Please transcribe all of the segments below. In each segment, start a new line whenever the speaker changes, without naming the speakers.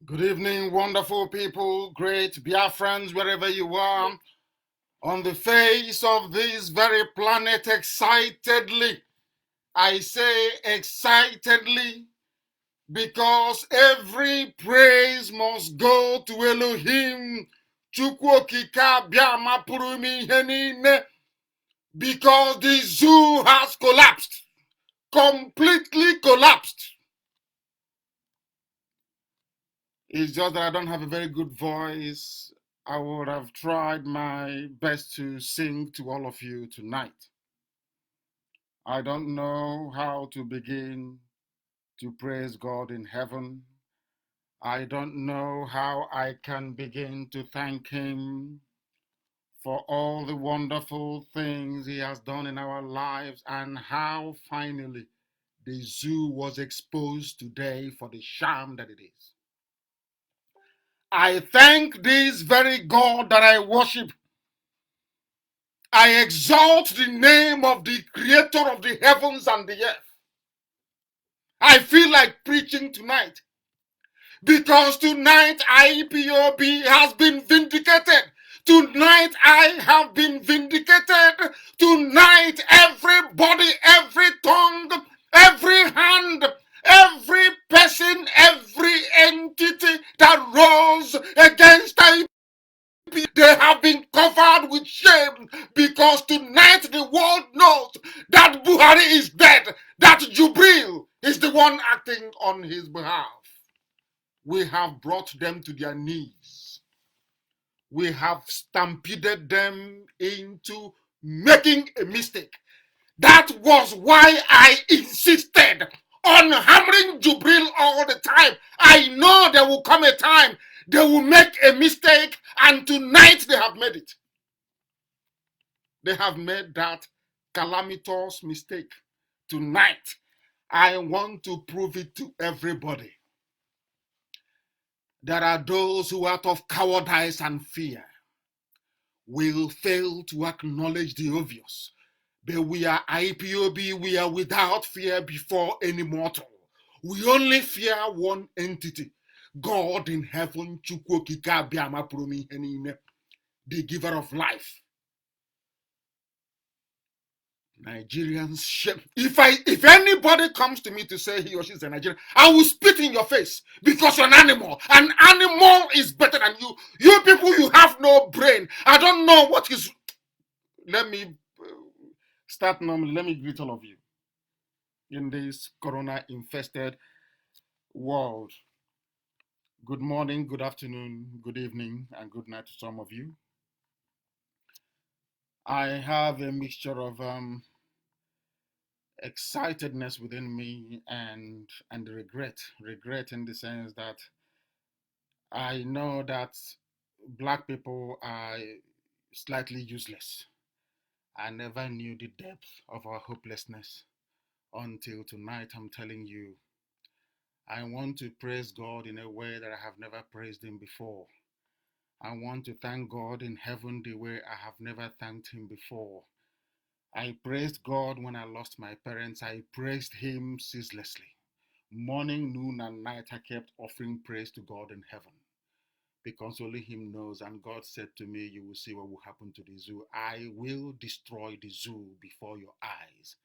Good evening, wonderful people, great Biafrans, wherever you are, on the face of this very planet, excitedly. I say excitedly because every praise must go to Elohim, Chukwu Okike Abiama pụrụ ime ihe niile, because the zoo has collapsed, completely collapsed. It's just that I don't have a very good voice. I would have tried my best to sing to all of you tonight. I don't know how to begin to praise God in heaven. I don't know how I can begin to thank Him for all the wonderful things He has done in our lives and how finally the zoo was exposed today for the sham that it is. I thank this very God that I worship. I exalt the name of the creator of the heavens and the earth. I feel like preaching tonight because tonight IPOB has been vindicated. Tonight I have been vindicated. Tonight everybody, every tongue, every hand, every person, every entity that rose against IPOB, they have been covered with shame because tonight the world knows that Buhari is dead, that Jubril is the one acting on his behalf. We have brought them to their knees. We have stampeded them into making a mistake. That was why I insisted on hammering Jubril all the time. I know there will come a time they will make a mistake, and tonight they have made it. They have made that calamitous mistake. Tonight, I want to prove it to everybody. There are those who, out of cowardice and fear, will fail to acknowledge the obvious. But we are IPOB, we are without fear before any mortal. We only fear one entity, God in heaven, Chukwu Okike Abiama pụrụ ime ihe niile, the giver of life. Nigerians, if anybody comes to me to say he or she is a Nigerian, I will spit in your face because you're an animal. An animal is better than you. You people, you have no brain. I don't know what is. Let me start normally. Let me greet all of you in this corona-infested world. Good morning, good afternoon, good evening, and good night to some of you. I have a mixture of excitedness within me and regret in the sense that I know that black people are slightly useless. I never knew the depth of our hopelessness until tonight. I'm telling you, I want to praise God in a way that I have never praised Him before. I want to thank God in heaven the way I have never thanked Him before. I praised God when I lost my parents. I praised Him ceaselessly. Morning, noon, and night, I kept offering praise to God in heaven because only Him knows. And God said to me, you will see what will happen to the zoo. I will destroy the zoo before your eyes.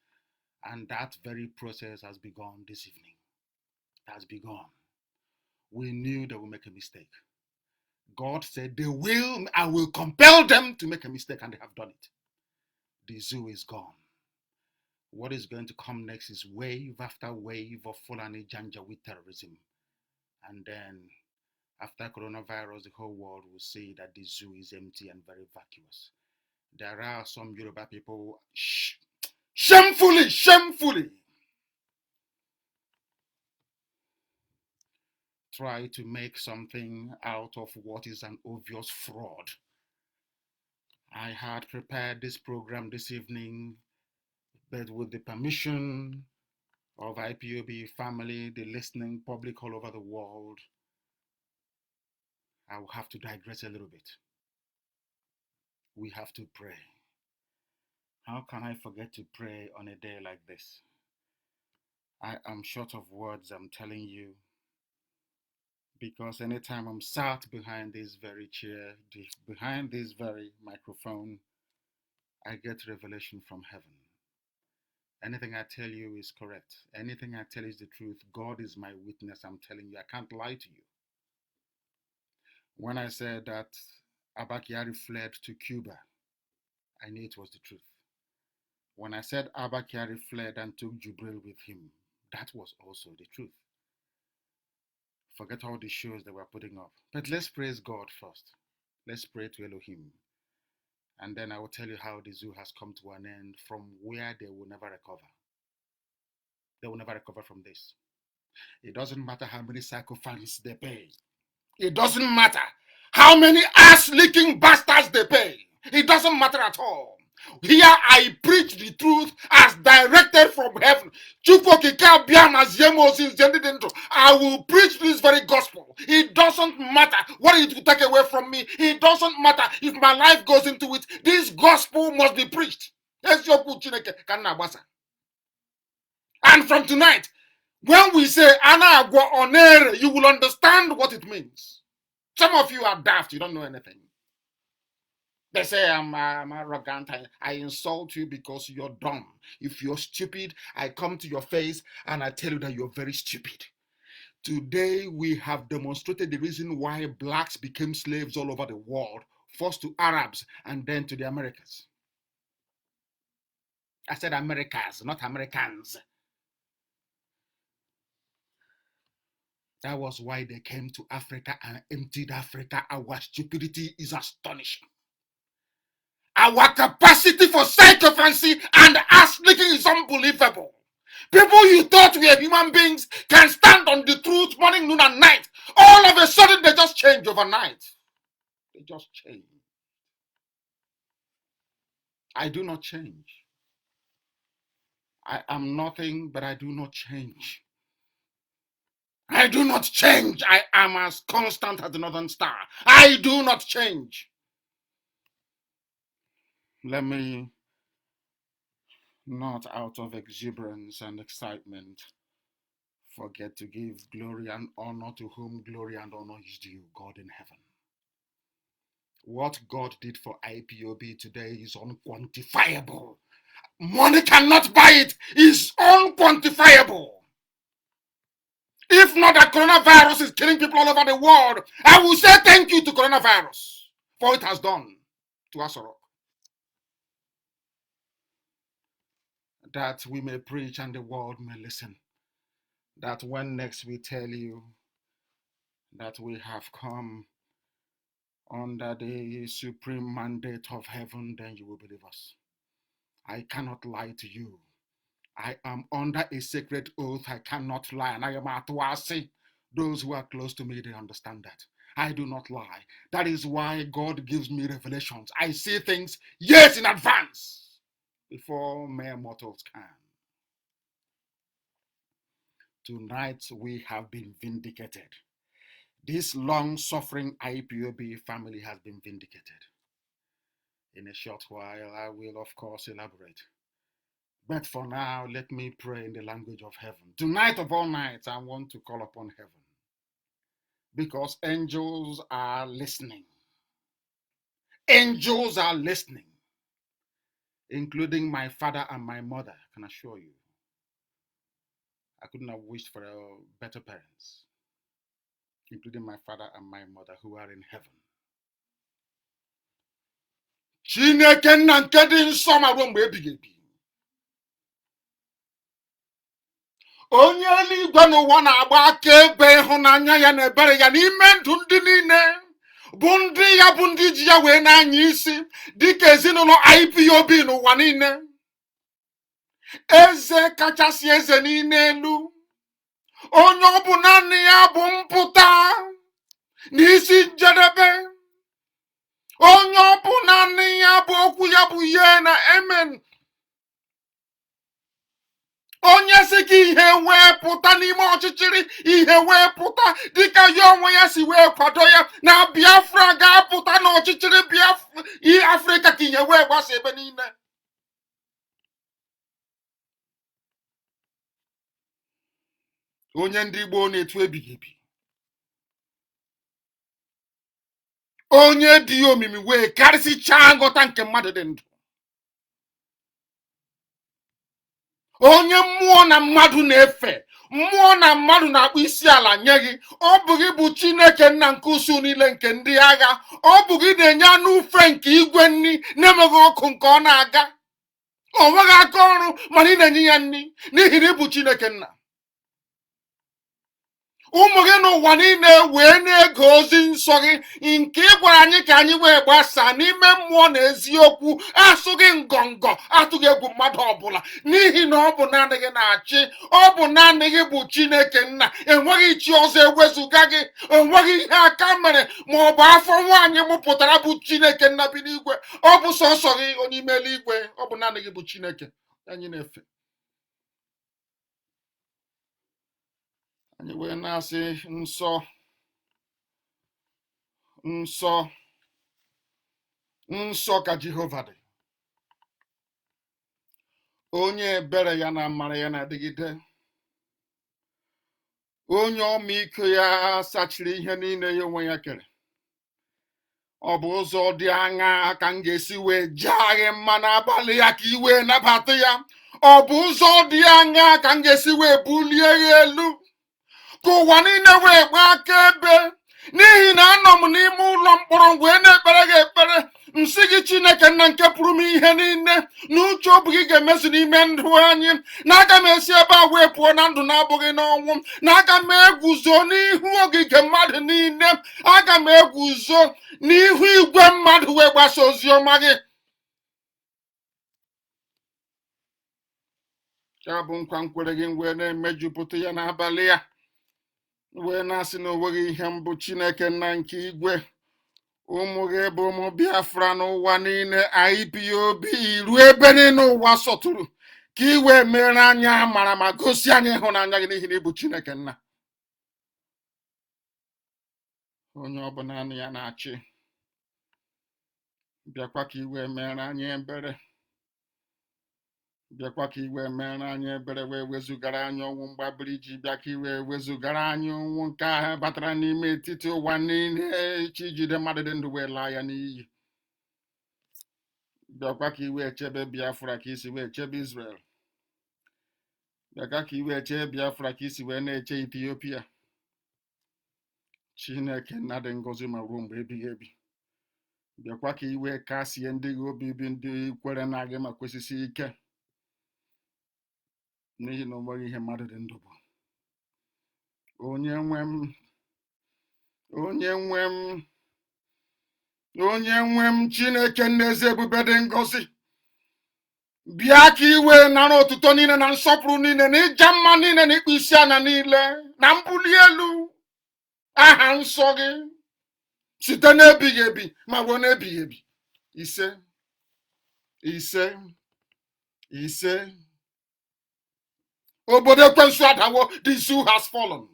And that very process has begun this evening. It has begun. We knew they would make a mistake. God said, I will compel them to make a mistake, and they have done it. The zoo is gone. What is going to come next is wave after wave of Fulani Janjaweed terrorism. And then after coronavirus, the whole world will see that the zoo is empty and very vacuous. There are some Yoruba people, shamefully, try to make something out of what is an obvious fraud. I had prepared this program this evening, but with the permission of IPOB family, the listening public all over the world, I will have to digress a little bit. We have to pray. How can I forget to pray on a day like this? I am short of words, I'm telling you. Because anytime I'm sat behind this very chair, behind this very microphone, I get revelation from heaven. Anything I tell you is correct. Anything I tell is the truth. God is my witness. I'm telling you, I can't lie to you. When I said that Abakari fled to Cuba, I knew it was the truth. When I said Abakari fled and took Jubril with him, that was also the truth. Forget all the shows they were putting up. But let's praise God first. Let's pray to Elohim. And then I will tell you how the zoo has come to an end from where they will never recover. They will never recover from this. It doesn't matter how many sycophants they pay. It doesn't matter how many ass-licking bastards they pay. It doesn't matter at all. Here I preach the truth as directed from heaven. I will preach this very gospel. It doesn't matter what it will take away from me. It doesn't matter if my life goes into it. This gospel must be preached. And from tonight, when we say Anagwa Onere, you will understand what it means. Some of you are daft, you don't know anything. They say I'm arrogant, I insult you because you're dumb. If you're stupid, I come to your face and I tell you that you're very stupid. Today, we have demonstrated the reason why blacks became slaves all over the world, first to Arabs and then to the Americans. I said Americans, not Americans. That was why they came to Africa and emptied Africa. Our stupidity is astonishing. Our capacity for sycophancy and ass-licking is unbelievable. People you thought were human beings can stand on the truth morning, noon, and night. All of a sudden, they just change overnight. They just change. I do not change. I am nothing, but I do not change. I do not change. I am as constant as the northern star. I do not change. Let me, not out of exuberance and excitement, forget to give glory and honor to whom glory and honor is due, God in heaven. What God did for IPOB today is unquantifiable. Money cannot buy it. It's unquantifiable. If not that coronavirus is killing people all over the world, I will say thank you to coronavirus for what it has done to us all. That we may preach and the world may listen. That when next we tell you that we have come under the supreme mandate of heaven, then you will believe us. I cannot lie to you. I am under a sacred oath. I cannot lie. And I am Atuasi. Those who are close to me, they understand that. I do not lie. That is why God gives me revelations. I see things years in advance before mere mortals can. Tonight we have been vindicated. This long-suffering IPOB family has been vindicated. In a short while, I will, of course, elaborate. But for now, let me pray in the language of heaven. Tonight of all nights, I want to call upon heaven. Because angels are listening. Angels are listening. Including my father and my mother, I can assure you. I couldn't have wished for better parents. Including my father and my mother who are in heaven. Chineke nna nke dị nsọ ma ruo mgbe ebighị ebi. Onye eluigwe n'ụwa na-agba akaebe ịhụnanya ya na ebere ya n'ime ndụ ndị niile bụ ndị ya bụ ndị ji ya wee na-anya isi dịka ezinụlọ IPOB n'ụwa niile. Eze kachasị eze niile elu, onye ọ bụ naanị ya bụ mpụta n'isi njedebe, onye ọ bụ naanị ya bụ okwu ya bụ ye na amen. Onye si ka ihe wee pụta n'ime ọchịchịrị, ihe wee pụta dịka ya onwe ya si wee kwado ya na Biafra ga-apụta n'ọchịchịrị Afrịka ka ihe wee gbasa ebe niile. Onye ndị Igbo na-etu ebighị ebi. onye dị omimi wee karịsịchaa nghọta nke mmadụ dị ndụ, onye mmụọ na mmadụ na-efe, mmụọ na mmadụ na-akpụ isi ala nye gị. Ọ bụ gị bụ Chineke nna nke usu niile nke ndị agha. Ọ bụ gị na-enye anụ ufe nke igwe nri na-enweghị ọkụ nke ọ na-aga. O nweghị aka ọrụ mana ị na-enye ya nri n'ihi na ị bụ Chineke nna. Ụmụ gị n'ụwa niile wee na-ege ozi nsọ gị nke ị gwara anyị ka anyị wee gbasaa n'ime mmụọ na eziokwu, asụghị ngọngọ, atụghị egwu mmadụ ọbụla, n'ihi na ọ bụ naanị gị na-achị. Ọ bụ naanị gị bụ Chineke nna. Enweghị chi ọzọ ewezụga gị. Enweghị ihe aka mere ma ọ bụ afọ nwaanyị mụpụtara bụ Chineke nna bi n'igwe. Ọ bụ sọsọ gị onye ime eluigwe. Ọ bụ naanị gị bụ Chineke anyị na-efe. Anyị wee na-asị nsọ nsọ nsọ ka Jehova dị, onye ebere ya na amara ya na-adịgide, onye ọmịiko ya sachiri ihe niile ya onwe ya kere. Ọ bụ ụzọ dị aṅaa ka m ga-esi wee jaa gị mma n'abalị ya ka i wee nabata ya? Ọ bụ ụzọ dị aṅaa ka m ga-esi wee bulie ya elu ka ụwa niile wee gbaa akaebe? N'ihi na anọ m n'ime ụlọ mkpọrọ wee na-ekpere gị ekpere, nsị gị Chineke nna nke pụrụ m ihe niile, na uche obi gị ga-emezu n'ime ndụ anyị, na aga m esi ebe a wee pụọ na ndụ na-abụghị n'ọnwụ, na aga m eguzo n'ihu ogige mmadụ niile, aga m eguzo n'ihu igwe mmadụ wee gbasa ozi ọma gị. Ya bụ nkwa nkwere gị wee na-emejupụta ya n'abalị ya, wee na-asị na onweghị ihe mbụ Chineke nna nke igwe. Ụmụ gị bụ ụmụ Biafra n'ụwa niile, IPOB, ruo ebe niile ụwa sọtụrụ, ka i wee mere anyị amara ma gosi anyị ịhụnanya gị n'ihi na ị bụ Chineke nna, onye ọ bụ naanị ya na-achị. Bịakwa ka i wee mere anyị ebere, bịakwa ka i wee mere anyị ebere, wee wezugara anyị ọnwụ mgbabiri ji. Bịa ka i wee wezugara anyị ọnwụ nke ahụ batara n'ime etiti ụwa niile, chi jide mmadụ dị ndụ wee laa ya n'iyi. Bịakwa ka i wee chebe Biafra ka isi wee chebe Israel. Bịakwa ka i wee chebe Biafra ka isi wee na-eche Ethiopia. Chineke nna dị ngọzi ma ruo mgbe ebighị ebi. Bịakwa ka i wee kasie ndị gị obi, bi ndị kwere na gị ma kwesịsị ike, n'ihi na o nweghị ihe mmadụ dị ndụ bụ. Onye nwe m, onye nwe m, onye nwe m, Chineke nna eze ebube dị ngọzi, bịa ka i wee nara otuto niile na nsọpụrụ niile na ịja mma niile na ịkpụ isi anya niile na mbuli elu aha nsọ gị site n'ebighị ebi ma ruo n'ebighị ebi. Ise ise ise. Obodo ekwensu adawo, the zoo has fallen.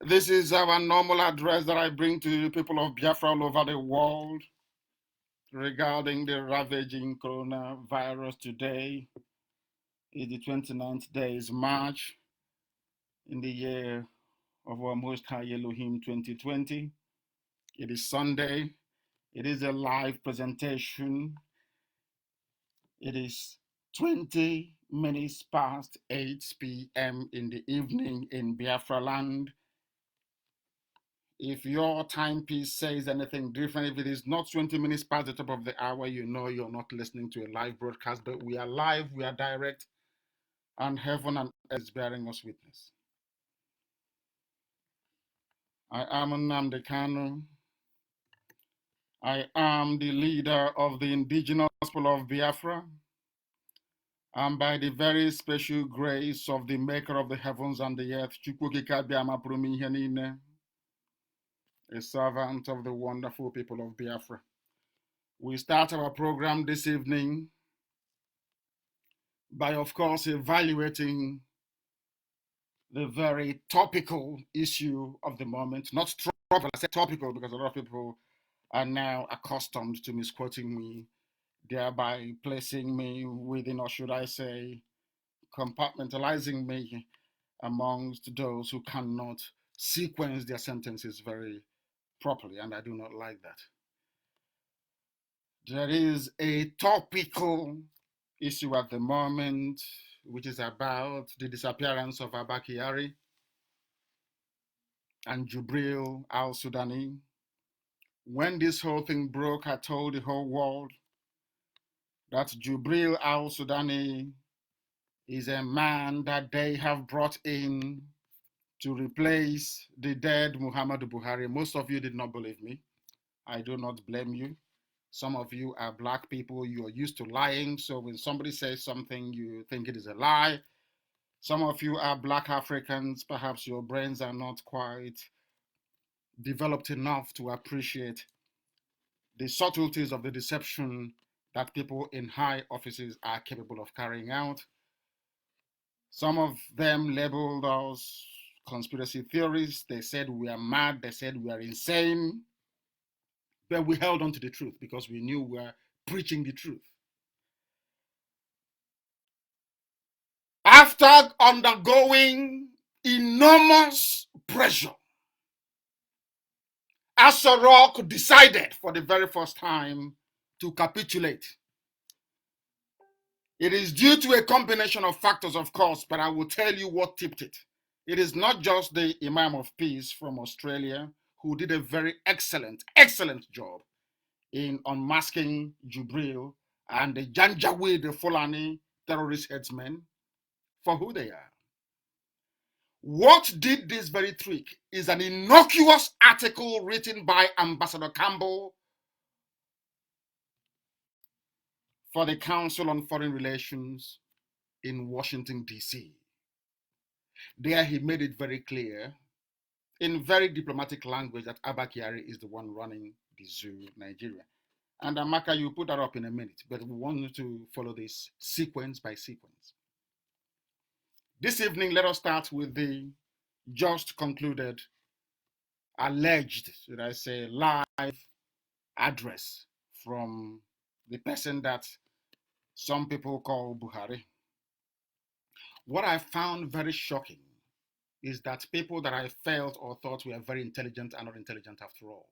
This is our normal address that I bring to the people of Biafra all over the world regarding the ravaging coronavirus. Today is the 29th day, is March, in the year of our Most High Elohim 2020. It is Sunday. It is a live presentation. It is 20 minutes past 8 p.m. in the evening in Biafra land. If your timepiece says anything different, if it is not 20 minutes past the top of the hour, you know you're not listening to a live broadcast. But we are live, we are direct, and heaven and earth is bearing us witness. I am Nnamdi Kanu. I am the leader of the Indigenous people of Biafra. And by the very special grace of the maker of the heavens and the earth, a servant of the wonderful people of Biafra. We start our program this evening by, of course, evaluating the very topical issue of the moment. Not tropical, I said topical because a lot of people are now accustomed to misquoting me, thereby placing me within, or should I say, compartmentalizing me amongst those who cannot sequence their sentences very properly, and I do not like that. There is a topical issue at the moment, which is about the disappearance of Abba Kyari and Jubril al-Sudani. When this whole thing broke, I told the whole world that Jubril al-Sudani is a man that they have brought in to replace the dead Muhammadu Buhari. Most of you did not believe me. I do not blame you. Some of you are black people. You are used to lying. So when somebody says something, you think it is a lie. Some of you are black Africans. Perhaps your brains are not quite developed enough to appreciate the subtleties of the deception that people in high offices are capable of carrying out. Some of them labeled us conspiracy theorists. They said we are mad. They said we are insane. But we held on to the truth because we knew we were preaching the truth. After undergoing enormous pressure, Asarok decided for the very first time to capitulate. It is due to a combination of factors, of course, but I will tell you what tipped it. It is not just the Imam of Peace from Australia, who did a very excellent job in unmasking Jubril and the Janjaweed, the Fulani terrorist headsmen, for who they are. What did this very trick is an innocuous article written by Ambassador Campbell for the Council on Foreign Relations in Washington, D.C. There he made it very clear in very diplomatic language that Abba Kyari is the one running the zoo, Nigeria. And Amaka, you put that up in a minute, but we want you to follow this sequence by sequence. This evening, let us start with the just concluded, alleged, should I say, live address from the person that some people call Buhari. What I found very shocking is that people that I felt or thought were very intelligent are not intelligent after all.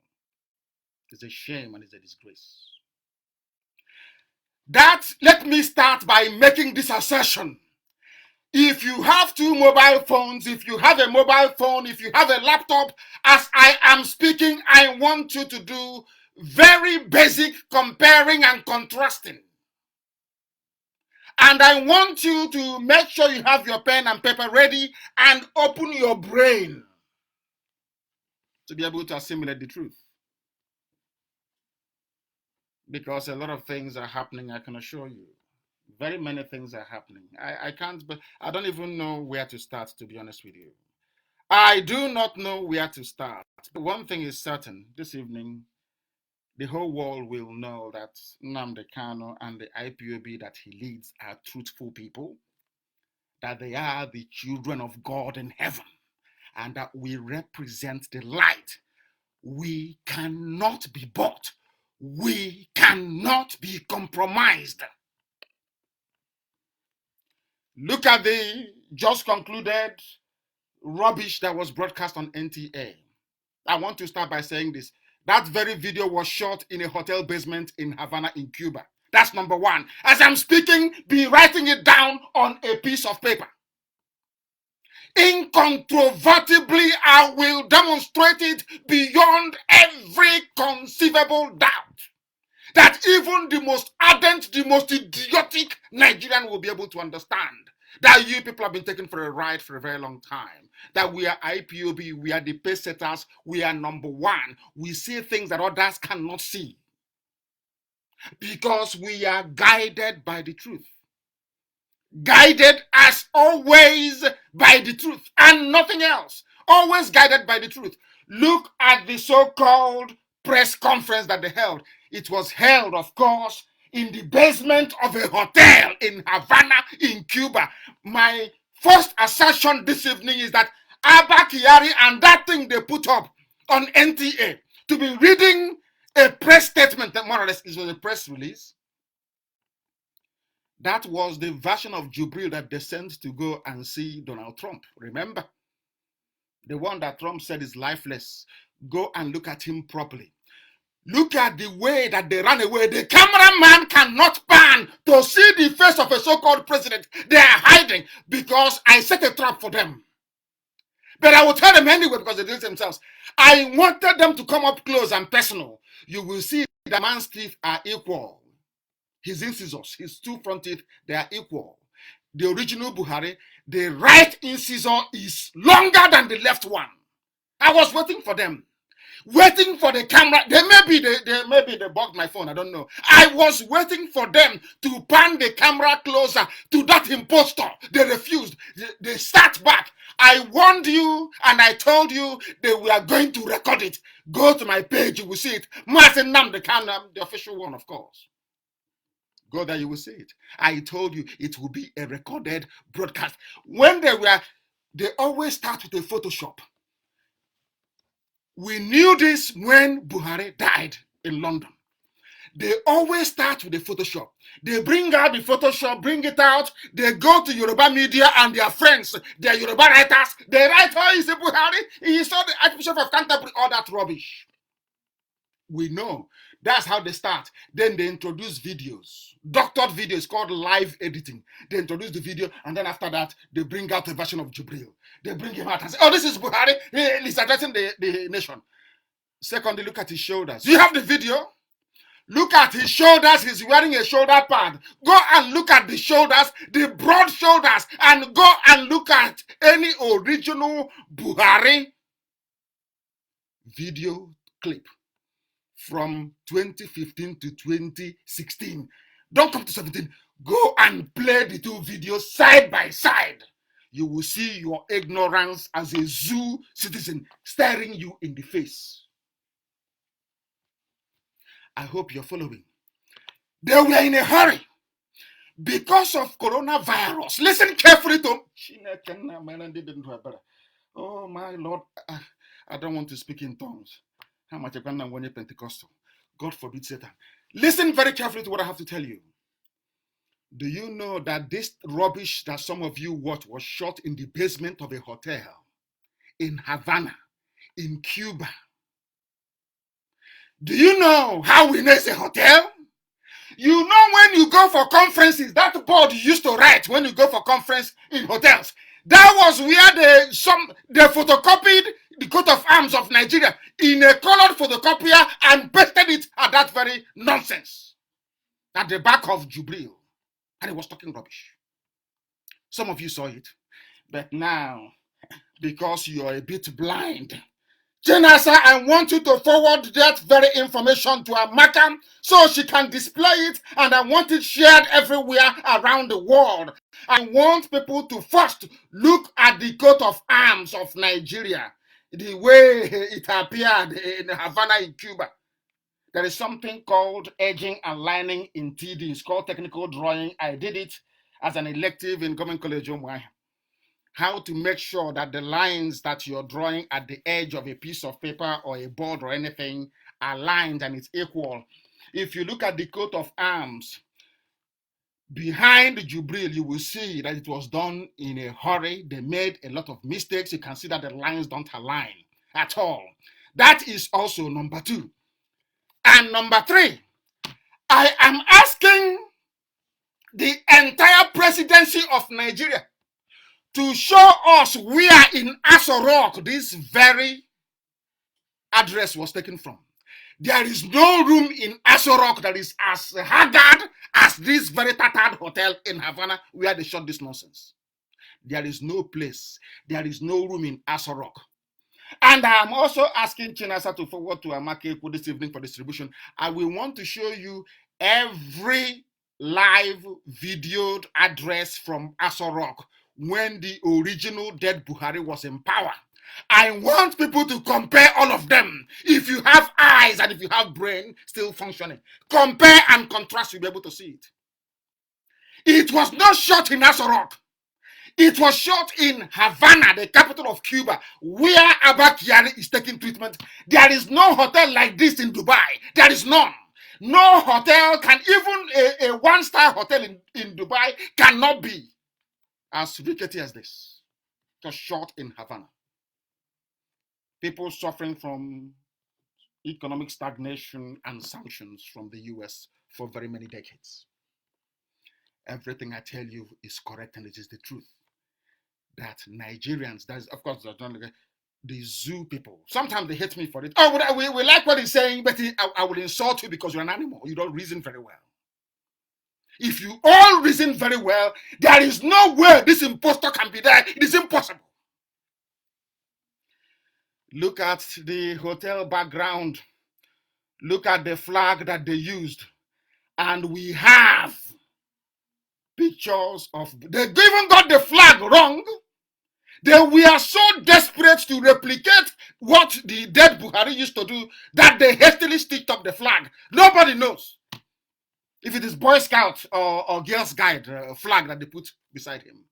It's a shame and it's a disgrace. Let me start by making this assertion. If you have two mobile phones, if you have a mobile phone, if you have a laptop, as I am speaking, I want you to do very basic comparing and contrasting. And I want you to make sure you have your pen and paper ready and open your brain to be able to assimilate the truth. Because a lot of things are happening, I can assure you. Very many things are happening. I can't, but I don't even know where to start, to be honest with you. I do not know where to start. But one thing is certain, this evening, the whole world will know that Nnamdi Kanu and the IPOB that he leads are truthful people, that they are the children of God in heaven, and that we represent the light. We cannot be bought. We cannot be compromised. Look at the just concluded rubbish that was broadcast on NTA. I want to start by saying this. That very video was shot in a hotel basement in Havana, in Cuba. That's number one. As I'm speaking, be writing it down on a piece of paper. Incontrovertibly, I will demonstrate it beyond every conceivable doubt that even the most ardent, the most idiotic Nigerian will be able to understand that you people have been taken for a ride for a very long time. That we are IPOB, we are the pace setters, we are number one. We see things that others cannot see because we are guided by the truth. Guided as always by the truth and nothing else. Always guided by the truth. Look at the so-called press conference that they held. It was held, of course, in the basement of a hotel in Havana, in Cuba. My first assertion this evening is that Abba Kyari and that thing they put up on NTA to be reading a press statement, that more or less it was a press release. That was the version of Jubril that they sent to go and see Donald Trump. Remember? The one that Trump said is lifeless. Go and look at him properly. Look at the way that they ran away. The cameraman cannot pan to see the face of a so-called president. They are hiding because I set a trap for them. But I will tell them anyway because they did it themselves. I wanted them to come up close and personal. You will see the man's teeth are equal. His incisors, his two front teeth, they are equal. The original Buhari, the right incisor is longer than the left one. I was waiting for them. Waiting for the camera. Maybe they bugged my phone. I don't know. I was waiting for them to pan the camera closer to that imposter. They refused. They sat back. I warned you and I told you they were going to record it. Go to my page, you will see it. Mazi Nnamdi Kanu, the official one, of course. Go there, you will see it. I told you it will be a recorded broadcast. When they always start with a Photoshop. We knew this when Buhari died in London. They always start with the Photoshop. They bring out the Photoshop, bring it out. They go to Yoruba media and their friends, their Yoruba writers. They write, oh, he's a Buhari. He saw the Archbishop of Canterbury, all that rubbish. We know. That's how they start. Then they introduce videos, doctored videos called live editing. They introduce the video, and then after that, they bring out a version of Jubril. They bring him out and say, oh, this is Buhari. He's addressing the nation. Secondly, look at his shoulders. You have the video? Look at his shoulders. He's wearing a shoulder pad. Go and look at the shoulders, the broad shoulders, and go and look at any original Buhari video clip from 2015 to 2016. Don't come to 17. Go and play the two videos side by side. You will see your ignorance as a zoo citizen staring you in the face. I hope you're following. They were in a hurry because of coronavirus. Listen carefully to. Oh my Lord, I don't want to speak in tongues. How much when you're Pentecostal? God forbid Satan. Listen very carefully to what I have to tell you. Do you know that this rubbish that some of you watched was shot in the basement of a hotel in Havana, in Cuba? Do you know how we know it's a hotel? You know when you go for conferences, that board you used to write when you go for conference in hotels, that was where they photocopied the coat of arms of Nigeria in a colored photocopier and pasted it at that very nonsense at the back of Jubril. And he was talking rubbish. Some of you saw it, but now, because you're a bit blind, Jenasa, I want you to forward that very information to Amaka so she can display it, and I want it shared everywhere around the world. I want people to first look at the coat of arms of Nigeria, the way it appeared in Havana in Cuba. There is something called edging and lining in TD. It's called technical drawing. I did it as an elective in Government College Omwai. How to make sure that the lines that you're drawing at the edge of a piece of paper or a board or anything are lined and it's equal. If you look at the coat of arms behind the Jubril, you will see that it was done in a hurry. They made a lot of mistakes. You can see that the lines don't align at all. That is also number 2. And number 3, I am asking the entire presidency of Nigeria to show us where in Aso Rock this very address was taken from. There is no room in Aso Rock that is as haggard as this very tattered hotel in Havana where they shot this nonsense. There is no place. There is no room in Aso Rock. And I am also asking Chinasa to forward to Amake this evening for distribution. I will want to show you every live videoed address from Aso Rock when the original dead Buhari was in power. I want people to compare all of them. If you have eyes and if you have brain still functioning, compare and contrast, you'll be able to see it. It was not shot in Aso Rock. It was shot in Havana, the capital of Cuba, where Abba Kyari is taking treatment. There is no hotel like this in Dubai. There is none. No hotel can, even a one-star hotel in Dubai cannot be as rickety as this. Just shot in Havana. People suffering from economic stagnation and sanctions from the US for very many decades. Everything I tell you is correct and it is the truth. That Nigerians, that's of course the zoo people. Sometimes they hate me for it. Oh, we like what he's saying, but I will insult you because you're an animal. You don't reason very well. If you all reason very well, there is no way this impostor can be there. It is impossible. Look at the hotel background. Look at the flag that they used. And we have pictures of, they even got the flag wrong. We are so desperate to replicate what the dead Buhari used to do that they hastily stitched up the flag. Nobody knows if it is Boy Scout or Girls Guide flag that they put beside him.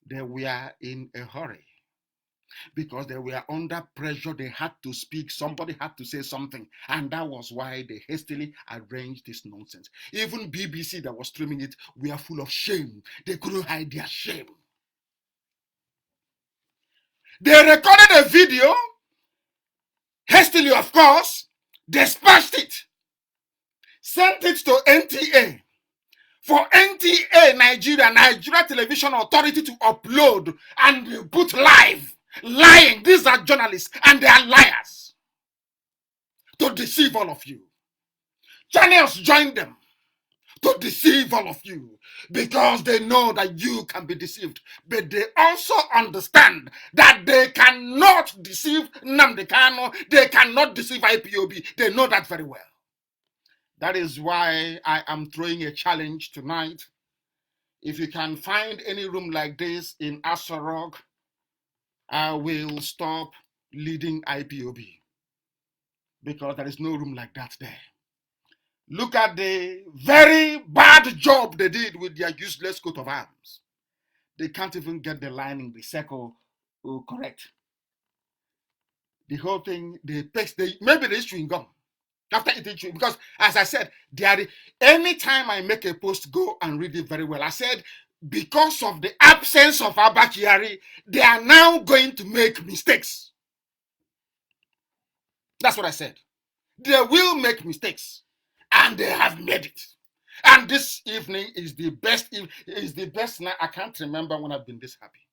They were in a hurry because they were under pressure. They had to speak. Somebody had to say something. And that was why they hastily arranged this nonsense. Even BBC that was streaming it were full of shame. They couldn't hide their shame. They recorded a video, hastily, of course, dispatched it, sent it to NTA. For NTA Nigeria Television Authority to upload and put live. Lying. These are journalists and they are liars. To deceive all of you. Channels join them to deceive all of you because they know that you can be deceived. But they also understand that they cannot deceive Nnamdi Kanu. They cannot deceive IPOB. They know that very well. That is why I am throwing a challenge tonight. If you can find any room like this in Asarog, I will stop leading IPOB because there is no room like that there. Look at the very bad job they did with their useless coat of arms. They can't even get the lining, the circle correct. The whole thing, maybe they chewing gum after eating chewing, because as I said, anytime I make a post, go and read it very well. I said, because of the absence of Abba Kyari, they are now going to make mistakes. That's what I said. They will make mistakes. And they have made it. And this evening is the best night. I can't remember when I've been this happy.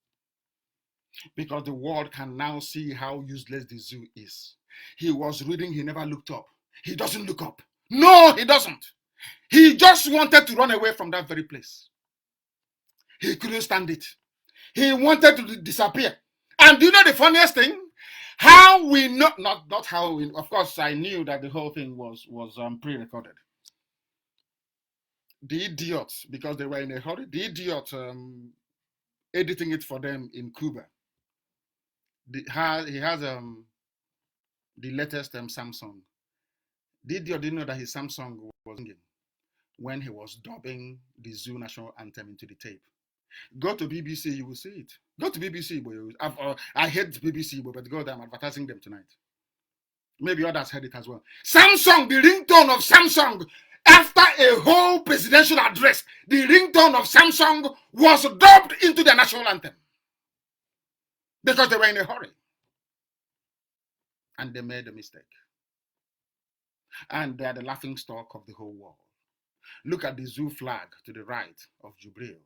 Because the world can now see how useless the zoo is. He was reading, he never looked up. He doesn't look up. No, he doesn't. He just wanted to run away from that very place. He couldn't stand it. He wanted to disappear. And do you know the funniest thing? How we know, not how we, of course, I knew that the whole thing was pre-recorded. The idiots, because they were in a hurry, the idiot editing it for them in Cuba. He has the latest Samsung. The idiot didn't know that his Samsung was singing when he was dubbing the Zoo national anthem into the tape. Go to BBC, you will see it. Go to BBC, I hate BBC, but go there, I'm advertising them tonight. Maybe others heard it as well. Samsung, the ringtone of Samsung, after a whole presidential address, the ringtone of Samsung was dubbed into the national anthem. Because they were in a hurry. And they made a mistake. And they are the laughing stock of the whole world. Look at the zoo flag to the right of Jubril.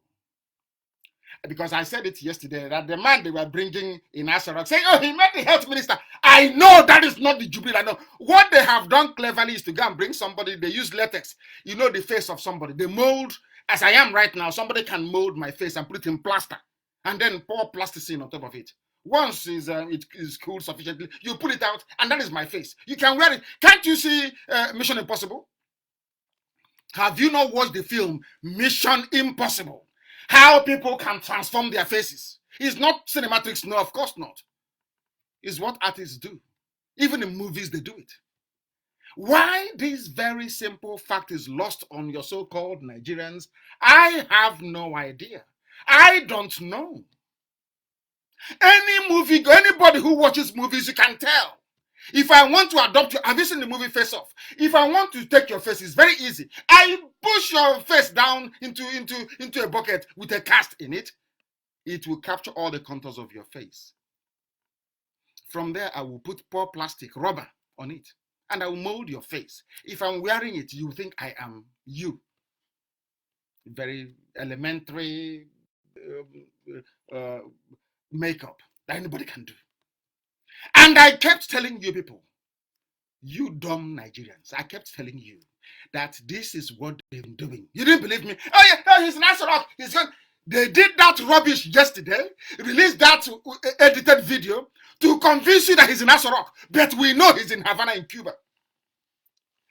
Because I said it yesterday that the man they were bringing in Asarok saying, oh, he made the health minister. I know that is not the Jubril. I know. What they have done cleverly is to go and bring somebody. They use latex. You know the face of somebody. They mold, as I am right now, somebody can mold my face and put it in plaster. And then pour plasticine on top of it. Once it is cooled sufficiently, you pull it out, and that is my face. You can wear it. Can't you see Mission Impossible? Have you not watched the film Mission Impossible? How people can transform their faces. It's not cinematics, no, of course not. It's what artists do. Even in movies, they do it. Why this very simple fact is lost on your so-called Nigerians, I have no idea. I don't know. Anybody who watches movies, you can tell. If I want to adopt you, have you seen the movie Face Off? If I want to take your face, it's very easy. I push your face down into a bucket with a cast in it. It will capture all the contours of your face. From there, I will put poor plastic rubber on it, and I will mold your face. If I'm wearing it, you think I am you. Very elementary uh, makeup that anybody can do. And I kept telling you people, you dumb Nigerians, I kept telling you that this is what they've been doing. You didn't believe me. Oh yeah, no, he's an astronaut. He's going. They did that rubbish yesterday, released that edited video to convince you that he's in Asarok, but we know he's in Havana in Cuba.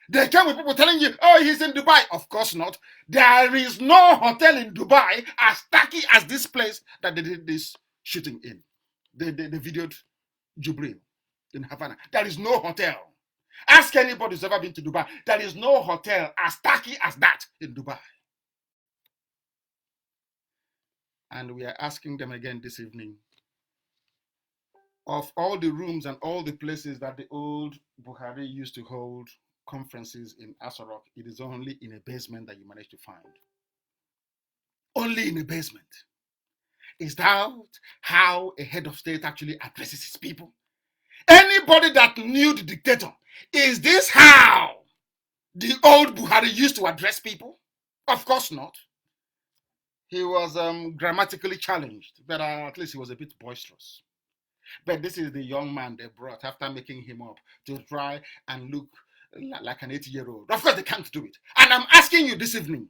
They came with people telling you, oh, he's in Dubai. Of course not. There is no hotel in Dubai as tacky as this place that they did this shooting in. They videoed Jubril in Havana. There is no hotel. Ask anybody who's ever been to Dubai. There is no hotel as tacky as that in Dubai. And we are asking them again this evening, of all the rooms and all the places that the old Buhari used to hold conferences in Asarok, it is only in a basement that you manage to find. Only in a basement. Is that how a head of state actually addresses his people? Anybody that knew the dictator, is this how the old Buhari used to address people? Of course not. He was grammatically challenged, but at least he was a bit boisterous. But this is the young man they brought after making him up to try and look like an 80-year-old. Of course, they can't do it. And I'm asking you this evening,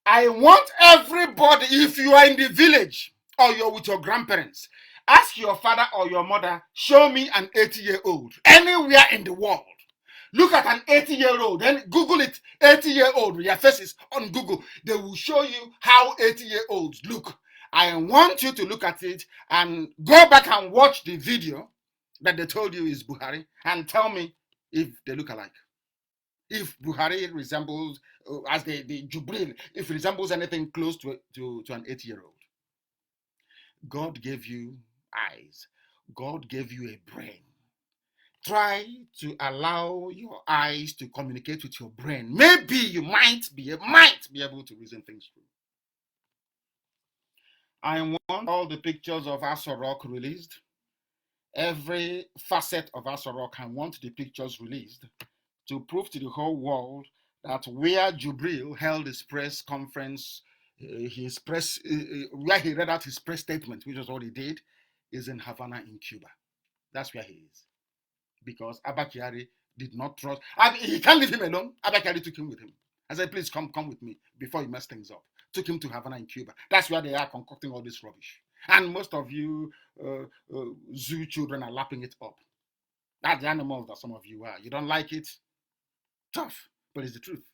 I want everybody, if you are in the village or you're with your grandparents, ask your father or your mother, show me an 80-year-old anywhere in the world. Look at an 80-year-old, then Google it, 80-year-old, your faces on Google. They will show you how 80-year-olds look. I want you to look at it and go back and watch the video that they told you is Buhari and tell me if they look alike. If Buhari resembles, as the Jubril, if it resembles anything close to an 80-year-old. God gave you eyes. God gave you a brain. Try to allow your eyes to communicate with your brain. Maybe you might be able to reason things through. I want all the pictures of Asarok released. Every facet of Asarok, I want the pictures released to prove to the whole world that where Jubril held his press conference, where he read out his press statement, which was what he did, is in Havana in Cuba. That's where he is. Because Abba Kyari did not trust. He can't leave him alone. Abba Kyari took him with him. I said, please come with me before you mess things up. Took him to Havana in Cuba. That's where they are concocting all this rubbish. And most of you zoo children are lapping it up. That's the animals that some of you are. You don't like it? Tough, but it's the truth.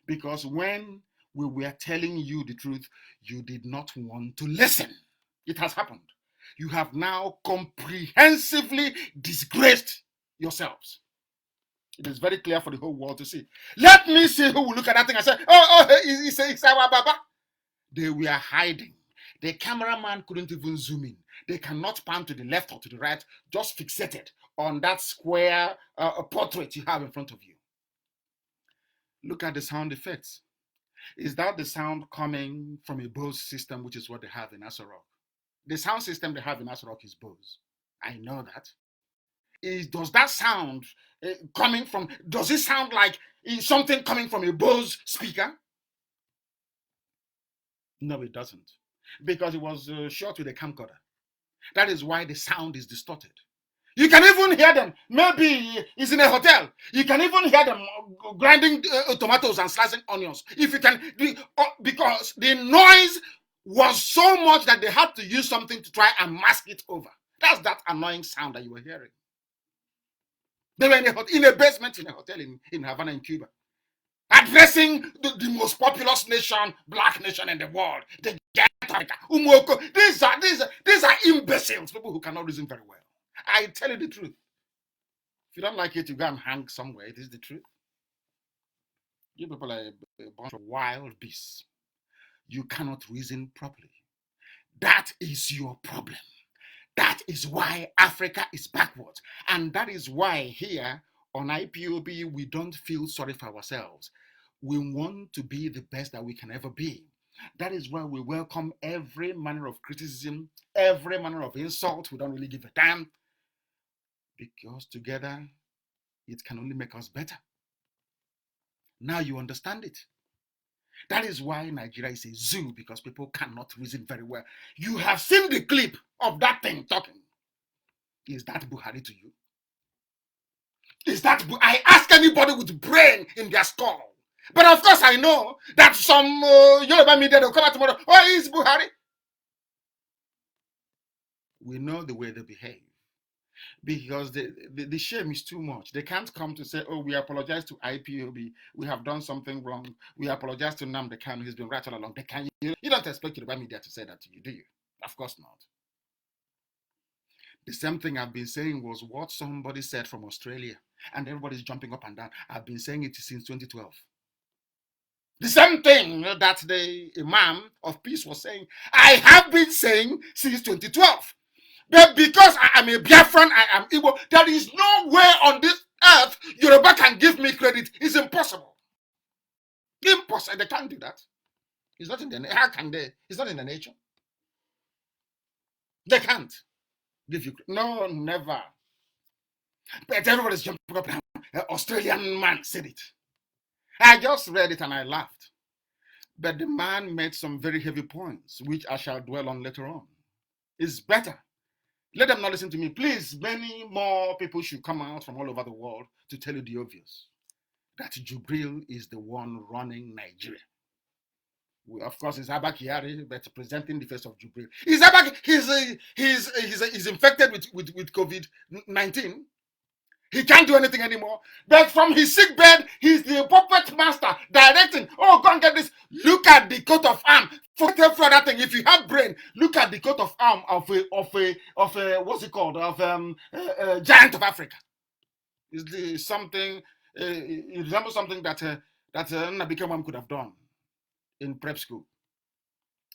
Because when we were telling you the truth, you did not want to listen. It has happened. You have now comprehensively disgraced yourselves. It is very clear for the whole world to see. Let me see who will look at that thing and say, it's our Baba. They were hiding. The cameraman couldn't even zoom in. They cannot pan to the left or to the right, just fixated on that square portrait you have in front of you. Look at the sound effects. Is that the sound coming from a Bose system, which is what they have in Asarok? The sound system they have in Asarok is Bose. I know that. Does that sound coming from, does it sound like something coming from a Bose speaker? No, it doesn't. Because it was shot with a camcorder. That is why the sound is distorted. You can even hear them. Maybe it's in a hotel. You can even hear them grinding tomatoes and slicing onions. If you can, because the noise was so much that they had to use something to try and mask it over. That's that annoying sound that you were hearing. They were in a basement in a hotel in Havana, in Cuba, addressing the most populous nation, black nation in the world. The Umwoko. These are imbeciles, people who cannot reason very well. I tell you the truth. If you don't like it, you go and hang somewhere. It is the truth. You people are a bunch of wild beasts. You cannot reason properly. That is your problem. That is why Africa is backwards. And that is why here on IPOB, we don't feel sorry for ourselves. We want to be the best that we can ever be. That is why we welcome every manner of criticism, every manner of insult. We don't really give a damn. Because together, it can only make us better. Now you understand it. That is why Nigeria is a zoo, because people cannot reason very well. You have seen the clip of that thing talking. Is that Buhari to you? Is that I ask anybody with brain in their skull? But of course, I know that some Yoruba media will come out tomorrow. Oh, it's Buhari. We know the way they behave, because the shame is too much. They can't come to say, oh, we apologize to IPOB. We have done something wrong. We apologize to Nnamdi Kanu. He's been right all along. They can, you don't expect Yoruba media to say that to you, do you? Of course not. The same thing I've been saying was what somebody said from Australia, and everybody's jumping up and down. I've been saying it since 2012. The same thing that the Imam of Peace was saying, I have been saying since 2012. But because I am a Biafran, I am Igbo, there is no way on this earth Yoruba can give me credit. It's impossible. Impossible. They can't do that. It's not in the how can they? It's not in the nature. They can't give you no, never. But everybody's jumping up. An Australian man said it. I just read it and I laughed. But the man made some very heavy points, which I shall dwell on later on. It's better. Let them not listen to me. Please, many more people should come out from all over the world to tell you the obvious. That Jubril is the one running Nigeria. Of course, it's Abba Kyari, but presenting the face of Jubril. He's infected with COVID-19. He can't do anything anymore. But from his sick bed, he's the puppet master directing. Oh, go and get this. Look at the coat of arm. Forget every other thing. If you have brain, look at the coat of arm of a what's it called? Of giant of Africa. It's something. It resembles something that Nnamdi Kanu could have done in prep school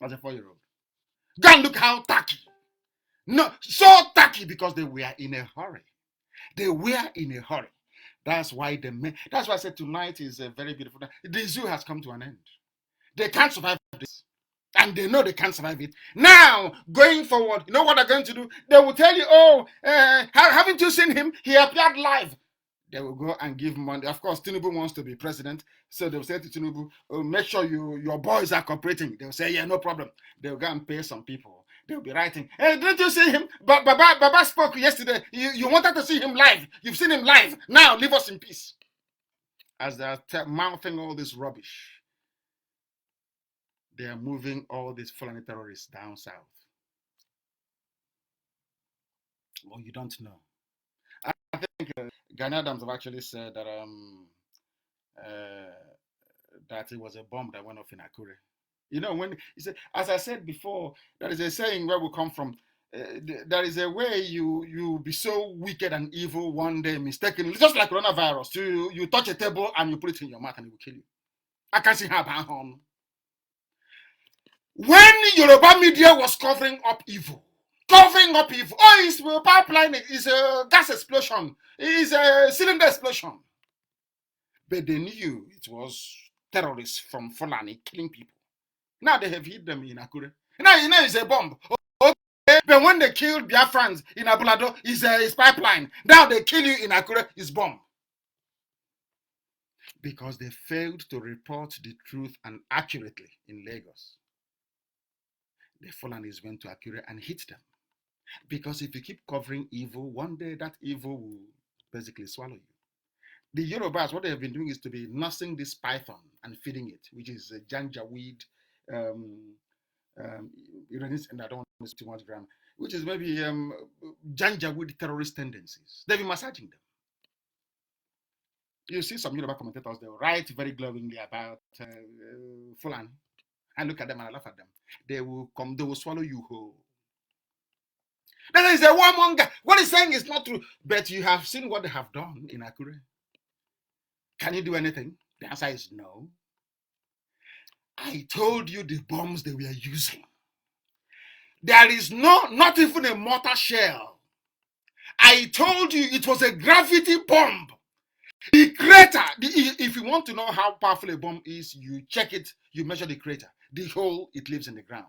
as a 4-year-old. Go and look how tacky. No, so tacky because they were in a hurry. They were in a hurry. That's why that's why I said tonight is a very beautiful night. The zoo has come to an end. They can't survive this. And they know they can't survive it. Now, going forward, you know what they're going to do? They will tell you, oh, haven't you seen him? He appeared live. They will go and give money. Of course, Tinubu wants to be president. So they'll say to Tinubu, oh, make sure your boys are cooperating. They'll say, yeah, no problem. They'll go and pay some people. They'll be writing, hey, didn't you see him? Baba spoke yesterday. You wanted to see him live. You've seen him live. Now leave us in peace. As they're mouthing all this rubbish, they are moving all these Fulani terrorists down south. Well, you don't know. I think Gani Adams have actually said that that it was a bomb that went off in Akure. You know, when he said, as I said before, there is a saying where we come from. There is a way you be so wicked and evil one day mistakenly, just like coronavirus. You touch a table and you put it in your mouth and it will kill you. I can see how home. When Yoruba media was covering up evil, oh, it's a pipeline, it's a gas explosion, it's a cylinder explosion. But they knew it was terrorists from Fulani killing people. Now they have hit them in Akure. Now you know it's a bomb. Okay. But when they killed Biafrans in Abulado, it's pipeline. Now they kill you in Akure, it's bomb. Because they failed to report the truth and accurately in Lagos. The Fulanis went to Akure and hit them. Because if you keep covering evil, one day that evil will basically swallow you. The Yorubas, what they have been doing is to be nursing this python and feeding it, which is a janjaweed, and I don't want to say too much grammar, which is maybe janjaweed terrorist tendencies. They've been massaging them. You see some Yoruba commentators, they'll write very glowingly about Fulani. I look at them and I laugh at them. They will swallow you whole. There is a warmonger. What he's saying is not true, but you have seen what they have done in Akure. Can you do anything? The answer is no. I told you the bombs they were using. There is not even a mortar shell. I told you it was a gravity bomb. The crater, if you want to know how powerful a bomb is, you check it, you measure the crater, the hole it leaves in the ground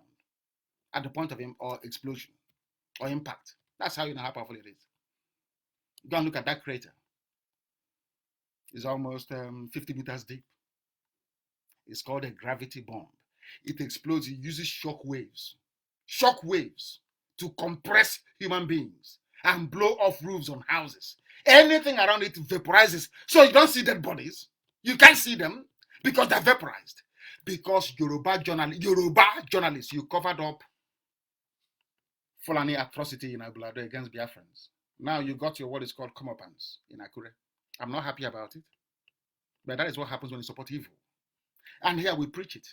at the point of explosion or impact. That's how you know how powerful it is. Go and look at that crater. It's almost 50 meters deep. It's called a gravity bomb. It explodes. It uses shock waves to compress human beings and blow off roofs on houses. Anything around it vaporizes. So you don't see dead bodies. You can't see them because they're vaporized. Because Yoruba journalists, you covered up Fulani atrocity in Abulado against Biafrans. Now you got your what is called comeuppance in Akure. I'm not happy about it. But that is what happens when you support evil. And here we preach it.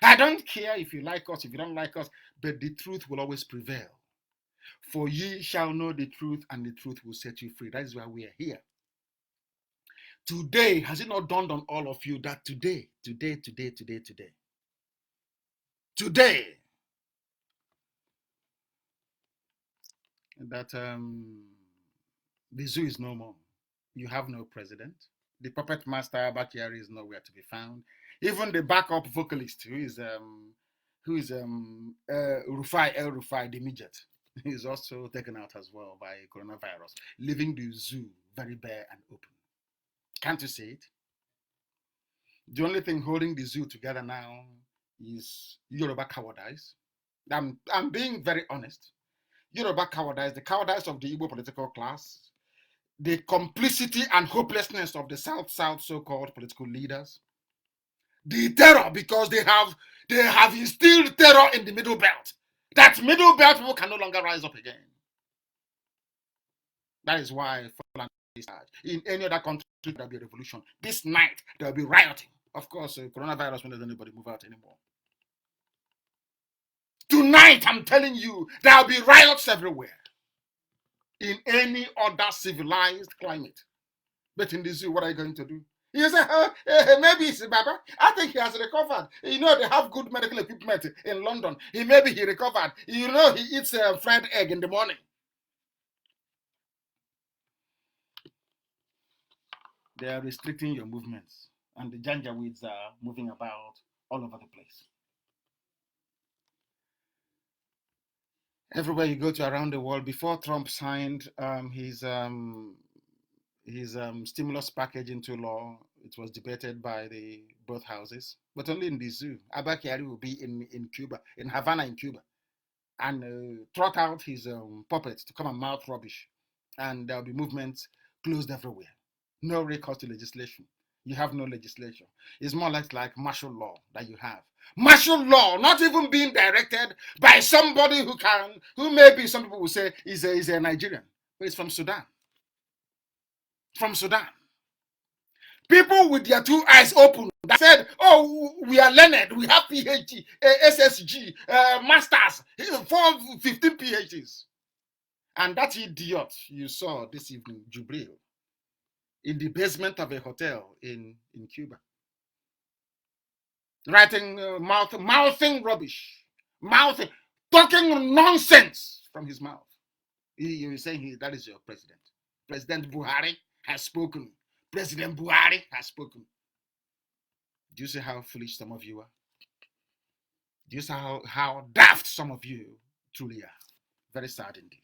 I don't care if you like us, if you don't like us, but the truth will always prevail. For ye shall know the truth, and the truth will set you free. That is why we are here. Today, has it not dawned on all of you that today, that the zoo is no more. You have no president. The puppet master Abakari is nowhere to be found. Even the backup vocalist, who is Rufai El Rufai, the midget, is also taken out as well by coronavirus, leaving the zoo very bare and open. Can't you see it? The only thing holding the zoo together now is Yoruba cowardice. I'm being very honest. Yoruba cowardice, the cowardice of the Igbo political class, the complicity and hopelessness of the South so-called political leaders, the terror because they have instilled terror in the middle belt. That middle belt people can no longer rise up again. That is why in any other country there'll be a revolution. This night there'll be rioting. Of course, coronavirus won't let anybody move out anymore. Tonight, I'm telling you, there'll be riots everywhere. In any other civilized climate. But in the zoo, what are you going to do? You say, maybe it's Baba. I think he has recovered. You know, they have good medical equipment in London. Maybe he recovered. You know, he eats fried egg in the morning. They are restricting your movements. And the Janjaweeds are moving about all over the place. Everywhere you go to around the world, before Trump signed his stimulus package into law, it was debated by both houses, but only in the zoo. Abba Kyari will be in Cuba, in Havana, in Cuba, and trot out his puppets to come and mouth rubbish. And there'll be movements closed everywhere. No recourse to legislation. You have no legislation. It's more like martial law that you have. Martial law, not even being directed by somebody who maybe some people will say is a Nigerian, but it's from Sudan. From Sudan. People with their two eyes open that said, oh, we are learned, we have PhD, SSG, masters, 15 PhDs. And that idiot you saw this evening, Jubril, in the basement of a hotel in Cuba, writing, mouthing rubbish, talking nonsense from his mouth. You're saying that is your president. President Buhari has spoken. President Buhari has spoken. Do you see how foolish some of you are? Do you see how daft some of you truly are? Very sad indeed.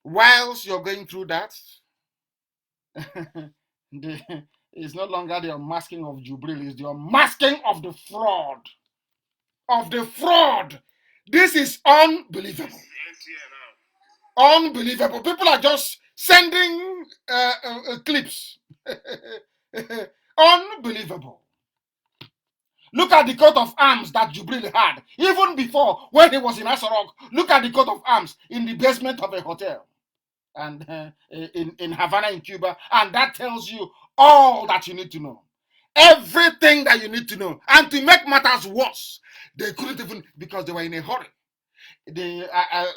Whilst you're going through that, it's no longer the unmasking of Jubril, it's the unmasking of the fraud. Of the fraud. This is unbelievable. Unbelievable. People are just sending clips. Unbelievable. Look at the coat of arms that Jubril had, even before when he was in Asarok. Look at the coat of arms in the basement of a hotel, and in Havana, in Cuba, and that tells you all that you need to know, everything that you need to know. And to make matters worse, they couldn't even, because they were in a hurry. The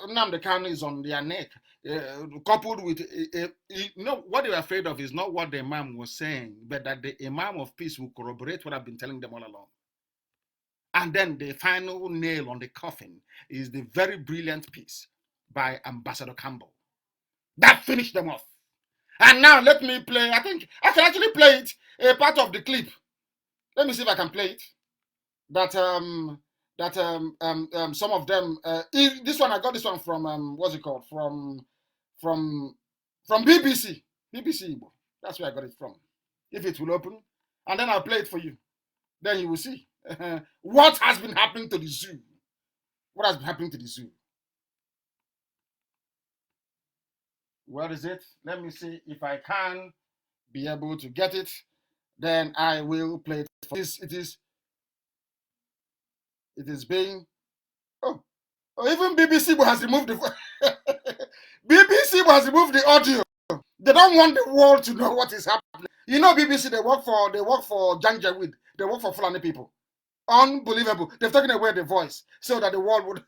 Nnamdi Kanu is on their neck, coupled with what they were afraid of is not what the Imam was saying, but that the Imam of peace will corroborate what I've been telling them all along. And then the final nail on the coffin is the very brilliant piece by Ambassador Campbell. That finished them off. And now let me play, I think I can actually play it, a part of the clip. Let me see if I can play it. That some of them, this one, I got this one from, what's it called? From From BBC. BBC Igbo. That's where I got it from. If it will open. And then I'll play it for you. Then you will see what has been happening to the zoo. What has been happening to the zoo? Where is it? Let me see if I can be able to get it. Then I will play it for this. It is being even BBC has removed the BBC has removed the audio. They don't want the world to know what is happening. You know, BBC, they work for Janjaweed. They work for Fulani people. Unbelievable. They've taken away the voice so that the world would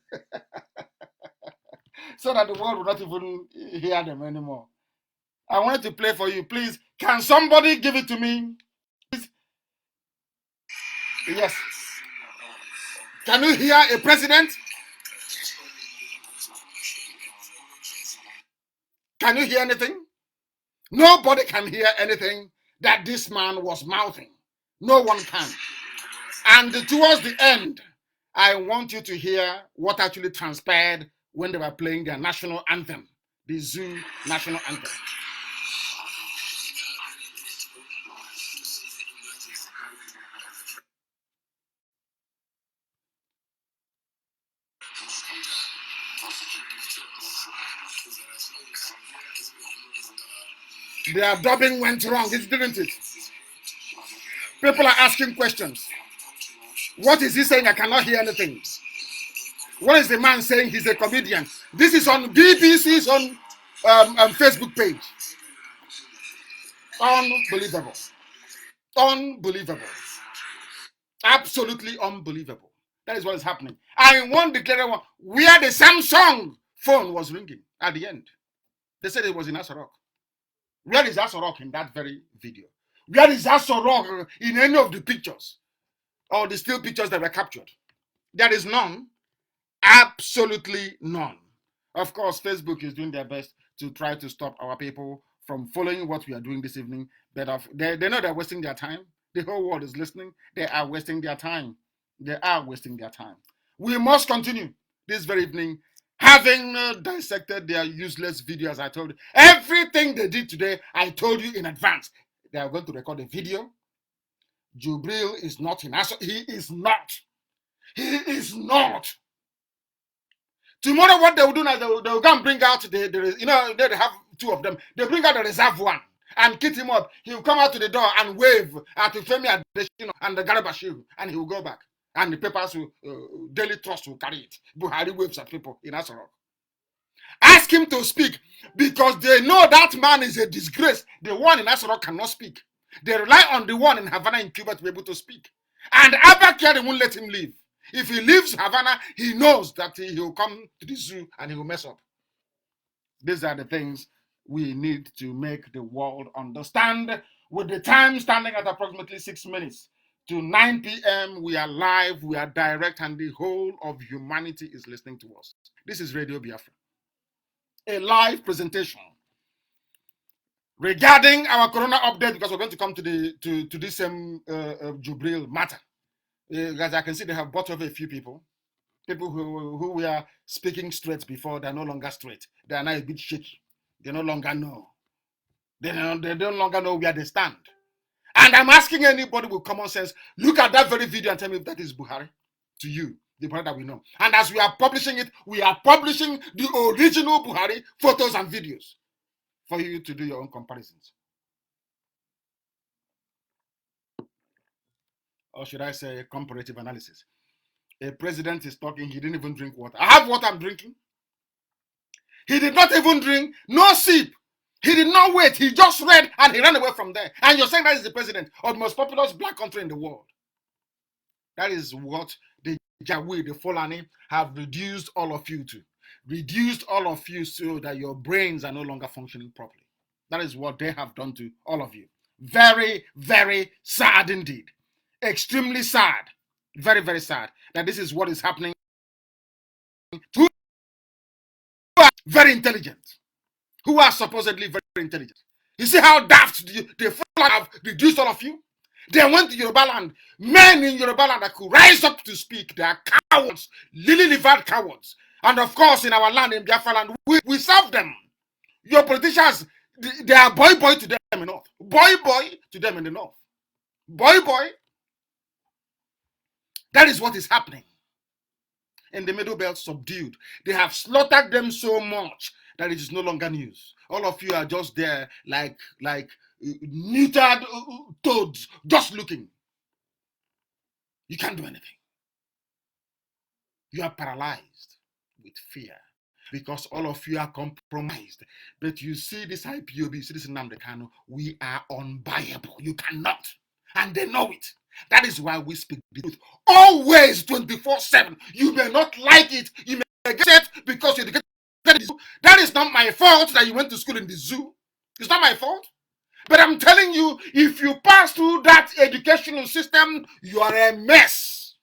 so that the world would not even hear them anymore. I wanted to play for you. Please, can somebody give it to me? Please. Yes. Can you hear a president? Can you hear anything? Nobody can hear anything that this man was mouthing. No one can. And towards the end, I want you to hear what actually transpired when they were playing their national anthem, the Zoo national anthem. Their dubbing went wrong, didn't it? People are asking questions. What is he saying? I cannot hear anything. What is the man saying? He's a comedian. This is on BBC's on Facebook page. Unbelievable. Unbelievable. Absolutely unbelievable. That is what is happening. I want to declare one where the Samsung phone was ringing at the end. They said it was in Asarok. Where is Asarok in that very video? Where is Asarok in any of the pictures or the still pictures that were captured? There is none. Absolutely none. Of course, Facebook is doing their best to try to stop our people from following what we are doing this evening. But they know they're wasting their time. The whole world is listening. They are wasting their time. They are wasting their time. We must continue this very evening, having dissected their useless video, as I told you. Everything they did today, I told you in advance. They are going to record a video. Jubril is not in Aso. He is not. He is not. Tomorrow, what they will do now, they will go and bring out they have two of them. They bring out the reserve one and kit him up. He will come out to the door and wave at Femi Adesina and the Garabashiru, and he will go back. And the papers will, Daily Trust will carry it. Buhari waves at people in Asarok. Ask him to speak because they know that man is a disgrace. The one in Asarok cannot speak. They rely on the one in Havana in Cuba to be able to speak. And Abba Kyari won't let him leave. If he leaves Havana, he knows that he will come to the zoo and he will mess up. These are the things we need to make the world understand. With the time standing at approximately 6 minutes to 9 p.m., we are live, we are direct, and the whole of humanity is listening to us. This is Radio Biafra, a live presentation regarding our corona update, because we're going to come to this same Jubril matter. As I can see, they have brought over a few people. People who were speaking straight before, they're no longer straight. They are now a bit shaky. They no longer know. They no longer know where they stand. And I'm asking anybody with common sense, look at that very video and tell me if that is Buhari to you, the Buhari that we know. And as we are publishing it, we are publishing the original Buhari photos and videos for you to do your own comparisons. Or should I say comparative analysis? A president is talking, he didn't even drink water. I have water I'm drinking. He did not even drink, no sip. He did not wait. He just read and he ran away from there. And you're saying that is the president of the most populous black country in the world. That is what the Jawi, the Fulani, have reduced all of you to. Reduced all of you so that your brains are no longer functioning properly. That is what they have done to all of you. Very, very sad indeed. Extremely sad. Very, very sad that this is what is happening to who are very intelligent, who are supposedly very intelligent. You see how daft the Fulani have reduced all of you? They went to Yoruba land. Men in Yoruba land that could rise up to speak. They are cowards, lily-livered cowards. And of course, in our land, in Biafra land, we serve them. Your politicians, They are boy to them in the north. Boy to them in the north. Boy. That is what is happening. In the Middle Belt, subdued. They have slaughtered them so much that it is no longer news. All of you are just there like neutered toads, just looking. You can't do anything. You are paralyzed with fear because all of you are compromised. But you see this IPOB, you see this Nnamdi Kanu, we are unbuyable. You cannot. And they know it. That is why we speak the truth. Always 24/7. You may not like it. You may get it because you're educated in the zoo. That is not my fault that you went to school in the zoo. It's not my fault. But I'm telling you, if you pass through that educational system, you are a mess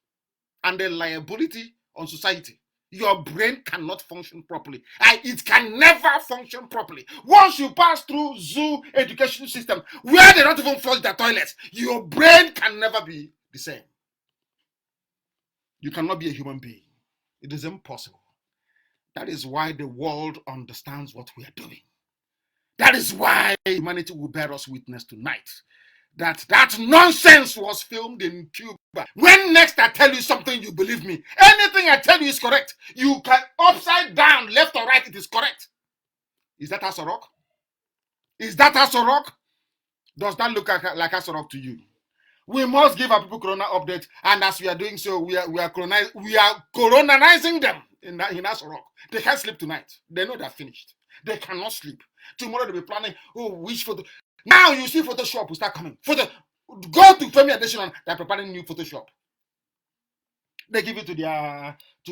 and a liability on society. Your brain cannot function properly. It can never function properly. Once you pass through zoo education system, where they don't even flush their toilets, your brain can never be the same. You cannot be a human being. It is impossible. That is why the world understands what we are doing. That is why humanity will bear us witness tonight. That nonsense was filmed in Cuba. When next I tell you something, you believe me. Anything I tell you is correct. You can upside down, left or right, it is correct. Is that Asorok? Is that Asorok? Does that look like Asorok to you? We must give our people Corona update, and as we are doing so, we are colonizing them in Asorok. They can't sleep tonight. They know they're finished. They cannot sleep. Tomorrow they'll be planning, which photo. Now you see Photoshop will start coming. Go to Femi Addition, they're preparing new Photoshop. They give it to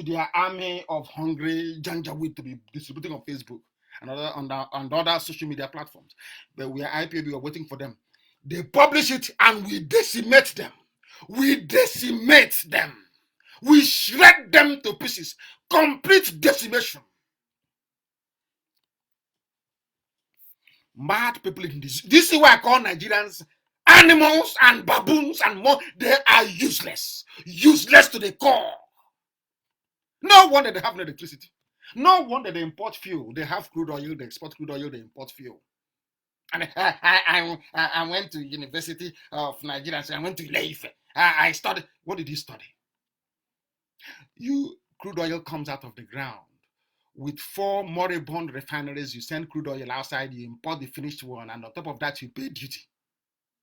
their army of hungry Janjaweed to be distributing on Facebook and other social media platforms. But we are IPOB, we are waiting for them. They publish it and we decimate them. We decimate them. We shred them to pieces. Complete decimation. Mad people in this. This is why I call Nigerians animals and baboons and more. They are useless. Useless to the core. No wonder they have no electricity. No wonder they import fuel. They have crude oil, they export crude oil, they import fuel. And I went to University of Nigeria, so I went to Ile-Ife. I studied. What did you study? Crude oil comes out of the ground. With 4 moribund refineries, you send crude oil outside, you import the finished one, and on top of that, you pay duty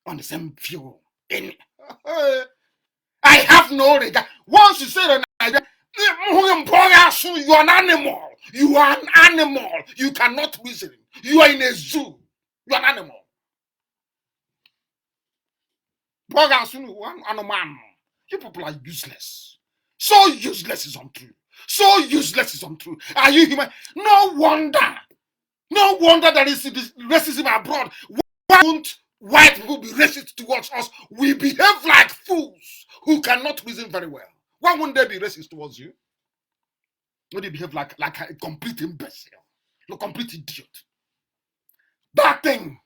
on the same fuel. I have no regard. Once you say that you are an animal. You are an animal. You cannot reason. You are in a zoo. You are an animal. You people are useless. So useless is untrue. So useless is untrue. Are you human? No wonder there is this racism abroad. Why won't white people be racist towards us? We behave like fools who cannot reason very well. Why won't they be racist towards you? When they behave like a complete imbecile, a complete idiot. That thing,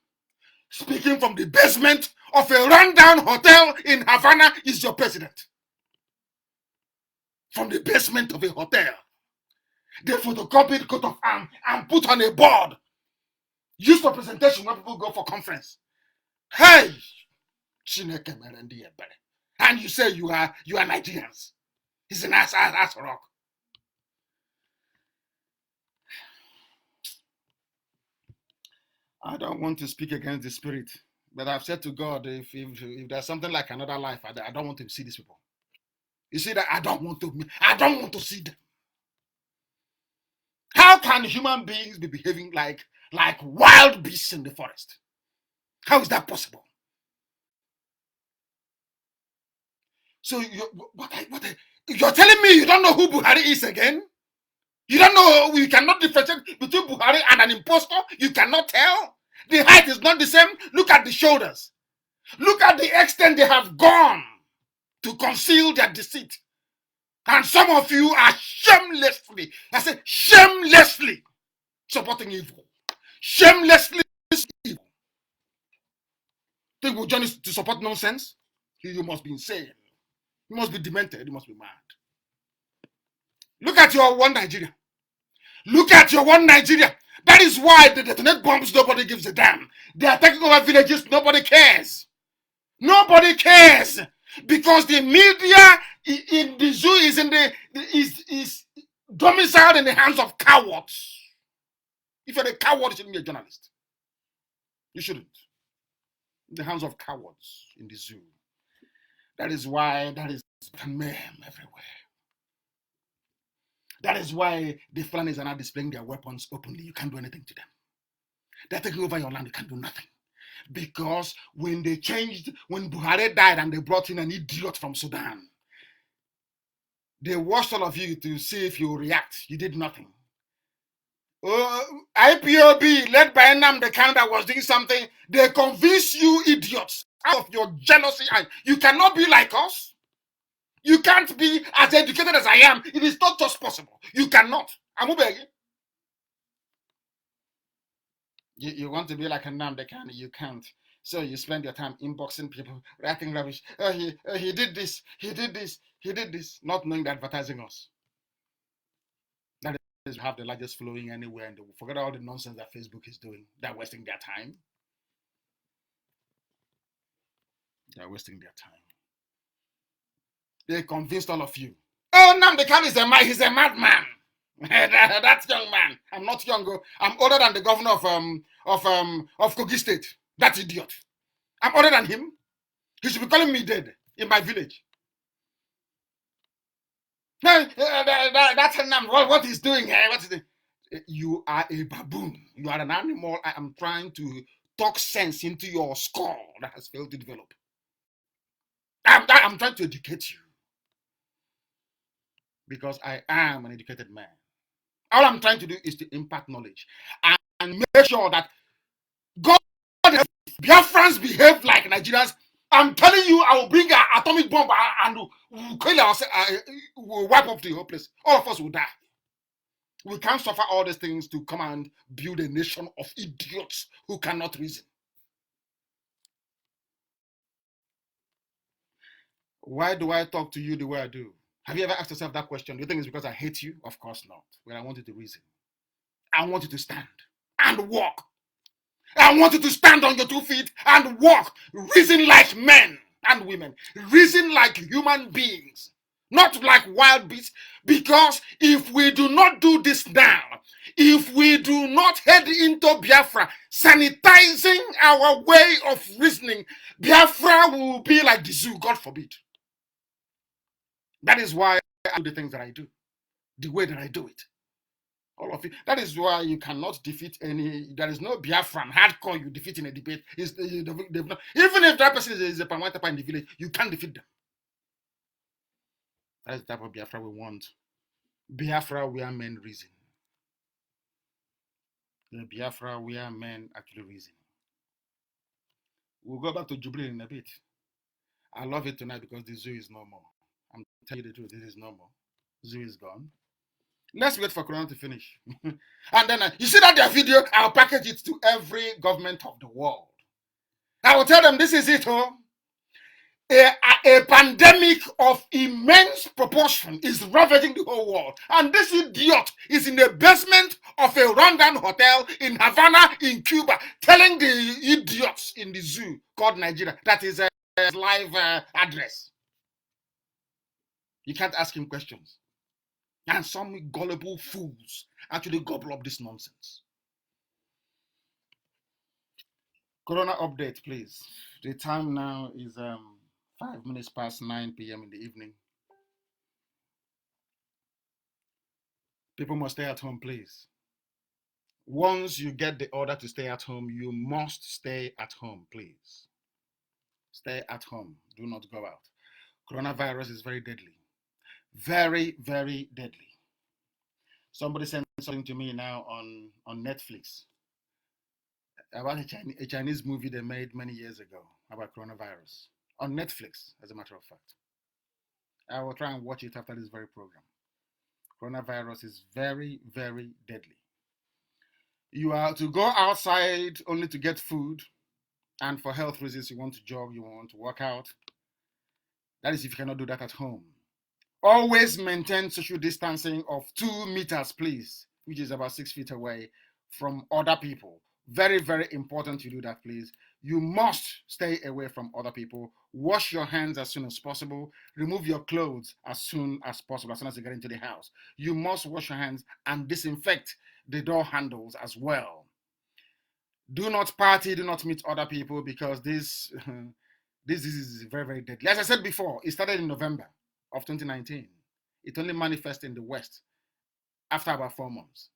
speaking from the basement of a rundown hotel in Havana, is your president. From the basement of a hotel. They photocopied coat of arms and put on a board. Used for presentation when people go for conference. Hey! And you say you are Nigerians. He's an ass rock. I don't want to speak against the spirit, but I've said to God, if there's something like another life, I don't want to see these people. You see that I don't want to see them. How can human beings be behaving like wild beasts in the forest? How is that possible? So you're telling me you don't know who Buhari is again? You don't know, you cannot differentiate between Buhari and an impostor? You cannot tell? The height is not the same. Look at the shoulders. Look at the extent they have gone to conceal their deceit. And some of you are shamelessly, I said shamelessly, supporting evil. Shamelessly evil. Think we'll join us to support nonsense? You must be insane. You must be demented. You must be mad. Look at your one Nigeria. Look at your one Nigeria. That is why they detonate bombs, nobody gives a damn. They are taking over villages, nobody cares. Nobody cares. Because the media in the zoo is domiciled in the hands of cowards. If you're a coward, you shouldn't be a journalist. You shouldn't. In the hands of cowards in the zoo. That is why that is mayhem everywhere. That is why the Fulanis are now displaying their weapons openly. You can't do anything to them. They're taking over your land. You can't do nothing. Because when Buhari died and they brought in an idiot from Sudan, they watched all of you to see if you react. You did nothing. IPOB, led by Nnamdi Kanu, that was doing something, they convinced you idiots out of your jealousy. And you cannot be like us. You can't be as educated as I am. It is not just possible. You cannot. I'm begging. You want to be like a Nnamdi Kanu, you can't. So you spend your time inboxing people, writing rubbish. He did this, he did this, he did this, not knowing they're advertising us. That is, have the largest following anywhere, and forget all the nonsense that Facebook is doing. They're wasting their time. They're wasting their time. They convinced all of you. Oh, Nnamdi Kanu is he's a madman. That young man. I'm not young. I'm older than the governor of Kogi State. That idiot. I'm older than him. He should be calling me dead in my village. That's what he's doing here. What is it? You are a baboon. You are an animal. I am trying to talk sense into your skull that has failed to develop. I'm trying to educate you. Because I am an educated man. All I'm trying to do is to impart knowledge and make sure that God, Biafrans behave like Nigerians. I'm telling you, I will bring an atomic bomb and we'll kill ourselves. We'll wipe up the whole place. All of us will die. We can't suffer all these things to come and build a nation of idiots who cannot reason. Why do I talk to you the way I do? Have you ever asked yourself that question? Do you think it's because I hate you? Of course not. Well, I want you to reason. I want you to stand and walk. I want you to stand on your 2 feet and walk. Reason like men and women. Reason like human beings. Not like wild beasts. Because if we do not do this now, if we do not head into Biafra, sanitizing our way of reasoning, Biafra will be like the zoo, God forbid. That is why I do the things that I do, the way that I do it. All of it. That is why you cannot defeat any. There is no Biafran hardcore you defeat in a debate. Even if that person is a Pamwatapa in the village, you can't defeat them. That is the type of Biafra we want. Biafra where men reason. The Biafra where men actually reason. We'll go back to Jubilee in a bit. I love it tonight because the zoo is no more. I'm telling you the truth, this is no more. Zoo is gone. Let's wait for Corona to finish. And then, you see that their video, I'll package it to every government of the world. I will tell them, this is it, oh. A pandemic of immense proportion is ravaging the whole world. And this idiot is in the basement of a rundown hotel in Havana, in Cuba, telling the idiots in the zoo called Nigeria that is a live address. You can't ask him questions. And some gullible fools actually gobble up this nonsense. Corona update, please. The time now is 5 minutes past 9 p.m. in the evening. People must stay at home, please. Once you get the order to stay at home, you must stay at home, please. Stay at home. Do not go out. Coronavirus is very deadly. Very, very deadly. Somebody sent something to me now on Netflix about a Chinese movie they made many years ago about coronavirus. On Netflix, as a matter of fact. I will try and watch it after this very program. Coronavirus is very, very deadly. You are to go outside only to get food, and for health reasons, you want to jog, you want to work out. That is if you cannot do that at home. Always maintain social distancing of 2 meters, please, which is about 6 feet away from other people. Very, very important you do that, please. You must stay away from other people. Wash your hands as soon as possible. Remove your clothes as soon as possible, as soon as you get into the house. You must wash your hands and disinfect the door handles as well. Do not party, do not meet other people, because this disease is very, very deadly. As I said before, it started in November of 2019. It only manifests in the West after about 4 months.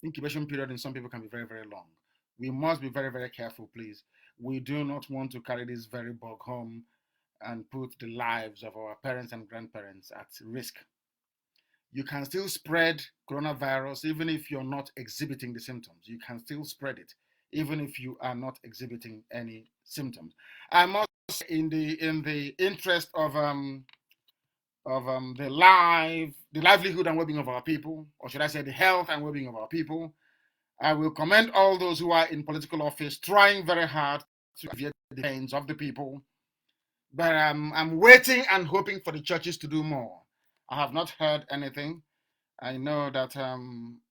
Incubation period in some people can be very, very long. We must be very, very careful, please. We do not want to carry this very bug home and put the lives of our parents and grandparents at risk. You can still spread coronavirus even if you're not exhibiting the symptoms. You can still spread it even if you are not exhibiting any symptoms. I must say, in the interest of the livelihood and well-being of our people, or should I say the health and well-being of our people, I will commend all those who are in political office trying very hard to alleviate the pains of the people. But I'm waiting and hoping for the churches to do more. I have not heard anything. I know that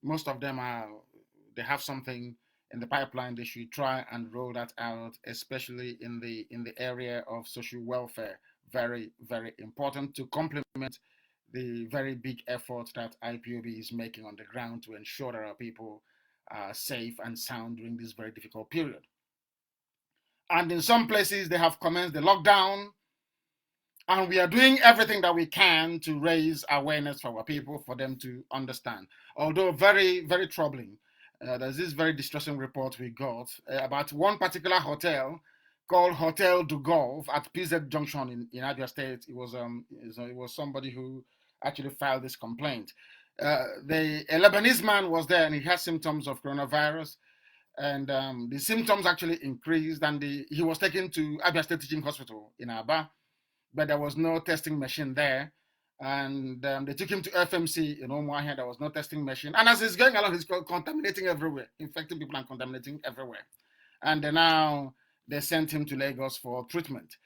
most of them they have something in the pipeline. They should try and roll that out, especially in the area of social welfare. Very, very important to complement the very big effort that IPOB is making on the ground to ensure that our people are safe and sound during this very difficult period. And in some places, they have commenced the lockdown, and we are doing everything that we can to raise awareness for our people, for them to understand. Although very, very troubling, there's this very distressing report we got about one particular hotel called Hotel du Golf at PZ Junction in Abia State. It was somebody who actually filed this complaint. A Lebanese man was there and he had symptoms of coronavirus, and the symptoms actually increased, and he was taken to Abia State Teaching Hospital in Aba, but there was no testing machine there. And they took him to FMC in Omuahia. There was no testing machine. And as he's going along, he's contaminating everywhere, infecting people and contaminating everywhere. And then now they sent him to Lagos for treatment.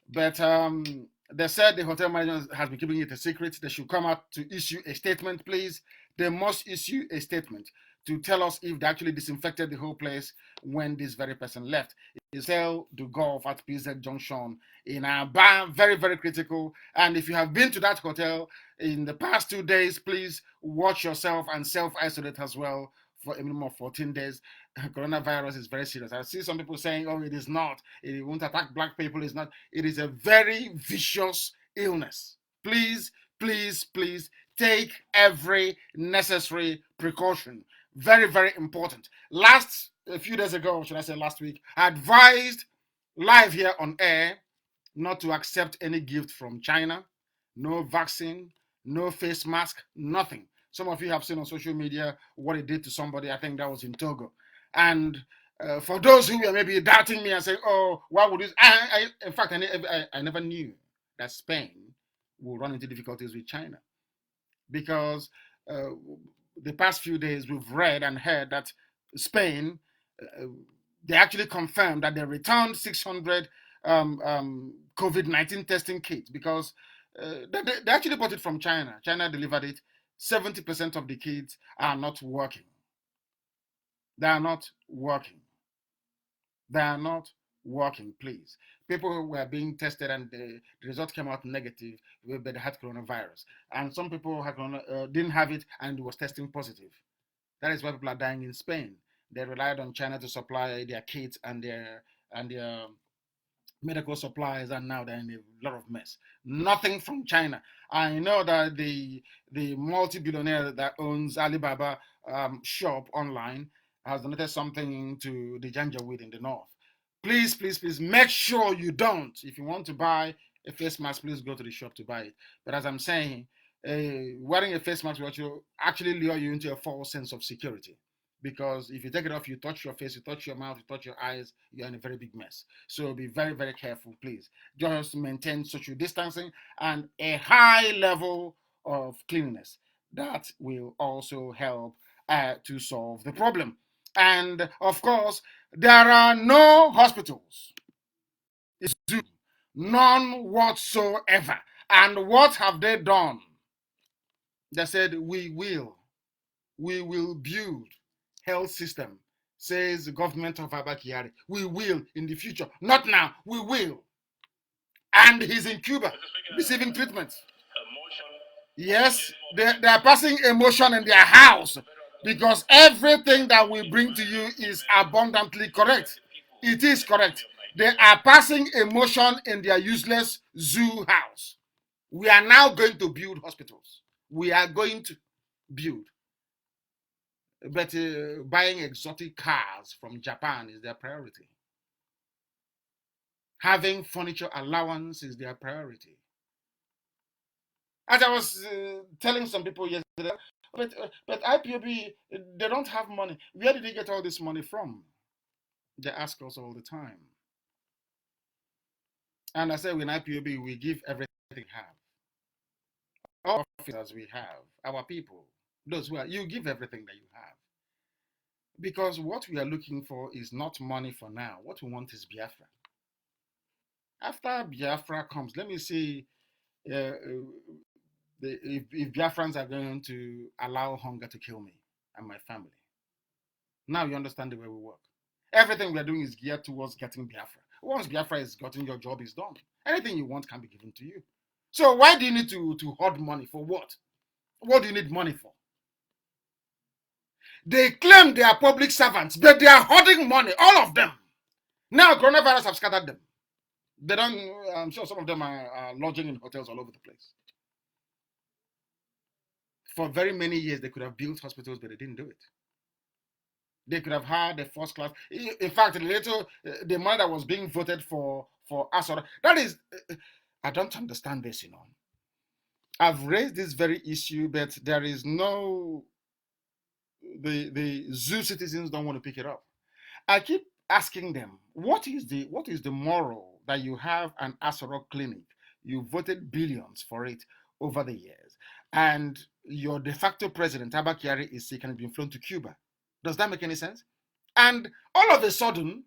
But they said the hotel management has been keeping it a secret. They should come out to issue a statement, please. They must issue a statement to tell us if they actually disinfected the whole place when this very person left. It's Hotel du Golf at PZ Junction in Aba, very, very critical. And if you have been to that hotel in the past 2 days, please watch yourself and self-isolate as well for a minimum of 14 days. Coronavirus is very serious. I see some people saying, oh, it is not. It won't attack black people. It's not. It is a very vicious illness. Please, please, please take every necessary precaution. Very, very important. A few days ago, should I say last week, I advised live here on air not to accept any gift from China. No vaccine, no face mask, nothing. Some of you have seen on social media what it did to somebody. I think that was in Togo. And for those who were maybe doubting me and saying, oh, why would this? In fact, I never knew that Spain will run into difficulties with China, because the past few days we've read and heard that Spain, they actually confirmed that they returned 600 COVID-19 testing kits, because they actually bought it from China. China delivered it. 70% of the kits are not working. They are not working. They are not working, please. People who were being tested and the result came out negative, but they had coronavirus. And some people didn't have it and was testing positive. That is why people are dying in Spain. They relied on China to supply their kits and their medical supplies, and now they're in a lot of mess. Nothing from China. I know that the multi-billionaire that owns Alibaba shop online has donated something to the Janjaweed in the north. Please, please, please make sure you don't. If you want to buy a face mask, please go to the shop to buy it. But as I'm saying, wearing a face mask will actually lure you into a false sense of security. Because if you take it off, you touch your face, you touch your mouth, you touch your eyes, you're in a very big mess. So be very, very careful, please. Just maintain social distancing and a high level of cleanliness. That will also help to solve the problem. And of course, there are no hospitals. It's none whatsoever. And what have they done? They said, we will build health system, says the government of Abakari, we will in the future. Not now, we will. And he's in Cuba receiving treatment. Yes, they are passing emotion in their house because everything that we bring to you is abundantly correct. It is correct. They are passing emotion in their useless zoo house. We are now going to build hospitals. We are going to build. But buying exotic cars from Japan is their priority. Having furniture allowance is their priority. As I was telling some people yesterday, but IPOB, they don't have money. Where did they get all this money from? They ask us all the time. And I said, in IPOB, we give everything we have. All officers we have, our people, those who are, you give everything that you have. Because what we are looking for is not money for now. What we want is Biafra. After Biafra comes, let me see if Biafrans are going to allow hunger to kill me and my family. Now you understand the way we work. Everything we are doing is geared towards getting Biafra. Once Biafra is gotten, your job is done. Anything you want can be given to you. So why do you need to hoard money? For what? What do you need money for? They claim they are public servants, but they are hoarding money, all of them. Now coronavirus have scattered them. They don't, I'm sure some of them are lodging in hotels all over the place. For very many years, they could have built hospitals, but they didn't do it. They could have had a first class. In fact, the money that was being voted for Asura, that is, I don't understand this, you know. I've raised this very issue, but there is no, the zoo citizens don't want to pick it up. I keep asking them, what is the moral that you have an Asura clinic? You voted billions for it over the years, and your de facto president, Abakari, is sick and has been flown to Cuba. Does that make any sense? And all of a sudden,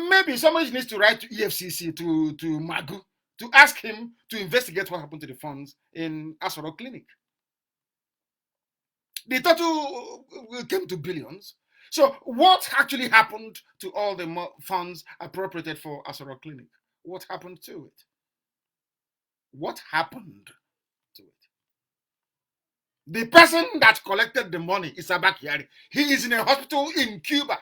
maybe somebody needs to write to EFCC, to Magu, to ask him to investigate what happened to the funds in Asoro Clinic. The total came to billions. So what actually happened to all the funds appropriated for Asoro Clinic? What happened to it? What happened to it? The person that collected the money is Abakari. He is in a hospital in Cuba.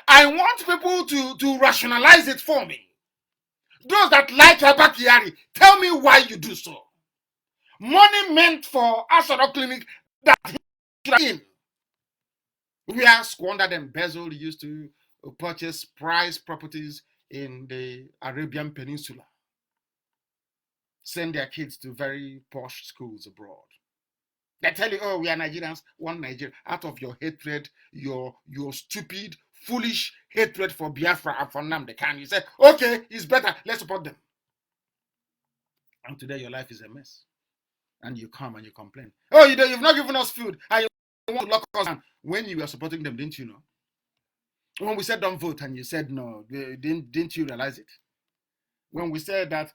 I want people to rationalize it for me. Those that like Abakari, tell me why you do so. Money meant for Asoro Clinic that he in. We are squandered and embezzled used to purchase prize properties in the Arabian Peninsula. Send their kids to very posh schools abroad. They tell you, oh, we are Nigerians, one Nigeria. Out of your hatred, your stupid, foolish hatred for Biafra and for Nnamdi Kanu, you say, okay, it's better, let's support them. And today your life is a mess. And you come and you complain. Oh, you've not given us food. And you want to lock us down. When you were supporting them, didn't you know? When we said don't vote and you said no, didn't you realize it? When we said that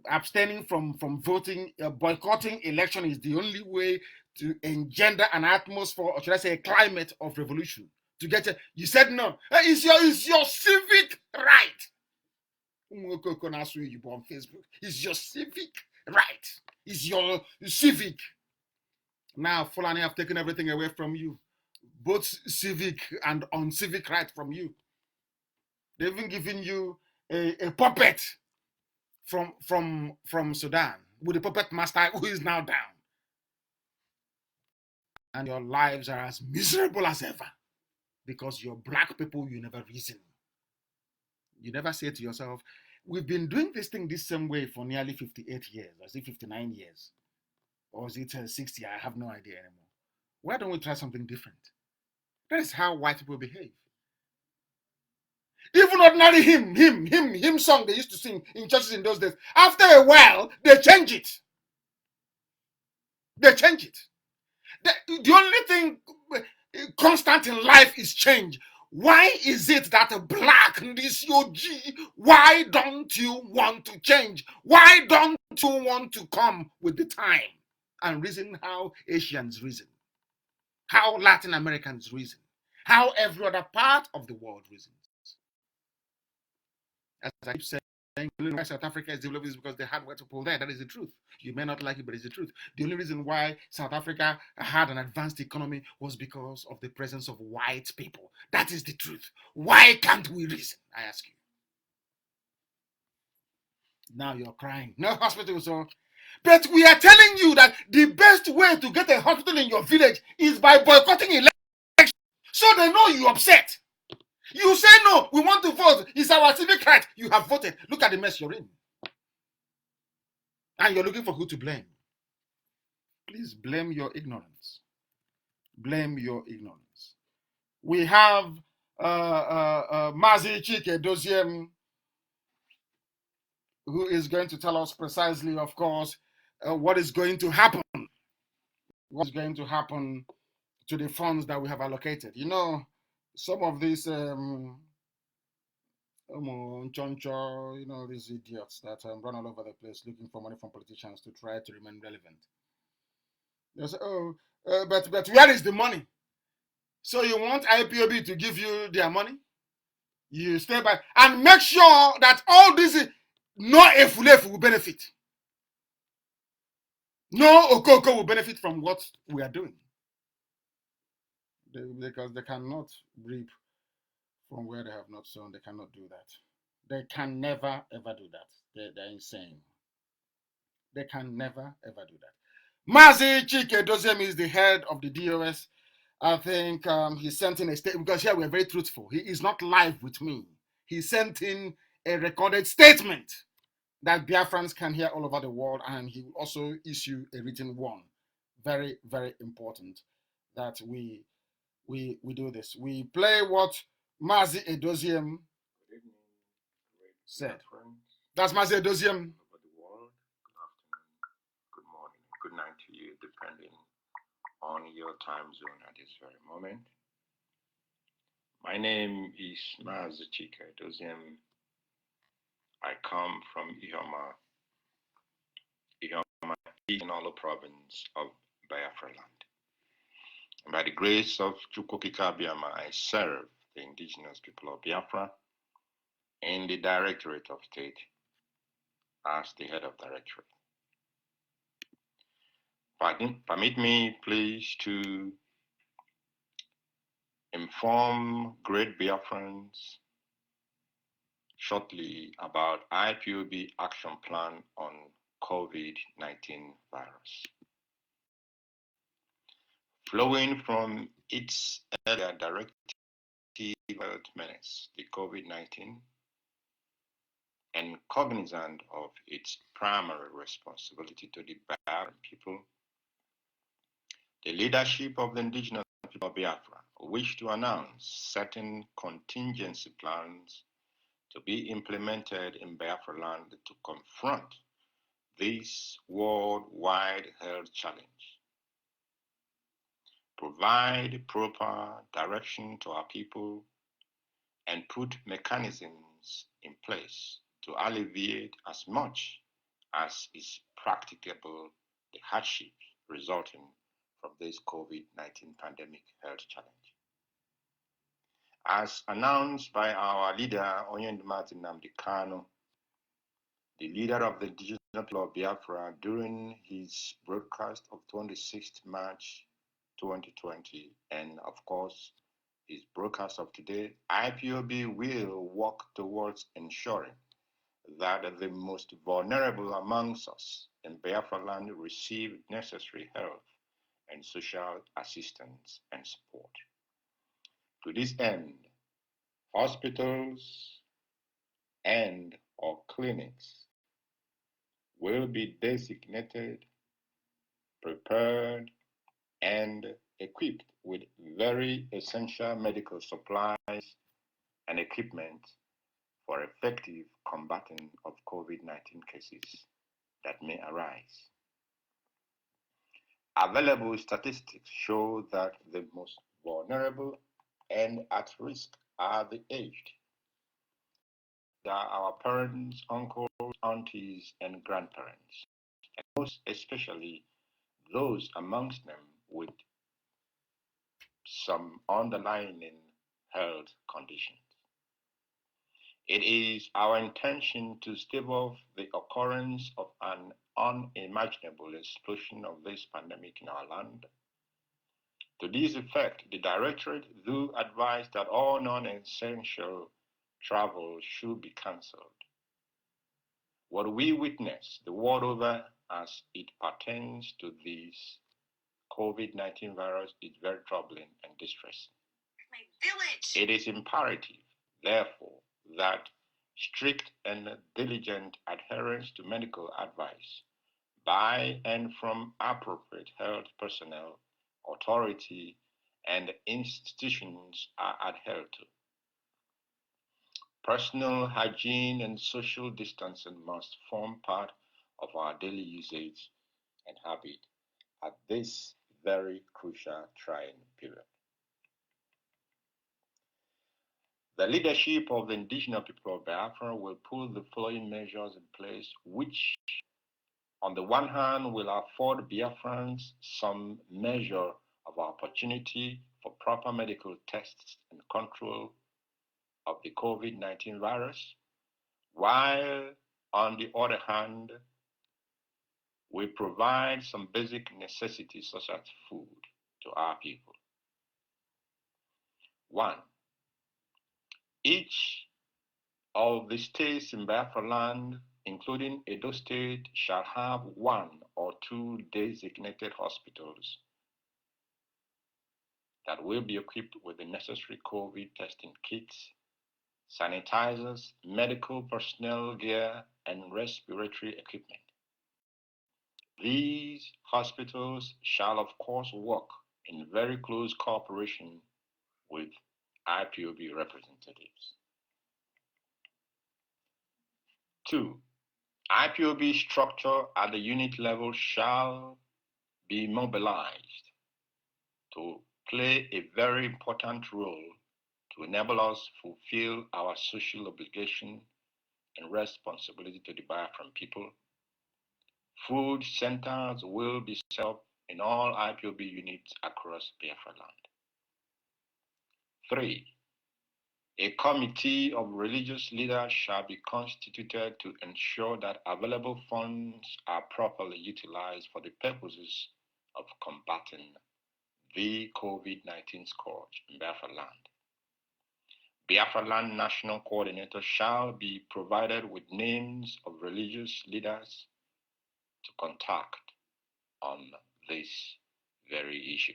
abstaining from voting, boycotting election is the only way to engender an atmosphere, or should I say a climate of revolution. To get it, you said no. It's your civic right. On Facebook. It's your civic right. It's your civic. Now Fulani have taken everything away from you. Both civic and uncivic right from you. They've even given you a puppet from Sudan with a puppet master who is now down. And your lives are as miserable as ever because you're black people, you never reason. You never say to yourself, we've been doing this thing this same way for nearly 58 years, or is it 59 years? Or is it 60? I have no idea anymore. Why don't we try something different? That is how white people behave. Even ordinary hymn song they used to sing in churches in those days. After a while, they change it. They change it. The only thing constant in life is change. Why is it that a black Nisyoji, why don't you want to change? Why don't you want to come with the time and reason how Asians reason? how Latin Americans reason, how every other part of the world reasons. As I keep saying, the only why South Africa is developing is because they had where to pull there. That is the truth. You may not like it, but it's the truth. The only reason why South Africa had an advanced economy was because of the presence of white people. That is the truth. Why can't we reason? I ask you. Now you're crying. No hospital, so. But we are telling you that the best way to get a hospital in your village is by boycotting elections. So they know you're upset. You say no, we want to vote. It's our civic right. You have voted. Look at the mess you're in. And you're looking for who to blame. Please blame your ignorance. Blame your ignorance. We have Mazi Nnamdi who is going to tell us precisely, of course, what is going to happen. What is going to happen to the funds that we have allocated. You know, some of these these idiots that run all over the place looking for money from politicians to try to remain relevant. They say, oh, but where is the money? So you want IPOB to give you their money? You stay back and make sure that all this, no Efulefu will benefit. No Okoko will benefit from what we are doing. Because they cannot reap from where they have not sown. They cannot do that. They can never, ever do that. They're insane. They can never, ever do that. Mazi Nnamdi is the head of the DOS. I think he sent in a statement, because here we're very truthful. He is not live with me. He sent in a recorded statement that Biafrans can hear all over the world, and he will also issue a written one. Very, very important that we do this. We play what Mazi Nnamdi said. That's Mazi Nnamdi.
Over the world, good afternoon, good morning, good night to you, depending on your time zone at this very moment. My name is Mazi Nnamdi. I come from Ihoma, Ignolo province of Biafra land. And by the grace of Chukwokika Biama, I serve the indigenous people of Biafra in the Directorate of State as the head of directorate. Permit me, please, to inform great Biafrans shortly about IPOB action plan on COVID-19 virus. Flowing from its earlier directive menace, the COVID-19, and cognizant of its primary responsibility to the Biafran people, the leadership of the indigenous people of Biafra wish to announce certain contingency plans to be implemented in Biafra land to confront this worldwide health challenge. Provide proper direction to our people and put mechanisms in place to alleviate as much as is practicable the hardships resulting from this COVID-19 pandemic health challenge. As announced by our leader, Mazi Nnamdi Kanu, the leader of the indigenous people of Biafra, during his broadcast of 26th March 2020, and of course, his broadcast of today, IPOB will work towards ensuring that the most vulnerable amongst us in Biafra land receive necessary health and social assistance and support. To this end, hospitals and or clinics will be designated, prepared, and equipped with very essential medical supplies and equipment for effective combating of COVID-19 cases that may arise. Available statistics show that the most vulnerable and at risk are the aged. They are our parents, uncles, aunties, and grandparents, and most especially those amongst them with some underlying health conditions. It is our intention to stave off the occurrence of an unimaginable explosion of this pandemic in our land. To this effect, the Directorate do advise that all non-essential travel should be cancelled. What we witness the world over as it pertains to this COVID-19 virus is very troubling and distressing. It is imperative, therefore, that strict and diligent adherence to medical advice by and from appropriate health personnel, authority, and institutions are adhered to. Personal hygiene and social distancing must form part of our daily usage and habit at this very crucial trying period. The leadership of the indigenous people of Biafra will put the following measures in place, which, on the one hand, will afford Biafrans some measure of opportunity for proper medical tests and control of the COVID-19 virus, while, on the other hand, we provide some basic necessities such as food to our people. 1. Each of the states in Biafra land, including Edo State, shall have 1 or 2 designated hospitals that will be equipped with the necessary COVID testing kits, sanitizers, medical personnel gear, and respiratory equipment. These hospitals shall, of course, work in very close cooperation with IPOB representatives. 2. IPOB structure at the unit level shall be mobilized to play a very important role to enable us fulfill our social obligation and responsibility to the Biafran people. Food centers will be set up in all IPOB units across Biafra land. 3. A committee of religious leaders shall be constituted to ensure that available funds are properly utilized for the purposes of combating the COVID-19 scourge in Biafra land. Biafra Land National Coordinator shall be provided with names of religious leaders to contact on this very issue.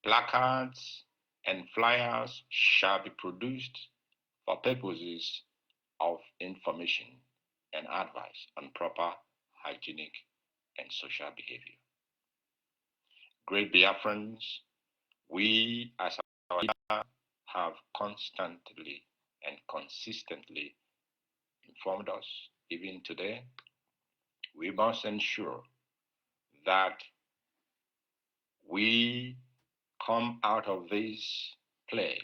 Placards and flyers shall be produced for purposes of information and advice on proper hygienic and social behavior. Great Biafrans, we as our leader have constantly and consistently informed us, even today, we must ensure that we come out of this plague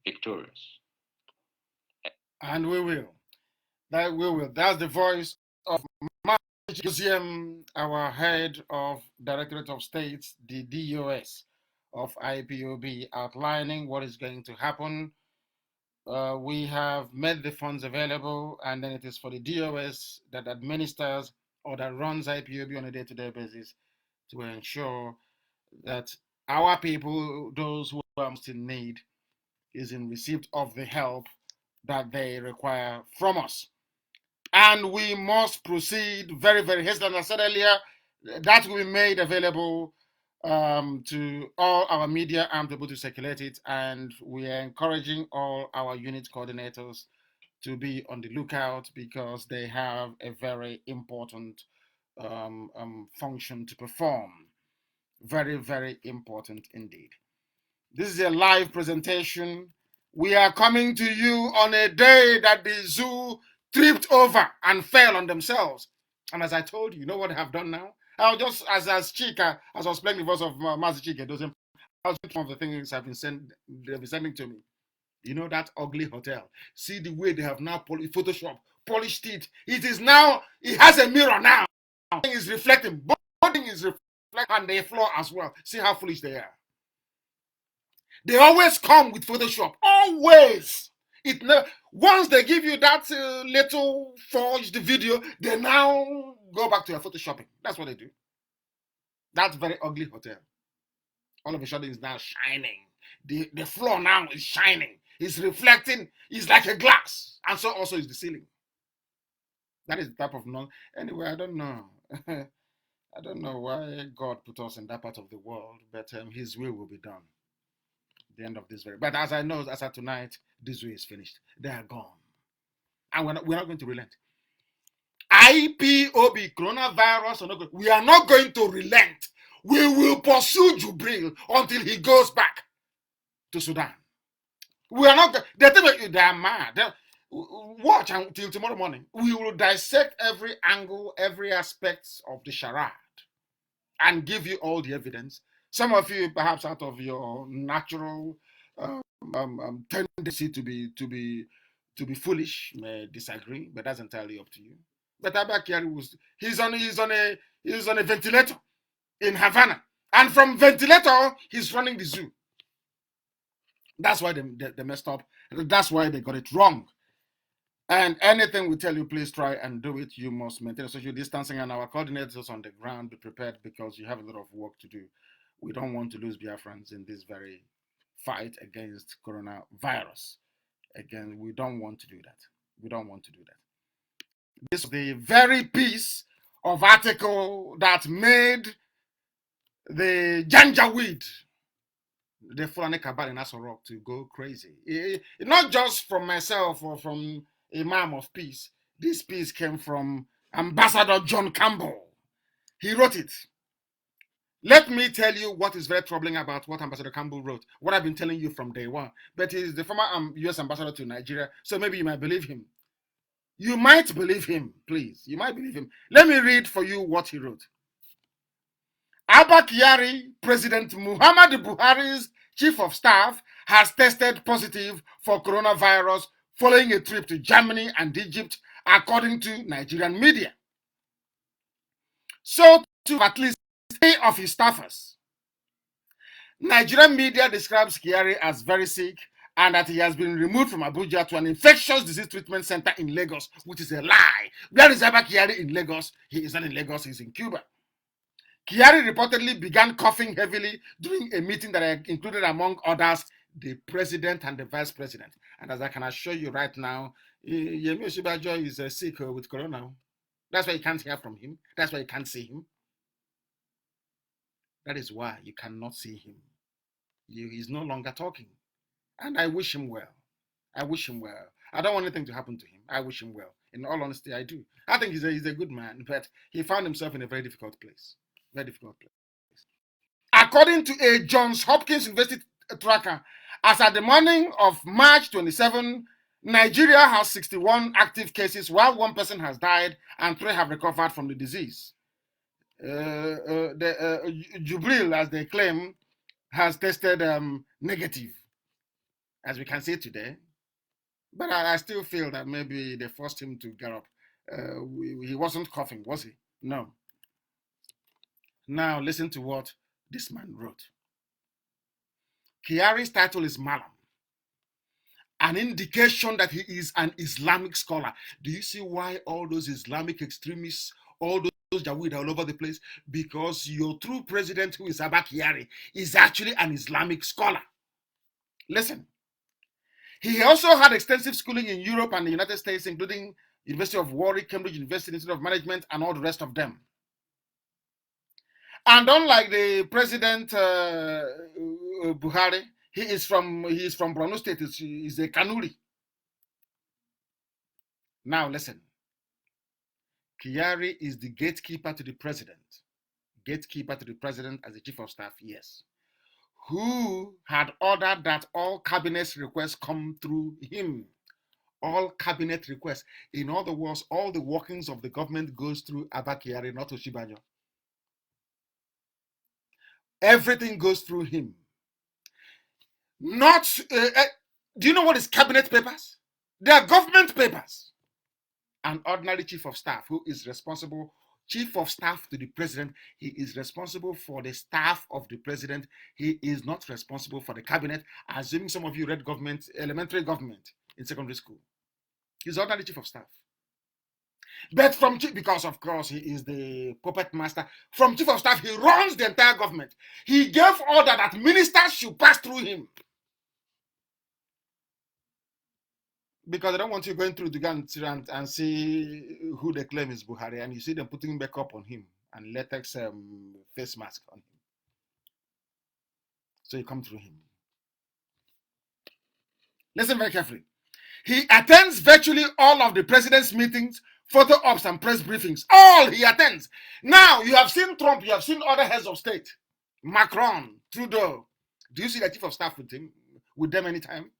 victorious.
And we will. That we will. That's the voice of Mazi, our head of Directorate of States, the DOS of IPOB, outlining what is going to happen. We have made the funds available, and then it is for the DOS that administers or that runs IPOB on a day-to-day basis to ensure that our people, those who are most in need, is in receipt of the help that they require from us. And we must proceed very, very hastily. As I said earlier, that will be made available to all our media and able to circulate it. And we are encouraging all our unit coordinators to be on the lookout because they have a very important function to perform. Very, very important indeed. This is a live presentation. We are coming to you on a day that the zoo tripped over and fell on themselves. And as I told you, you know what I have done now? I'll just, as Chika, as I was playing the voice of Mazi Chika, those one of the things they've been sending to me. You know that ugly hotel. See the way they have now Photoshop, polished it. It is now, it has a mirror now. It is reflecting. Both thing is reflecting reflect on their floor as well. See how foolish they are. They always come with Photoshop. Always. Once they give you that little forged video, they now go back to your photoshopping. That's what they do. That very ugly hotel. All of a sudden is now shining. The floor now is shining. It's reflecting. It's like a glass. And so also is the ceiling. That is the type of non. Anyway, I don't know. I don't know why God put us in that part of the world, but His will be done. The end of this very. But as I know, as of tonight, this way is finished. They are gone, and we're not going to relent. IPOB, coronavirus, we are not going to relent. We will pursue Jubril until he goes back to Sudan. We are not. They think they are mad. Watch until tomorrow morning. We will dissect every angle, every aspect of the charade, and give you all the evidence. Some of you, perhaps out of your natural tendency to be foolish, may disagree, but that's entirely up to you. But Abakari he's on a ventilator in Havana, and from ventilator he's running the zoo. That's why they messed up. That's why they got it wrong. And anything we tell you, please try and do it. You must maintain social distancing, and our coordinators on the ground be prepared because you have a lot of work to do. We don't want to lose Biafrans in this very fight against coronavirus. Again, we don't want to do that. We don't want to do that. This is the very piece of article that made the Janjaweed, the Fulani Cabal in Aso Rock, to go crazy. Not just from myself or from Imam of Peace. This piece came from Ambassador John Campbell. He wrote it. Let me tell you what is very troubling about what Ambassador Campbell wrote, what I've been telling you from day one. But he's the former U.S. ambassador to Nigeria, so maybe you might believe him. You might believe him, please. You might believe him. Let me read for you what he wrote. Abba Kyari, President Muhammadu Buhari's chief of staff, has tested positive for coronavirus following a trip to Germany and Egypt, according to Nigerian media. So, to at least 3 of his staffers. Nigerian media describes Kyari as very sick and that he has been removed from Abuja to an infectious disease treatment center in Lagos, which is a lie. Where is Abba Kyari in Lagos? He is not in Lagos, he's in Cuba. Kyari reportedly began coughing heavily during a meeting that included, among others, the president and the vice president. And as I can assure you right now, Yemi Osinbajo is sick with corona. That's why you can't hear from him. That's why you can't see him. That is why you cannot see him. He's no longer talking. And I wish him well. I wish him well. I don't want anything to happen to him. I wish him well. In all honesty, I do. I think he's a good man, but he found himself in a very difficult place. Very difficult place. According to a Johns Hopkins University tracker, as at the morning of March 27, Nigeria has 61 active cases, while 1 person has died and 3 have recovered from the disease. Jubril, as they claim, has tested negative, as we can see today. But I still feel that maybe they forced him to get up. He wasn't coughing, was he? No. Now listen to what this man wrote. Kyari's title is Malam, an indication that he is an Islamic scholar. Do you see why all those Islamic extremists, all those Jawid are all over the place? Because your true president, who is Abba Kyari, is actually an Islamic scholar. Listen. He also had extensive schooling in Europe and the United States, including University of Warwick, Cambridge University Institute of Management, and all the rest of them. And unlike the president Buhari, he is from Borno State. He's a Kanuri. Now listen. Kyari is the gatekeeper to the president. Gatekeeper to the president as the chief of staff, yes. Who had ordered that all cabinet requests come through him. All cabinet requests. In other words, all the workings of the government goes through Abba Kyari, not Osinbajo. Everything goes through him. Not, do you know what is cabinet papers? They are government papers. An ordinary chief of staff who is responsible chief of staff to the president. He is responsible for the staff of the president. He is not responsible for the cabinet, assuming some of you read government, elementary government in secondary school. He's ordinary chief of staff. But from chief, because of course he is the puppet master, from chief of staff, he runs the entire government. He gave order that ministers should pass through him. Because they don't want you going through the gun and see who they claim is Buhari, and you see them putting makeup on him and latex face mask on him. So you come through him. Listen very carefully. He attends virtually all of the president's meetings, photo ops, and press briefings. All he attends. Now, you have seen Trump, you have seen other heads of state. Macron, Trudeau. Do you see the chief of staff with them anytime?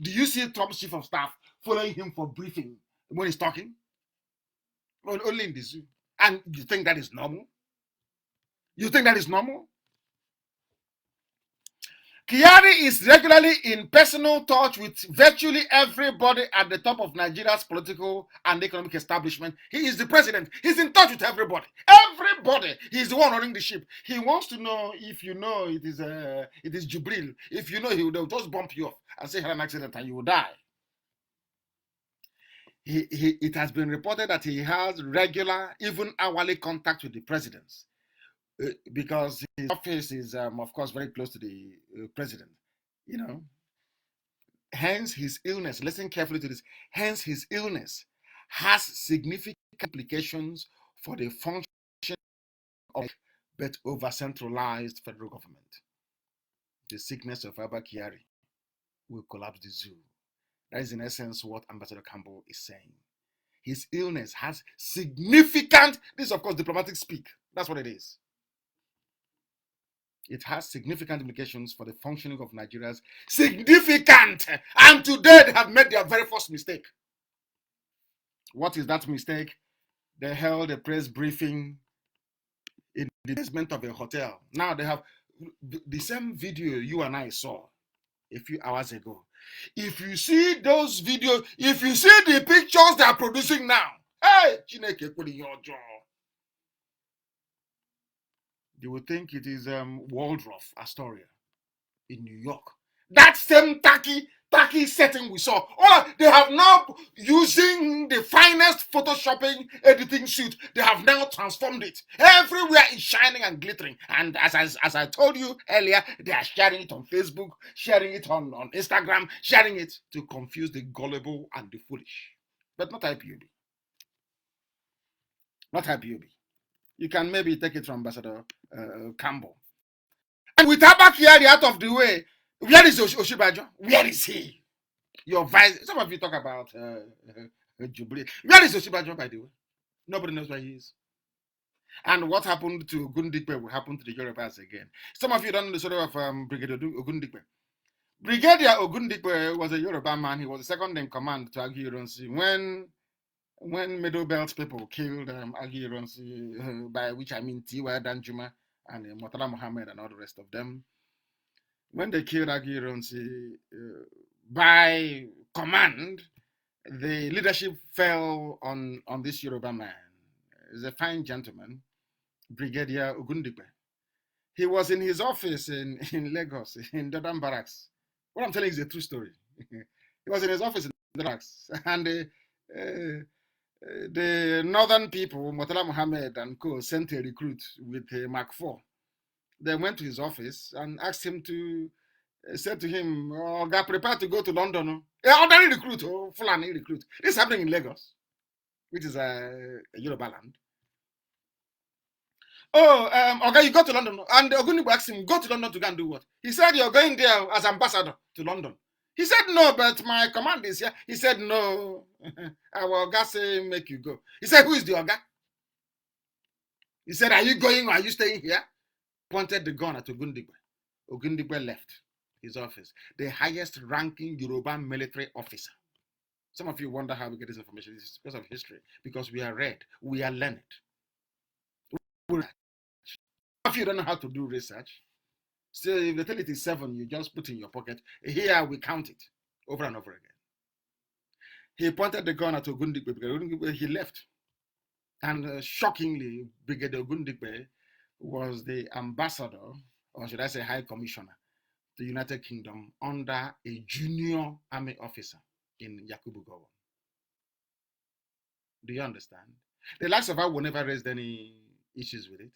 Do you see Trump's chief of staff following him for briefing when he's talking? Well, only in the zoo. And you think that is normal? You think that is normal? Kyari is regularly in personal touch with virtually everybody at the top of Nigeria's political and economic establishment. He is the president. He's in touch with everybody. Everybody. He's the one running the ship. He wants to know if you know it is Jubril. If you know, he will just bump you off and say, had an accident and you will die. It has been reported that he has regular, even hourly contact with the presidents. Because his office is, of course, very close to the president, you know. Hence his illness, listen carefully to this, hence his illness has significant implications for the function of but over-centralized federal government. The sickness of Abba Kyari will collapse the zoo. That is in essence what Ambassador Campbell is saying. His illness has significant, this is of course diplomatic speak, that's what it is. It has significant implications for the functioning of Nigeria's significant. And today they have made their very first mistake. What is that mistake? They held a press briefing in the basement of a hotel. Now they have the same video you and I saw a few hours ago. If you see those videos, if you see the pictures they are producing now, hey, Chineke put in your jaw. You would think it is Waldorf Astoria in New York. That same tacky setting we saw. Oh, they have now, using the finest photoshopping editing suite, they have now transformed it. Everywhere is shining and glittering. And as I told you earlier, they are sharing it on Facebook, sharing it on Instagram, sharing it to confuse the gullible and the foolish. But not IPOB. Not IPOB. You can maybe take it from Ambassador Campbell. And with Abba Kyari out of the way, where is Oshibajo? Where is he? Your vice. Some of you talk about Jubilee. Where is Oshibajo, by the way? Nobody knows where he is. And what happened to Ogundikwe will happen to the Yorubas again. Some of you don't know the story of Brigadier Ogundikwe. Brigadier Ogundikwe was a Yoruba man. He was the second in command to Agi Ironsi when Middle Belt people killed Agi Ironsi, by which I mean Tiwa Danjuma and Murtala Muhammad and all the rest of them. When they killed Agi Ironsi, by command, the leadership fell on this Yoruba man. He's a fine gentleman, Brigadier Ogundikwe. He was in his office in Lagos, in Dodam Barracks. What I'm telling you is a true story. He was in his office in Barracks, and the northern people, Murtala Muhammad and co, sent a recruit with a Mark IV. They went to his office and asked him to, said to him, oh, get prepared to go to London. Ordinary recruit, Fulani recruit. This is happening in Lagos, which is a Yoruba land. Oh, okay, you go to London. And Ogunibo asked him, go to London to go and do what? He said, you're going there as ambassador to London. He said, no, but my command is here. He said, no, our Oga say make you go. He said, who is the Oga? He said, are you going or are you staying here? Pointed the gun at Ogundigwe. Ogundigwe left his office. The highest ranking Yoruba military officer. Some of you wonder how we get this information. It's because of history. Because we are read. We are learned. Some of you don't know how to do research. So if they tell it is 7, you just put in your pocket. Here we count it over and over again. He pointed the gun at Ogundigwe because Ogundigwe, he left. And shockingly, Brigadier Ogundigbe was the ambassador, or should I say high commissioner, to the United Kingdom under a junior army officer in Yakubu Gowon. Do you understand? The likes of her will never raise any issues with it.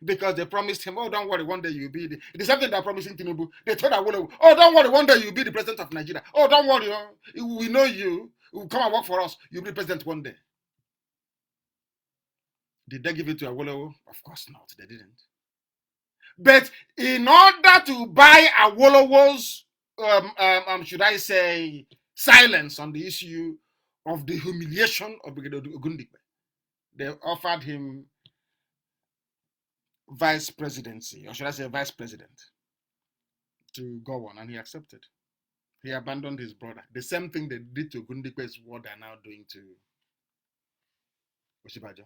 Because they promised him, oh, don't worry, one day you'll be the same thing they're promising Tinubu. They told Awolowo, oh, don't worry, one day you'll be the president of Nigeria. Oh, don't worry, we know you. You come and work for us. You'll be president one day. Did they give it to Awolowo? Of course not. They didn't. But in order to buy Awolowo's, should I say, silence on the issue of the humiliation of Brigadier Ogundigbe, they offered him vice presidency, or should I say vice president, to go on, and he accepted. He abandoned his brother. The same thing they did to Ogundigbe is what they're now doing to Oshibajo.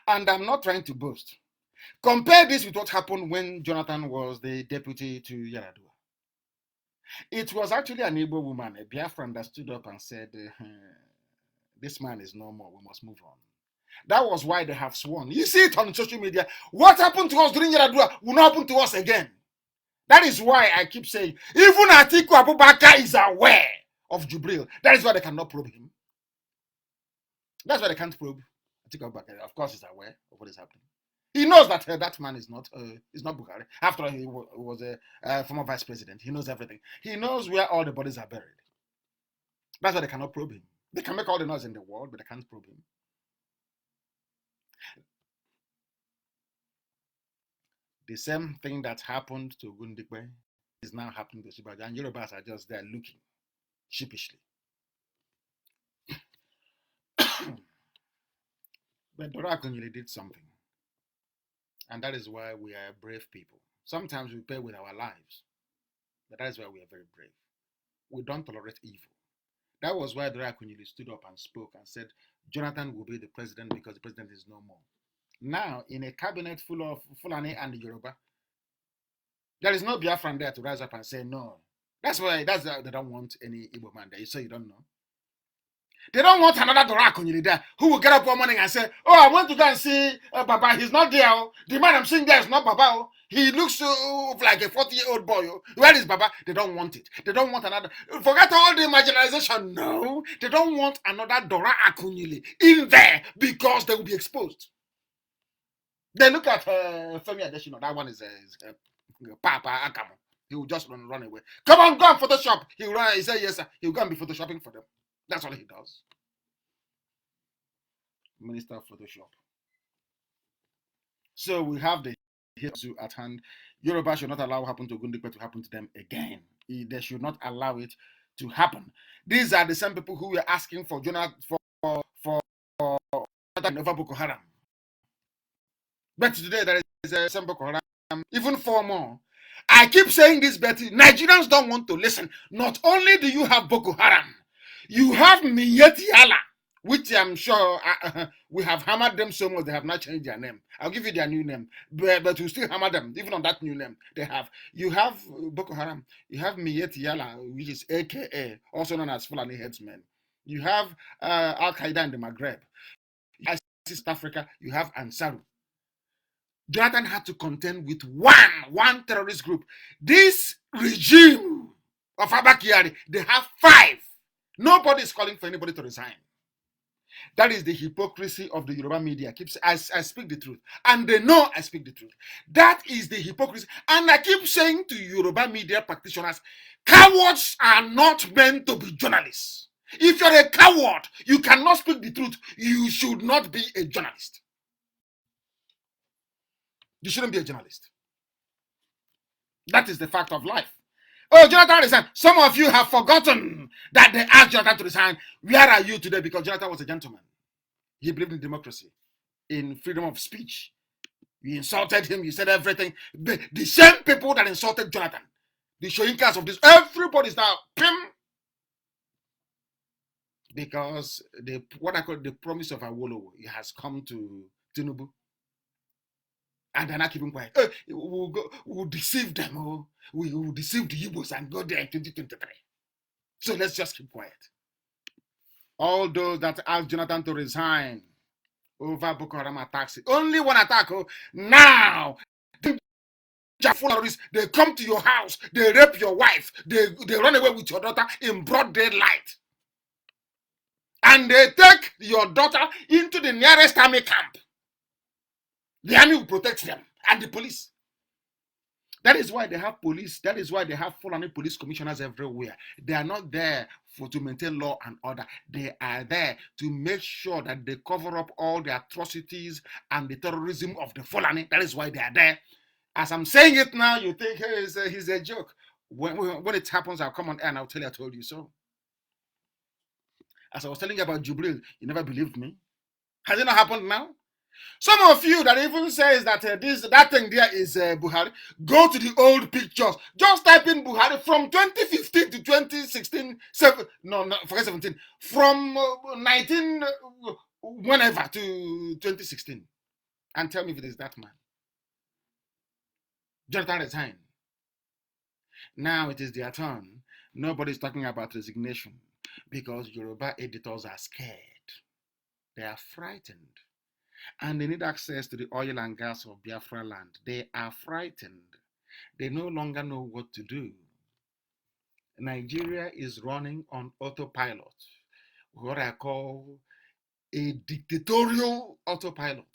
And I'm not trying to boast. Compare this with what happened when Jonathan was the deputy to Yaradua. It was actually an Igbo woman, a Biafran, that stood up and said, this man is no more, we must move on. That was why they have sworn. You see it on social media. What happened to us during Yaradua will not happen to us again. That is why I keep saying, even Atiku Abubakar is aware of Jubril. That is why they cannot probe him. That's why they can't probe Atiku Abubakar. Of course, he's aware of what is happening. He knows that that man is not Buhari. After all, he was a former vice president. He knows everything. He knows where all the bodies are buried. That's why they cannot probe him. They can make all the noise in the world, but they can't probe him. The same thing that happened to Ogundigbe is now happening to Oshibajo, and Yorubas are just there looking sheepishly. But Dora Akunyili did something. And that is why we are brave people. Sometimes we pay with our lives, but that is why we are very brave. We don't tolerate evil. That was why Dora Akunyili stood up and spoke and said, Jonathan will be the president because the president is no more. Now, in a cabinet full of Fulani and Yoruba, there is no Biafran there to rise up and say no. That's why they don't want any Igbo man there. So you don't know. They don't want another Dora Akunyili there who will get up one morning and say, oh, I want to go and see Baba. He's not there. The man I'm seeing there is not Baba. He looks like a 40-year-old boy. Where is Baba? They don't want it. They don't want another. Forget all the marginalization. No. They don't want another Dora Akunyili in there because they will be exposed. They look at Femi Adesina. That one is Papa Akamo. He will just run away. Come on, go and Photoshop. He will run. He said, yes, sir. He will go and be Photoshopping for them. That's all he does. Minister of Photoshop. So we have the issue at hand. Yoruba should not allow what happened to Ogundigbe to happen to them again. They should not allow it to happen. These are the same people who were asking for Jonathan for over Boko Haram. But today there is some Boko Haram, even 4 more. I keep saying this, Betty. Nigerians don't want to listen. Not only do you have Boko Haram, you have Miyeti Allah, which I'm sure we have hammered them so much they have not changed their name. I'll give you their new name, but we still hammer them, even on that new name they have. You have Boko Haram, you have Miyeti Allah, which is AKA, also known as Fulani headsmen. You have Al Qaeda in the Maghreb. South Africa, you have Ansaru. Jonathan had to contend with one terrorist group. This regime of Abakari, they have 5. Nobody is calling for anybody to resign. That is the hypocrisy of the Yoruba media. I speak the truth. And they know I speak the truth. That is the hypocrisy. And I keep saying to Yoruba media practitioners, cowards are not meant to be journalists. If you're a coward, you cannot speak the truth. You should not be a journalist. You shouldn't be a journalist. That is the fact of life. Oh, Jonathan resigned. Some of you have forgotten that they asked Jonathan to resign. Where are you today? Because Jonathan was a gentleman. He believed in democracy, in freedom of speech. You insulted him. You said everything. The same people that insulted Jonathan, the Shoyinkas of this, everybody's now pim. Because what I call the promise of Awolowo, it has come to Tinubu. And they're not keeping quiet. We'll deceive them. Oh, we will deceive the Igbos and go there in 2023. So let's just keep quiet. All those that asked Jonathan to resign over Boko Haram attacks. Only one attack. Oh, now they come to your house, they rape your wife, they run away with your daughter in broad daylight. And they take your daughter into the nearest army camp. The army will protect them and the police. That is why they have police. That is why they have Fulani police commissioners everywhere. They are not there to maintain law and order. They are there to make sure that they cover up all the atrocities and the terrorism of the Fulani. That is why they are there. As I'm saying it now, you think, hey, he's a joke. When it happens, I'll come on air and I'll tell you I told you so. As I was telling you about Jubril, you never believed me. Has it not happened now? Some of you that even says that that thing there is Buhari, go to the old pictures. Just type in Buhari from 2015 to 2016. Forget 17. From 19 whenever to 2016, and tell me if it is that man. Jonathan resigned. Now it is their turn. Nobody's talking about resignation because Yoruba editors are scared. They are frightened. And they need access to the oil and gas of Biafra land. They are frightened. They no longer know what to do. Nigeria is running on autopilot, what I call a dictatorial autopilot.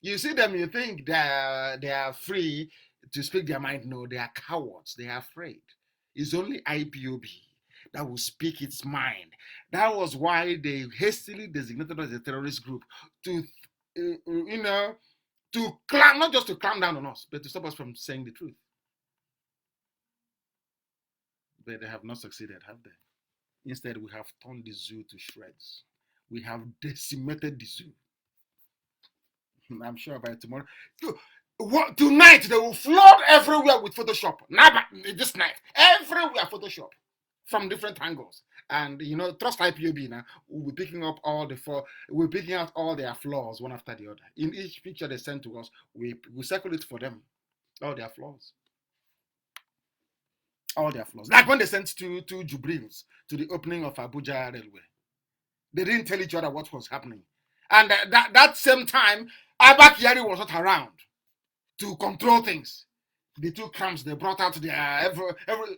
You see them, you think they are free to speak their mind. No, they are cowards. They are afraid. It's only IPOB that will speak its mind. That was why they hastily designated us as a terrorist group to to clamp, not just to clamp down on us, but to stop us from saying the truth. But they have not succeeded, have they? Instead, we have torn the zoo to shreds. We have decimated the zoo. I'm sure by tomorrow. Tonight, they will flood everywhere with Photoshop. This night, everywhere Photoshop from different angles. And trust IPOB now. We'll be picking up we're picking out all their flaws one after the other. In each picture they send to us, we circle it for them. All their flaws. All their flaws. Like when they sent two Jubrils to the opening of Abuja Railway. They didn't tell each other what was happening. And that same time, Abba Kyari was not around to control things. The two camps, they brought out their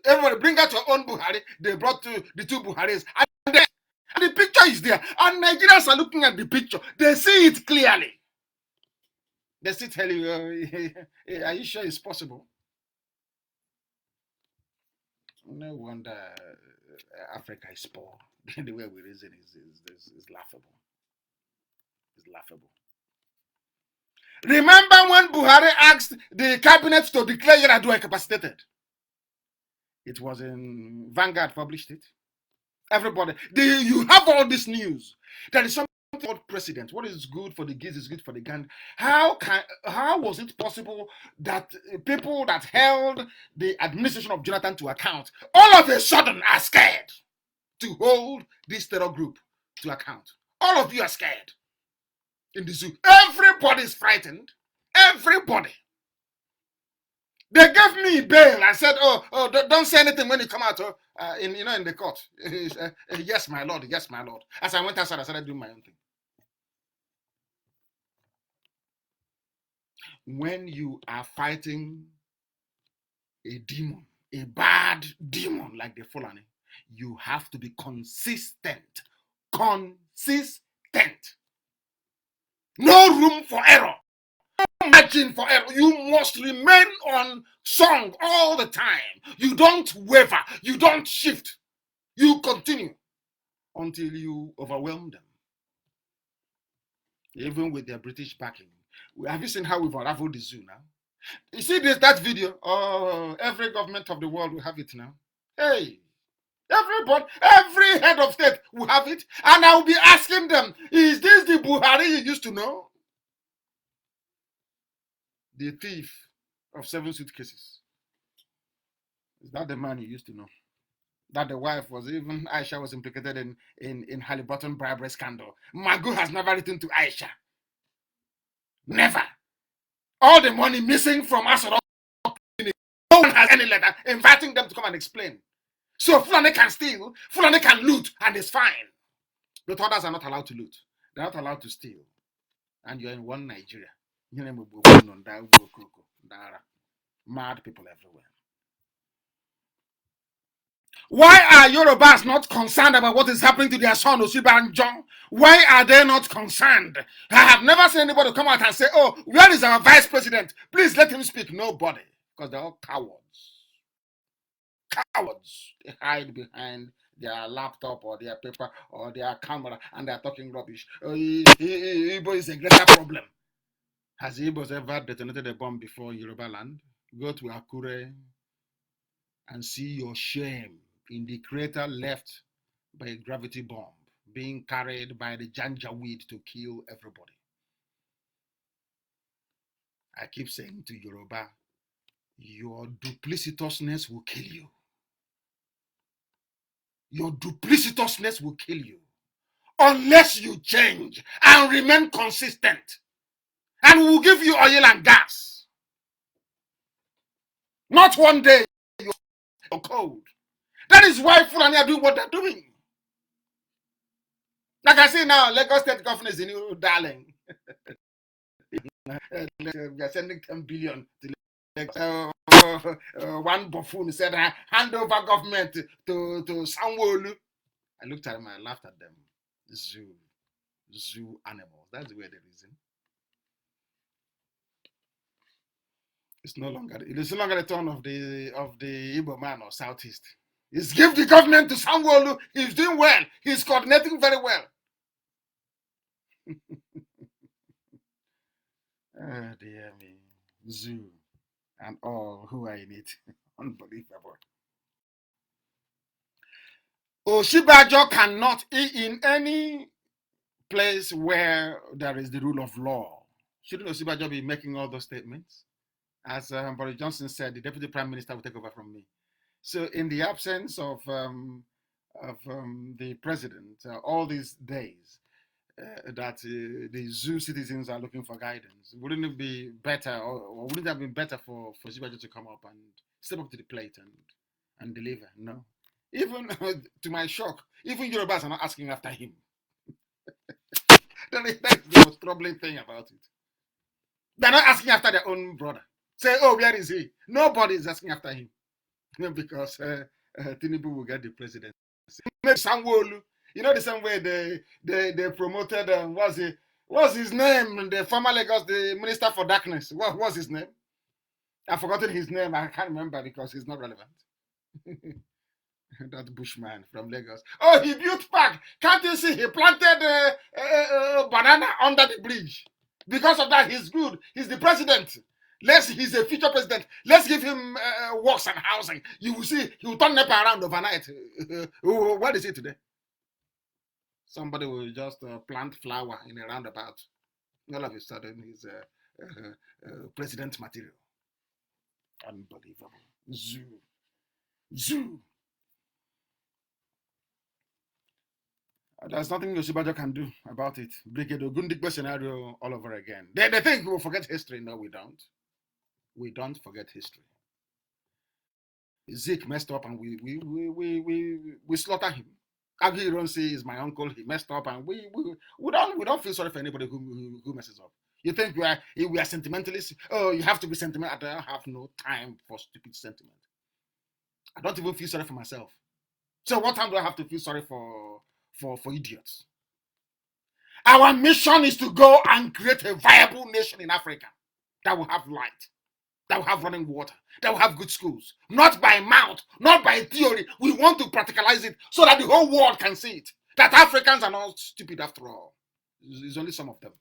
everybody bring out your own Buhari. They brought the two Buharis. And the picture is there. And Nigerians are looking at the picture. They see it clearly. They still tell you, are you sure it's possible? No wonder Africa is poor. The way we reason is laughable. It's laughable. Remember when Buhari asked the cabinet to declare Yar'Adua incapacitated? It was in Vanguard published it. Everybody, you have all this news. There is something about president. What is good for the geese is good for the gander. How was it possible that people that held the administration of Jonathan to account all of a sudden are scared to hold this terror group to account? All of you are scared in the zoo. Everybody is frightened. Everybody. They gave me bail. I said, "Oh, don't say anything when you come out in the court." Yes, my lord. Yes, my lord. As I went outside, I started doing my own thing. When you are fighting a demon, a bad demon like the Fulani, you have to be consistent. Consistent. No room for error. Margin for error. You must remain on song all the time. You don't waver. You don't shift. You continue until you overwhelm them. Even with their British backing. Have you seen how we've unraveled the zoo now? You see that video? Oh, every government of the world will have it now. Hey, everybody, every head of state will have it. And I will be asking them, is this the Buhari you used to know? The thief of 7 suitcases. Is that the man you used to know? That the wife was, even Aisha was implicated in Halliburton bribery scandal. Magu has never written to Aisha. Never. All the money missing from us. No one has any letter inviting them to come and explain. So Fulani can steal, Fulani can loot, and it's fine. But others are not allowed to loot. They're not allowed to steal. and you're in one Nigeria. Mad people everywhere. Why are Yorubas not concerned about what is happening to their son Osibanjo? Why are they not concerned? I have never seen anybody come out and say, oh, where is our vice president? Please let him speak. Nobody. Because they're all cowards. Cowards. They hide behind their laptop or their paper or their camera and they're talking rubbish. Igbo is a greater problem. Has Igbos ever detonated a bomb before Yoruba land? Go to Akure and see your shame in the crater left by a gravity bomb being carried by the Janjaweed to kill everybody. I keep saying to Yoruba, your duplicitousness will kill you. Your duplicitousness will kill you unless you change and remain consistent. And we'll give you oil and gas. Not one day you're cold. That is why Fulani are doing what they're doing. Like I say now, Lagos State governor is a new darling. We are sending 10 billion to one buffoon said, hand over government to Sanwo-Olu. I looked at him and I laughed at them. Zoo animals. That's the way they reason. It's no longer the turn of the Igbo man or Southeast. He's give the government to Sanwo-Olu. He's doing well. He's coordinating very well. Oh, dear me. Zoo and all who are in it. Unbelievable. Oshibajo cannot, in any place where there is the rule of law, shouldn't Oshibajo be making all those statements? As Boris Johnson said, the deputy prime minister will take over from me. So in the absence of the president, all these days that the zoo citizens are looking for guidance, wouldn't it be better, or wouldn't it have been better for Oshibajo to come up and step up to the plate and deliver? No. Even to my shock, even Yorubas are not asking after him. That's the most troubling thing about it. They're not asking after their own brother. Say, oh, where is he? Nobody is asking after him. Because Tinubu will get the presidency. Maybe Sanwo-Olu, you know the same way they promoted, what's his name? The former Lagos, the Minister for Darkness. What was his name? I've forgotten his name. I can't remember because he's not relevant. That bushman from Lagos. Oh, he built park. Can't you see? He planted banana under the bridge. Because of that, he's good. He's the president. He's a future president. Let's give him works and housing. You will see, he will turn NEPA around overnight. What is it today? Somebody will just plant flower in a roundabout. All of a sudden, he's president material. Unbelievable. Zoo. There's nothing Oshibajo can do about it. Brigade Ogundigbe scenario all over again. They think we'll forget history. No, we don't. We don't forget history. Zeke messed up and we slaughter him. Agi Ironsi is my uncle. He messed up and we don't feel sorry for anybody who messes up. You think we are sentimentalists? Oh, you have to be sentimental. I don't have no time for stupid sentiment. I don't even feel sorry for myself. So what time do I have to feel sorry for idiots? Our mission is to go and create a viable nation in Africa that will have light, that will have running water, that will have good schools. Not by mouth, not by theory. We want to practicalize it so that the whole world can see it. That Africans are not stupid after all. It's only some of them.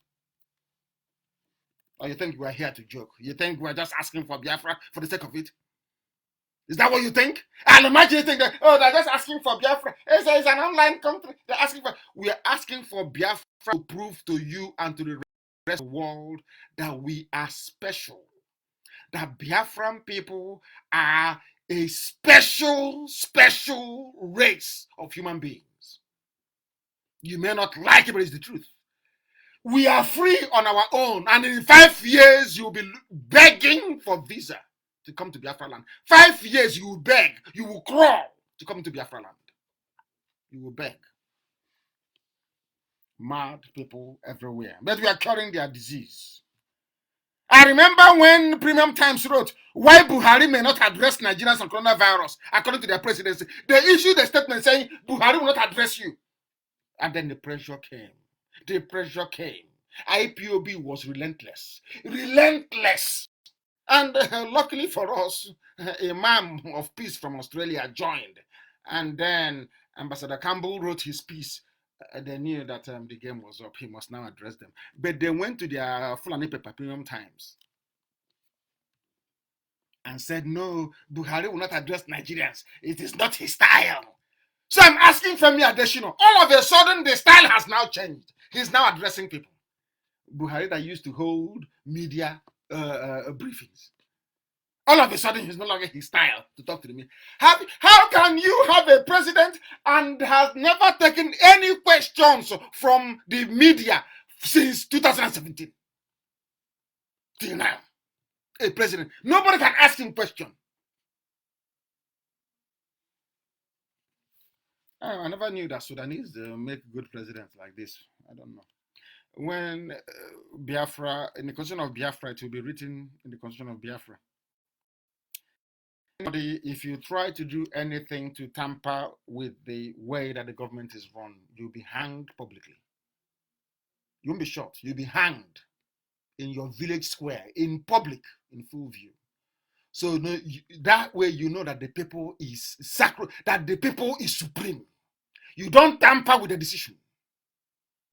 Or you think we're here to joke? You think we're just asking for Biafra for the sake of it? Is that what you think? And imagine you think that, oh, they're just asking for Biafra. It's an online country. They're asking for. We are asking for Biafra to prove to you and to the rest of the world that we are special. That Biafran people are a special race of human beings. You may not like it, but it's the truth. We are free on our own, and in 5 years, you'll be begging for visa to come to Biafra land. 5 years, you will beg, you will crawl to come to Biafra land. You will beg. mad people everywhere. But we are curing their disease. I remember when Premium Times wrote why Buhari may not address Nigerians on coronavirus, according to their presidency. They issued a statement saying Buhari will not address you. And then the pressure came. The pressure came. IPOB was relentless. Relentless. And luckily for us, a man of peace from Australia joined. And then Ambassador Campbell wrote his piece. They knew that the game was up. He must now address them. But they went to their Fulani paper, Premium Times, and said, no, Buhari will not address Nigerians. It is not his style. So I'm asking Femi Adesina, all of a sudden the style has now changed. He's now addressing people. Buhari that used to hold media briefings. All of a sudden, he's no longer his style to talk to the media. How can you have a president and has never taken any questions from the media since 2017 till now? A president, nobody can ask him question. I never knew that Sudanese make good presidents like this. I don't know. When Biafra, in the constitution of Biafra, it will be written in the constitution of Biafra. If you try to do anything to tamper with the way that the government is run, you'll be hanged publicly. You won't be shot. You'll be hanged in your village square, in public, in full view. So that way you know that the people is sacred, that the people is supreme. You don't tamper with the decision.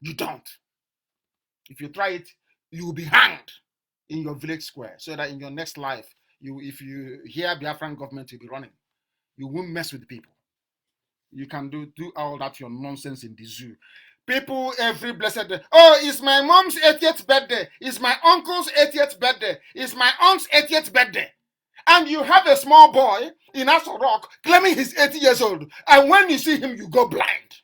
You don't. If you try it, you will be hanged in your village square, so that in your next life, if you hear Biafran government, you'll be running. You won't mess with the people. You can do all that your nonsense in the zoo. People every blessed day. Oh, it's my mom's 80th birthday. It's my uncle's 80th birthday. It's my aunt's 80th birthday. And you have a small boy in Aso Rock claiming he's 80 years old. And when you see him, you go blind.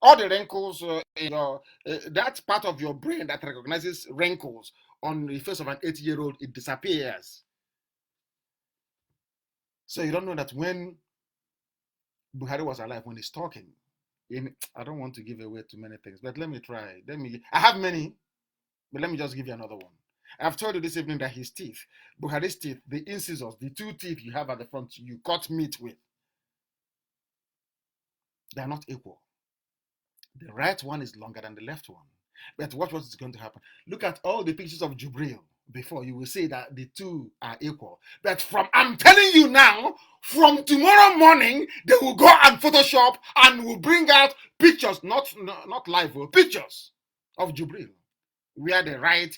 All the wrinkles in your, that part of your brain that recognizes wrinkles on the face of an 80-year-old, it disappears. So you don't know that when Buhari was alive, when he's talking, I don't want to give away too many things, but let me try. I have many, but let me just give you another one. I've told you this evening that his teeth, Buhari's teeth, the incisors, the two teeth you have at the front, you cut meat with, they are not equal. The right one is longer than the left one. But watch what is going to happen. Look at all the pictures of Jubril before. You will see that the two are equal. But I'm telling you now, from tomorrow morning, they will go and Photoshop and will bring out pictures, not live, pictures of Jubril, where the right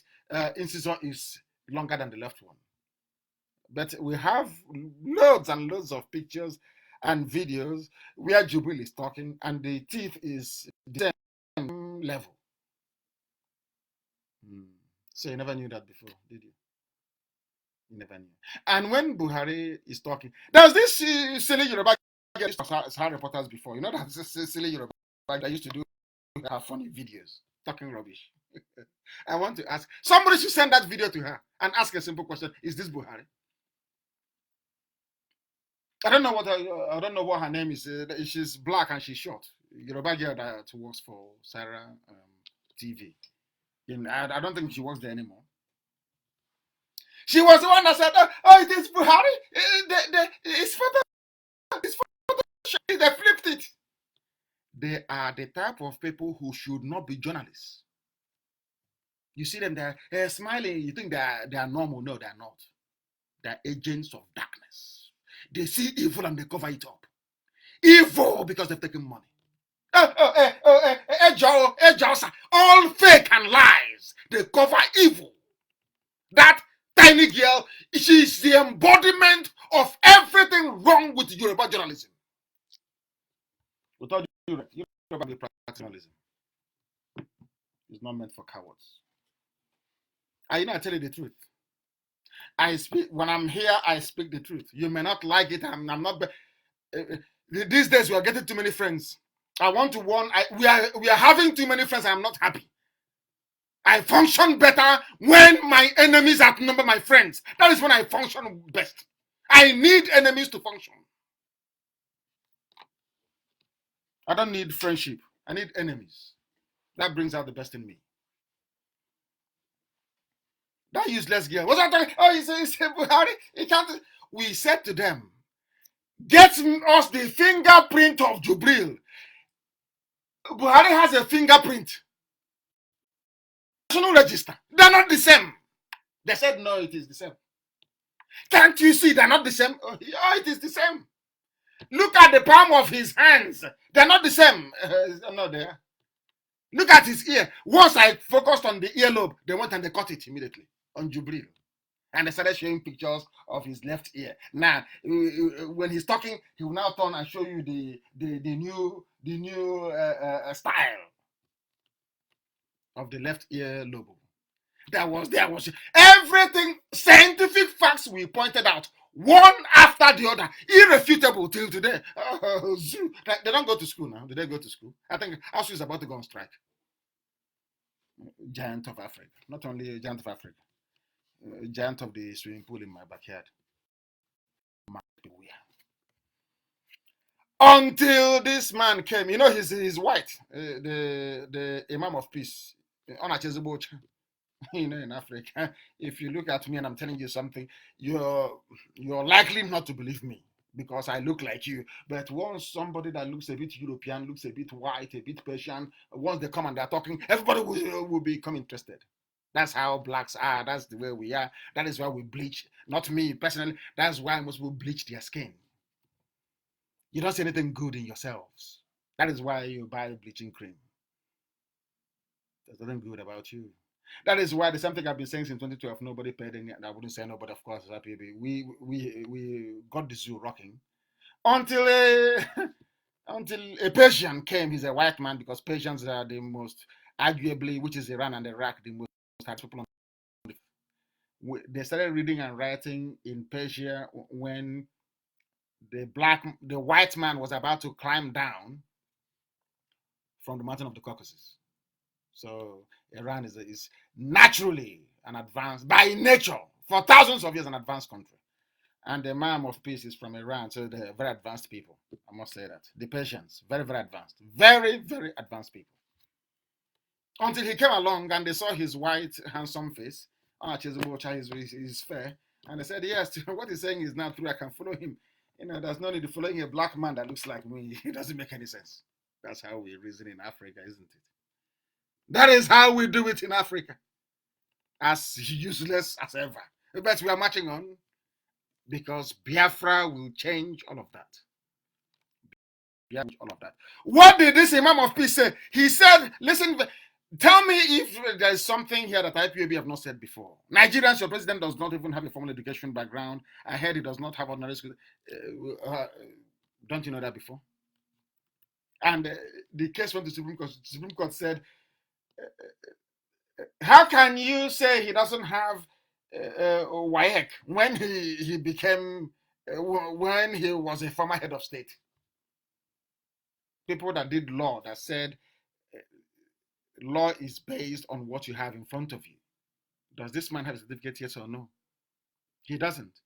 incisor is longer than the left one. But we have loads and loads of pictures and videos where Jubril is talking and the teeth is the same level. So you never knew that before, did you? You never knew. And when Buhari is talking, there's this silly Yoruba guy as Harry reporters before. You know that silly Yoruba guy that used to do funny videos talking rubbish. I want to ask somebody should send that video to her and ask a simple question: is this Buhari? I don't know what her name is. She's black and she's short. Yoruba girl that works for Sarah TV. I don't think she works there anymore. She was the one that said, "Oh, it is Buhari. It's Photoshop. They flipped it." They are the type of people who should not be journalists. You see them, they're smiling. You think they are normal. No, they're not. They're agents of darkness. They see evil and they cover it up. Evil because they've taken money. All fake and lies. They cover evil. That tiny girl, she's the embodiment of everything wrong with Yoruba journalism. Without Yoruba journalism, it's not meant for cowards. I tell you the truth. I speak when I'm here. I speak the truth. You may not like it. I'm not. These days we are getting too many friends. I want to warn. We are having too many friends. I'm not happy. I function better when my enemies outnumber my friends. That is when I function best. I need enemies to function. I don't need friendship. I need enemies. That brings out the best in me. That useless girl. What's that talking? Oh, he said, Buhari, he can't. We said to them, get us the fingerprint of Jubril. Buhari has a fingerprint. National register. They're not the same. They said, no, it is the same. Can't you see they're not the same? Oh, it is the same. Look at the palm of his hands. They're not the same. Not there. Look at his ear. Once I focused on the earlobe, they went and they cut it immediately on Jubril. And they started showing pictures of his left ear. Now, when he's talking, he will now turn and show you the new style of the left ear lobe. There was everything, scientific facts we pointed out, one after the other, irrefutable till today. They don't go to school now. Did they go to school? I think ASU is about to go on strike. Giant of Africa. Not only a giant of Africa. Giant of the swimming pool in my backyard. Until this man came, you know, he's white, the Imam of Peace, you know, in Africa. If you look at me and I'm telling you something, you're likely not to believe me because I look like you. But once somebody that looks a bit European, looks a bit white, a bit Persian, once they come and they're talking, everybody will become interested. That's how blacks are. That's the way we are. That is why we bleach. Not me personally. That's why most people bleach their skin. You don't see anything good in yourselves. That is why you buy bleaching cream. There's nothing good about you. That is why the same thing I've been saying since 2012. Nobody paid any. I wouldn't say nobody, of course, IPOB. We got the zoo rocking until a Persian came. He's a white man because Persians are the most, arguably, which is Iran and Iraq, the most people on the earth. They started reading and writing in Persia when the white man was about to climb down from the mountain of the Caucasus. So Iran is naturally an advanced, by nature, for thousands of years, an advanced country. And the Imam of Peace is from Iran, so they're very advanced people. I must say that. The Persians, very, very advanced. Very, very advanced people. Until he came along and they saw his white, handsome face. He's fair. And they said, yes, what he's saying is not true. I can follow him. You know, there's no need to following a black man that looks like me. It doesn't make any sense. That's how we reason in Africa, isn't it? That is how we do it in Africa. As useless as ever. But we are marching on because Biafra will change all of that. All of that. What did this Imam of Peace say? He said, listen, tell me if there's something here that IPOB have not said before. Nigerians, your president does not even have a formal education background. I heard he does not have ordinary school. Don't you know that before? And the case went to Supreme Court. Supreme Court said, how can you say he doesn't have WAEC when he became, when he was a former head of state? People that did law that said law is based on what you have in front of you. Does this man have a certificate, yes or no? He doesn't.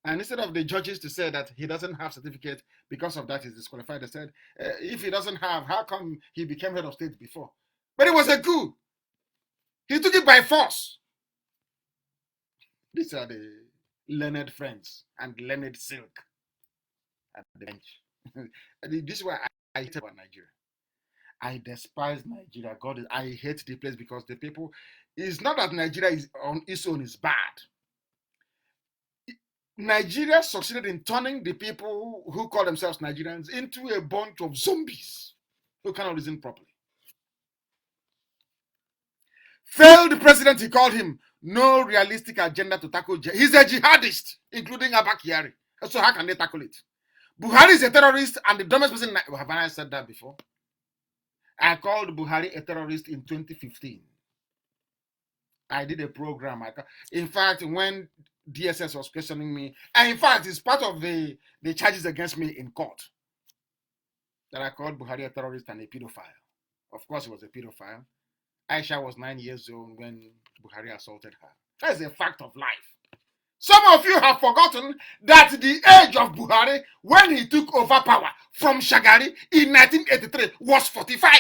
And instead of the judges to say that he doesn't have certificate, because of that he's disqualified, they said, if he doesn't have, how come he became head of state before? But it was a coup. He took it by force. These are the learned friends and learned silk at the bench. This is why I hate about Nigeria. I despise Nigeria. God, I hate the place because the people. It's not that Nigeria is on its own is bad. Nigeria succeeded in turning the people who call themselves Nigerians into a bunch of zombies who cannot reason properly. Failed president, he called him. No realistic agenda to tackle. He's a jihadist, including Abba Kyari. So how can they tackle it? Buhari is a terrorist and the dumbest person. Have I said that before? I called Buhari a terrorist in 2015. I did a program. In fact, when DSS was questioning me, and in fact, it's part of the charges against me in court that I called Buhari a terrorist and a pedophile. Of course, he was a pedophile. Aisha was 9 years old when Buhari assaulted her. That's a fact of life. Some of you have forgotten that the age of Buhari when he took over power from Shagari in 1983 was 45.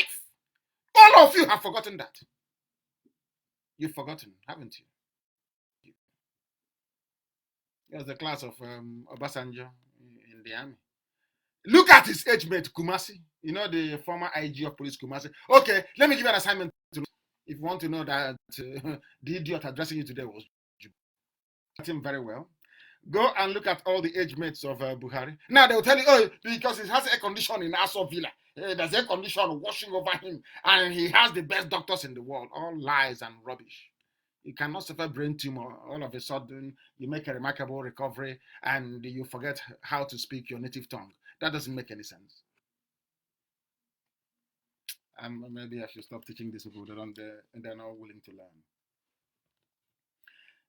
All of you have forgotten that. You've forgotten, haven't you? There's the class of Obasanjo in the army. Look at his age mate, Kumasi. You know, the former IG of police, Kumasi. Okay, let me give you an assignment. If you want to know that the idiot addressing you today was him very well, go and look at all the age mates of Buhari. Now they'll tell you, oh, because he has air condition in Aso Villa. There's air condition washing over him, and he has the best doctors in the world. All lies and rubbish. You cannot suffer brain tumor. All of a sudden, you make a remarkable recovery, and you forget how to speak your native tongue. That doesn't make any sense. Maybe I should stop teaching these people. They're not willing to learn.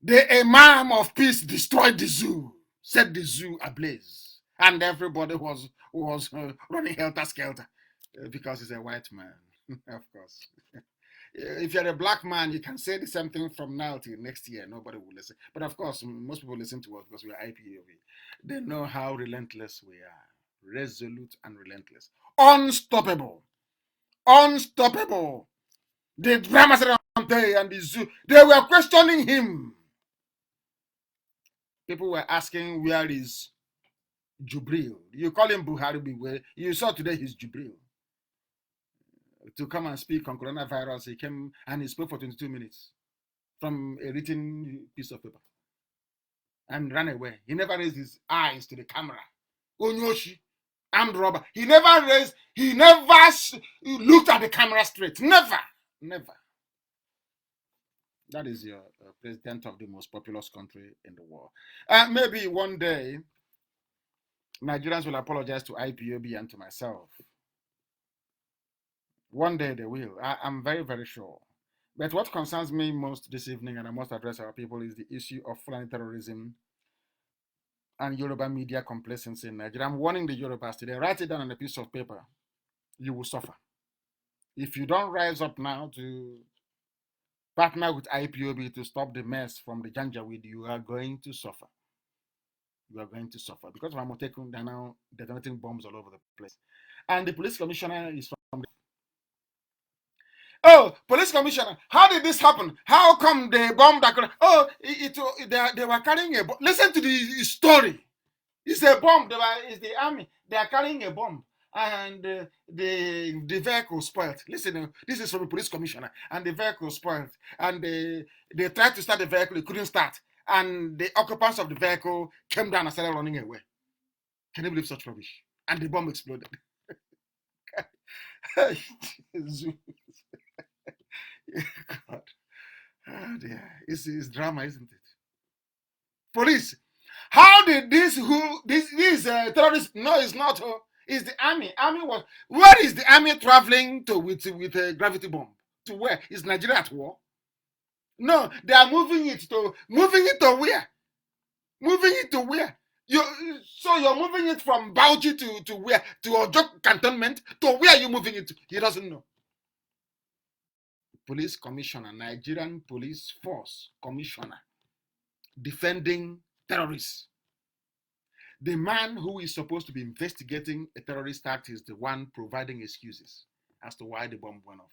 The Imam of Peace destroyed the zoo, set the zoo ablaze, and everybody was running helter skelter because he's a white man, of course. If you're a black man, you can say the same thing from now till next year. Nobody will listen. But of course, most people listen to us because we are IPOB. They know how relentless we are, resolute and relentless, unstoppable, unstoppable. The drama and the zoo, they were questioning him. People were asking, where is Jubril? You call him Buhari, you saw today he's Jubril. To come and speak on coronavirus, he came and he spoke for 22 minutes from a written piece of paper and ran away. He never raised his eyes to the camera. Onyoshi, armed robber. He never looked at the camera straight. Never. That is your president of the most populous country in the world. Maybe one day, Nigerians will apologize to IPOB and to myself. One day they will. I'm very, very sure. But what concerns me most this evening, and I must address our people, is the issue of Fulani terrorism and Yoruba media complacency in Nigeria. I'm warning the Yorubas today. Write it down on a piece of paper. You will suffer. If you don't rise up now to partner with IPOB to stop the mess from the Janjaweed, you are going to suffer. You are going to suffer. Because of Amotekun, they're now detonating bombs all over the place. And the police commissioner is from the... Oh, police commissioner, how did this happen? How come they bombed that? Oh, they were carrying a bomb. Listen to the story. It's a bomb. It's the army. They are carrying a bomb. And the vehicle spoiled. Listen, this is from the police commissioner. And the vehicle spoiled. And they tried to start the vehicle. It couldn't start. And the occupants of the vehicle came down and started running away. Can you believe such rubbish? And the bomb exploded. God. Oh dear. It's drama, isn't it? Police. How did this terrorist? No, it's not. It's the army. Where is the army traveling to with a gravity bomb? To where? Is Nigeria at war? No, they are moving it to where? Moving it to where? So you're moving it from Bauchi to where? To Ojo cantonment? To where are you moving it to? He doesn't know. Police commissioner, Nigerian Police Force commissioner, defending terrorists. The man who is supposed to be investigating a terrorist act is the one providing excuses as to why the bomb went off.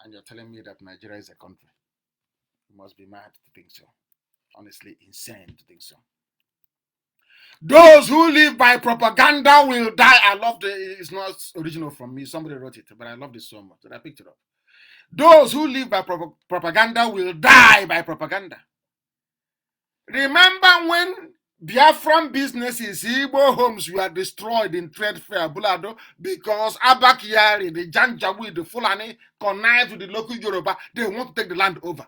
And you're telling me that Nigeria is a country. You must be mad to think so. Honestly, insane to think so. Those who live by propaganda will die. I love it's not original from me. Somebody wrote it, but I love this so much that I picked it up. Those who live by propaganda will die by propaganda. Remember when Biafran businesses, Igbo homes were destroyed in trade fair, Bulado, because Abakiyari, the Janjaweed, the Fulani, connived with the local Yoruba. They want to take the land over.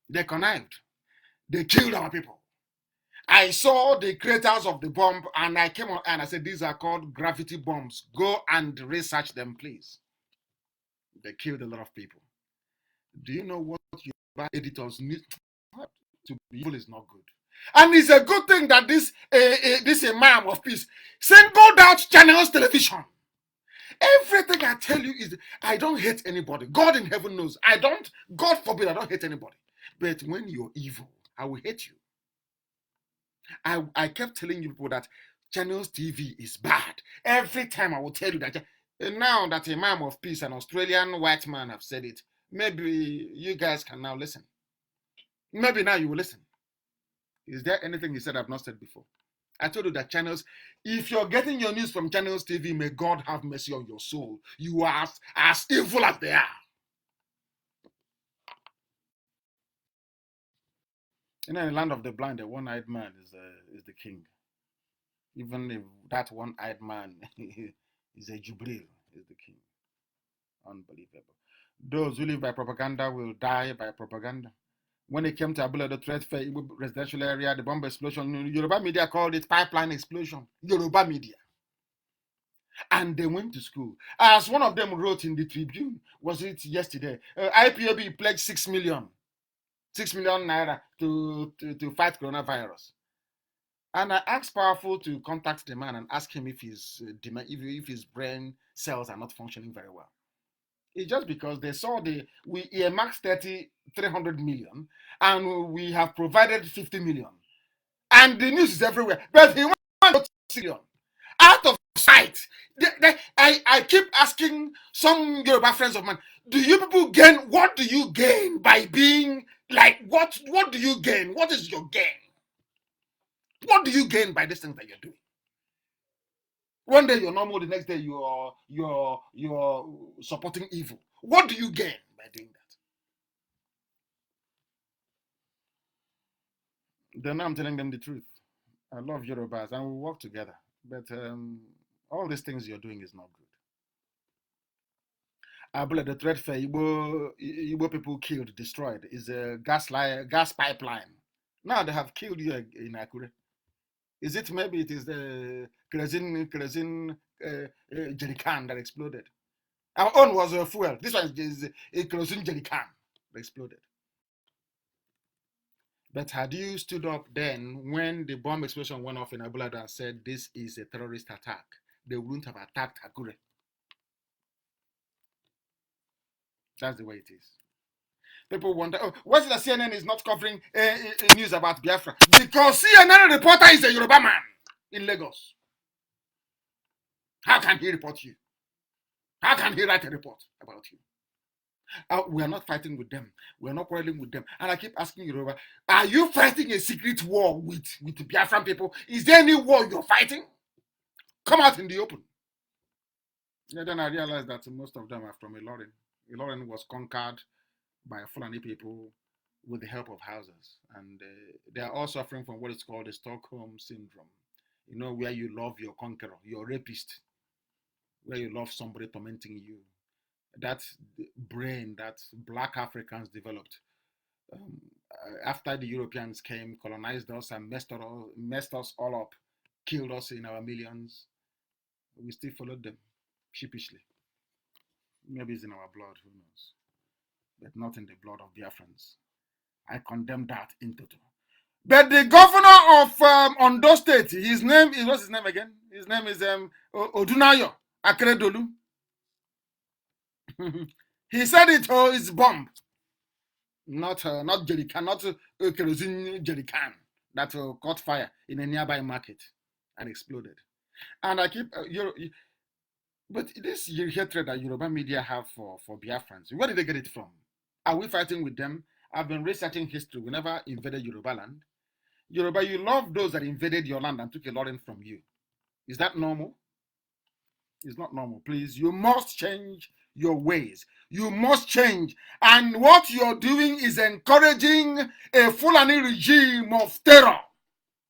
They connived. They killed our people. I saw the creators of the bomb and I came on and I said, these are called gravity bombs. Go and research them, please. They killed a lot of people. Do you know what Yoruba editors need? To be evil is not good. And it's a good thing that this Imam of Peace singled out Channels Television. Everything I tell you is, I don't hate anybody. God in heaven knows. God forbid, I don't hate anybody. But when you're evil, I will hate you. I kept telling you people that Channels TV is bad. Every time I will tell you that And now that Imam of Peace, an Australian white man, have said it, maybe you guys can now listen. Maybe now you will listen. Is there anything he said I've not said before? I told you that channels, if you're getting your news from Channels TV, may God have mercy on your soul. You are as evil as they are. In the land of the blind, the one-eyed man is the king. Even if that one-eyed man is a Jubril, is the king. Unbelievable. Those who live by propaganda will die by propaganda. When it came to Abula, the threat fair residential area, the bomb explosion, Yoruba media called it pipeline explosion. Yoruba media. And they went to school. As one of them wrote in the Tribune, was it yesterday? IPOB pledged 6 million naira to fight coronavirus. And I asked Powerful to contact the man and ask him if his brain cells are not functioning very well. It's just because they saw we earmarked 300 million and we have provided 50 million. And the news is everywhere. But he wants to 6 million. Out of sight. I keep asking some Yoruba friends of mine, do you people gain? What do you gain by being like, what do you gain? What is your gain? What do you gain by this thing that you're doing? One day you're normal, the next day you're supporting evil. What do you gain by doing that? Then I'm telling them the truth. I love Yorubas and we work together. But all these things you're doing is not good. Abula, the threat for Igbo people killed, destroyed, is a gas pipeline. Now they have killed you in Akure. Is it maybe it is the kerosene jerry can that exploded? Our own was a fuel. This one is a kerosene jerry can that exploded. But had you stood up then when the bomb explosion went off in Abula and said this is a terrorist attack, they wouldn't have attacked Akure. That's the way it is. People wonder, oh, why is it that CNN is not covering news about Biafra? Because CNN reporter is a Yoruba man in Lagos. How can he report you? How can he write a report about you? We are not fighting with them. We are not quarreling with them. And I keep asking Yoruba, are you fighting a secret war with the Biafran people? Is there any war you're fighting? Come out in the open. Yeah, then I realized that most of them are from Ilorin. Ilorin was conquered by Fulani people with the help of houses. And they are all suffering from what is called the Stockholm syndrome. You know, where you love your conqueror, your rapist, where you love somebody tormenting you. That brain that black Africans developed after the Europeans came, colonized us, and messed us all up, killed us in our millions, we still followed them sheepishly. Maybe it's in our blood, who knows? But not in the blood of Biafrans. I condemn that in total. But the governor of Ondo State, his name is, what's his name again? His name is Odunayo Akredolu. He said it's bomb, not jerrycan, not kerosene jerrycan that caught fire in a nearby market and exploded. And I keep but this hatred that Yoruba media have for Biafrans, where did they get it from? Are we fighting with them? I've been researching history. We never invaded Yoruba land. Yoruba, you love those that invaded your land and took a lot from you. Is that normal? It's not normal. Please, you must change your ways. You must change. And what you're doing is encouraging a Fulani regime of terror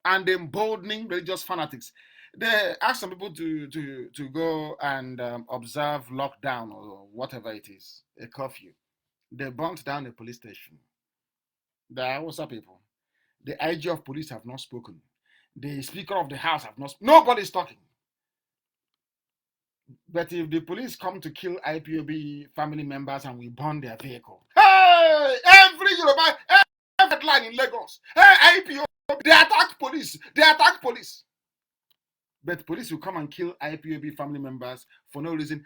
and emboldening religious fanatics. They ask some people to go and observe lockdown or whatever it is, a curfew. They burnt down a police station. The Hausa people, the IG of police have not spoken. The Speaker of the House have not. Nobody's talking. But if the police come to kill IPOB family members and we burn their vehicle, hey, every Yoruba, every line in Lagos, hey, IPOB, they attack police. They attack police. But police will come and kill IPOB family members for no reason.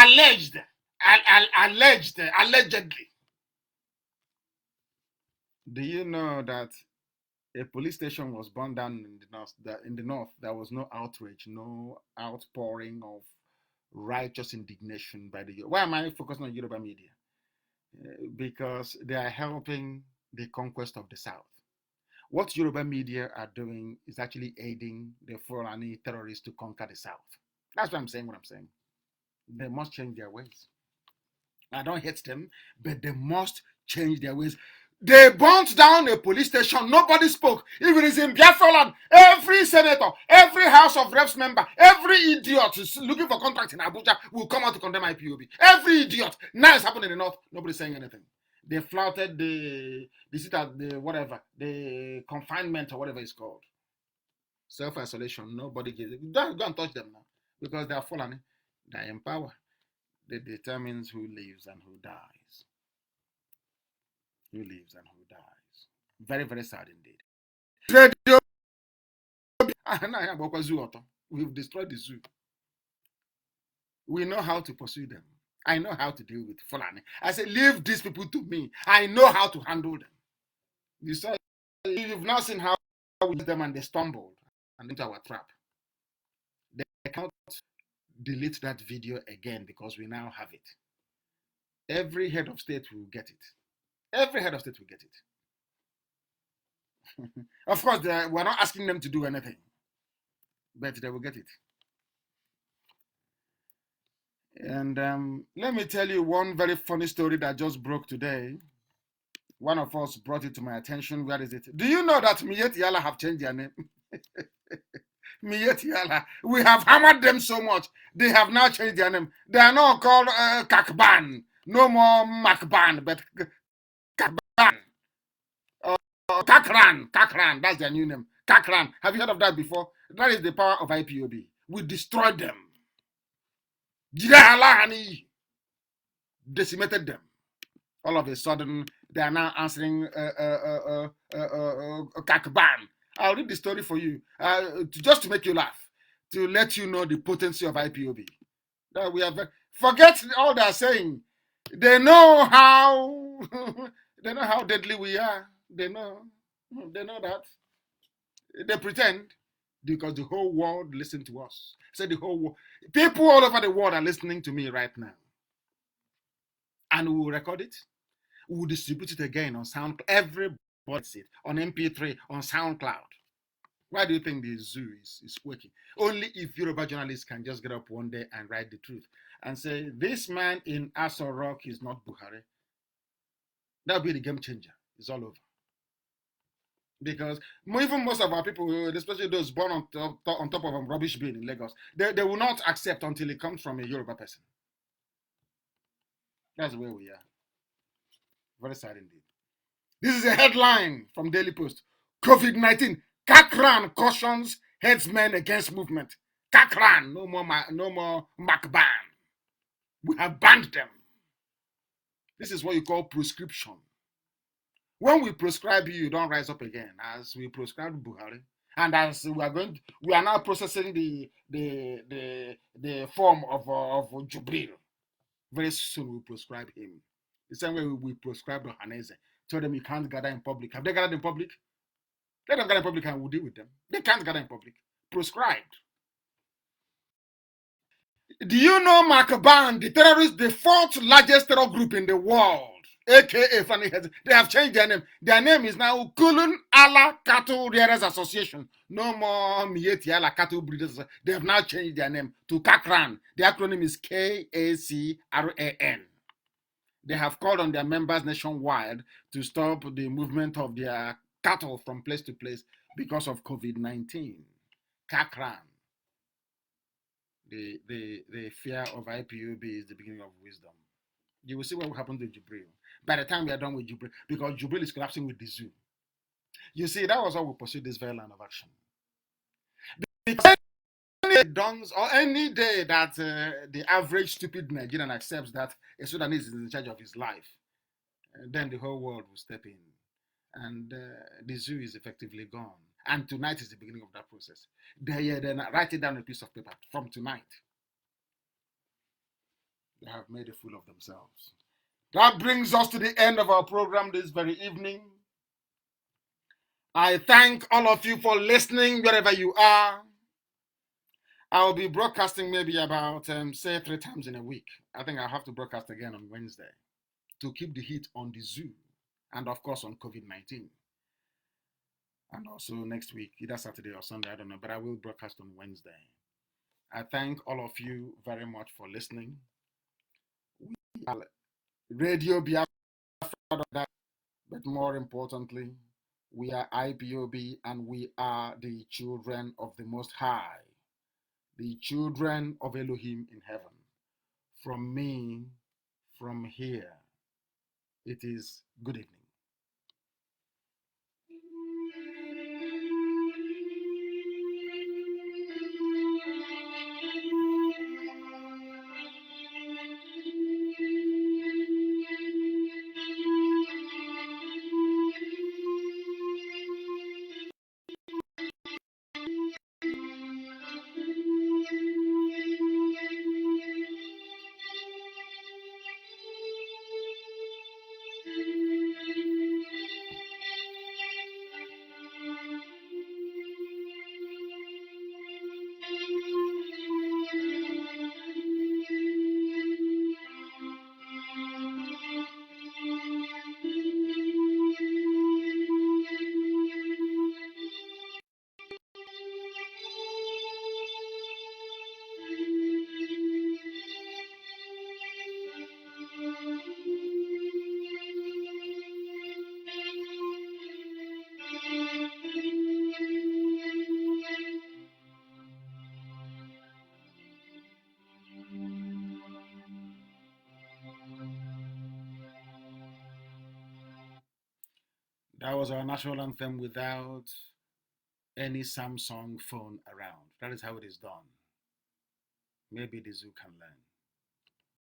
Allegedly. Do you know that a police station was burned down in the north? That in the north there was no outrage, no outpouring of righteous indignation by the. Why am I focusing on Yoruba media? Because they are helping the conquest of the South. What Yoruba media are doing is actually aiding the Fulani terrorists to conquer the South. That's why I'm saying what I'm saying. They must change their ways. I don't hate them, but they must change their ways. They burnt down a police station. Nobody spoke. If it is in Biafra land, every senator, every House of Reps member, every idiot is looking for contract in Abuja will come out to condemn IPOB. Every idiot. Now it's happening in the north. Nobody's saying anything. They flouted the whatever, the confinement or whatever it's called. Self-isolation. Nobody gives it. Don't touch them now because they are fallen. They are in power. That determines who lives and who dies. Who lives and who dies. Very, very sad indeed. We've destroyed the zoo. We know how to pursue them. I know how to deal with Fulani. I say, leave these people to me. I know how to handle them. You saw, you've now seen how we did them and they stumbled and into our trap. They can't delete that video again because we now have it. Every head of state will get it. Every head of state will get it. Of course, we're not asking them to do anything, but they will get it. And let me tell you one very funny story that just broke today. One of us brought it to my attention. Where is it? Do you know that Miet Yala have changed their name? Miet Yala. We have hammered them so much. They have now changed their name. They are now called Kakban. No more Macban, but Kakban. Kakran. That's their new name. Kakran. Have you heard of that before? That is the power of IPOB. We destroyed them. Decimated them. All of a sudden, they are now answering Kakban. I'll read the story for you, just to make you laugh, to let you know the potency of IPOB. That we have forget all they are saying. They know how they know how deadly we are. They know that. They pretend because the whole world listens to us. Say the whole world. People all over the world are listening to me right now. And we will record it. We will distribute it again on SoundCloud. Everybody sees it on MP3, on SoundCloud. Why do you think the zoo is working? Only if Yoruba journalists can just get up one day and write the truth and say, this man in Aso Rock is not Buhari. That'll be the game changer. It's all over. Because even most of our people, especially those born on top of a rubbish bin in Lagos, they will not accept until it comes from a Yoruba person. That's where we are. Very sad indeed. This is a headline from Daily Post. COVID-19, Kakran cautions headsmen against movement. Kakran, no more Macban. We have banned them. This is what you call prescription. When we prescribe you don't rise up again, as we prescribed Buhari. And as we are now processing the form of Jubril. Very soon we prescribe him. The same way we prescribe Haneze. Tell them you can't gather in public. Have they gathered in public? Let them gather in public and we'll deal with them. They can't gather in public. Prescribed. Do you know Macban, the terrorist, the fourth largest terror group in the world, aka Fanny Heads? They have changed their name. Their name is now Kulun Ala Cattle Rearers Association. No more Mieti Ala Cattle Breeders. They have now changed their name to Kakran. The acronym is KACRAN. They have called on their members nationwide to stop the movement of their cattle from place to place because of COVID-19. Kakran. The fear of IPOB is the beginning of wisdom. You will see what will happen to Jubril. By the time we are done with Jubril, because Jubril is collapsing with the zoo. You see, that was how we pursued this very line of action. Because any dawns or any day that the average stupid Nigerian accepts that a Sudanese is in charge of his life, then the whole world will step in. And the zoo is effectively gone. And tonight is the beginning of that process. They write it down on a piece of paper from tonight. They have made a fool of themselves. That brings us to the end of our program this very evening. I thank all of you for listening wherever you are. I'll be broadcasting maybe about, say, 3 times in a week. I think I'll have to broadcast again on Wednesday to keep the heat on the zoo and, of course, on COVID-19. And also next week, either Saturday or Sunday, I don't know, but I will broadcast on Wednesday. I thank all of you very much for listening. We are Radio Biafra, but more importantly, we are IPOB and we are the children of the Most High, the children of Elohim in heaven. From me, from here, it is good evening. That was our national anthem without any Samsung phone around. That is how it is done. Maybe the zoo can learn.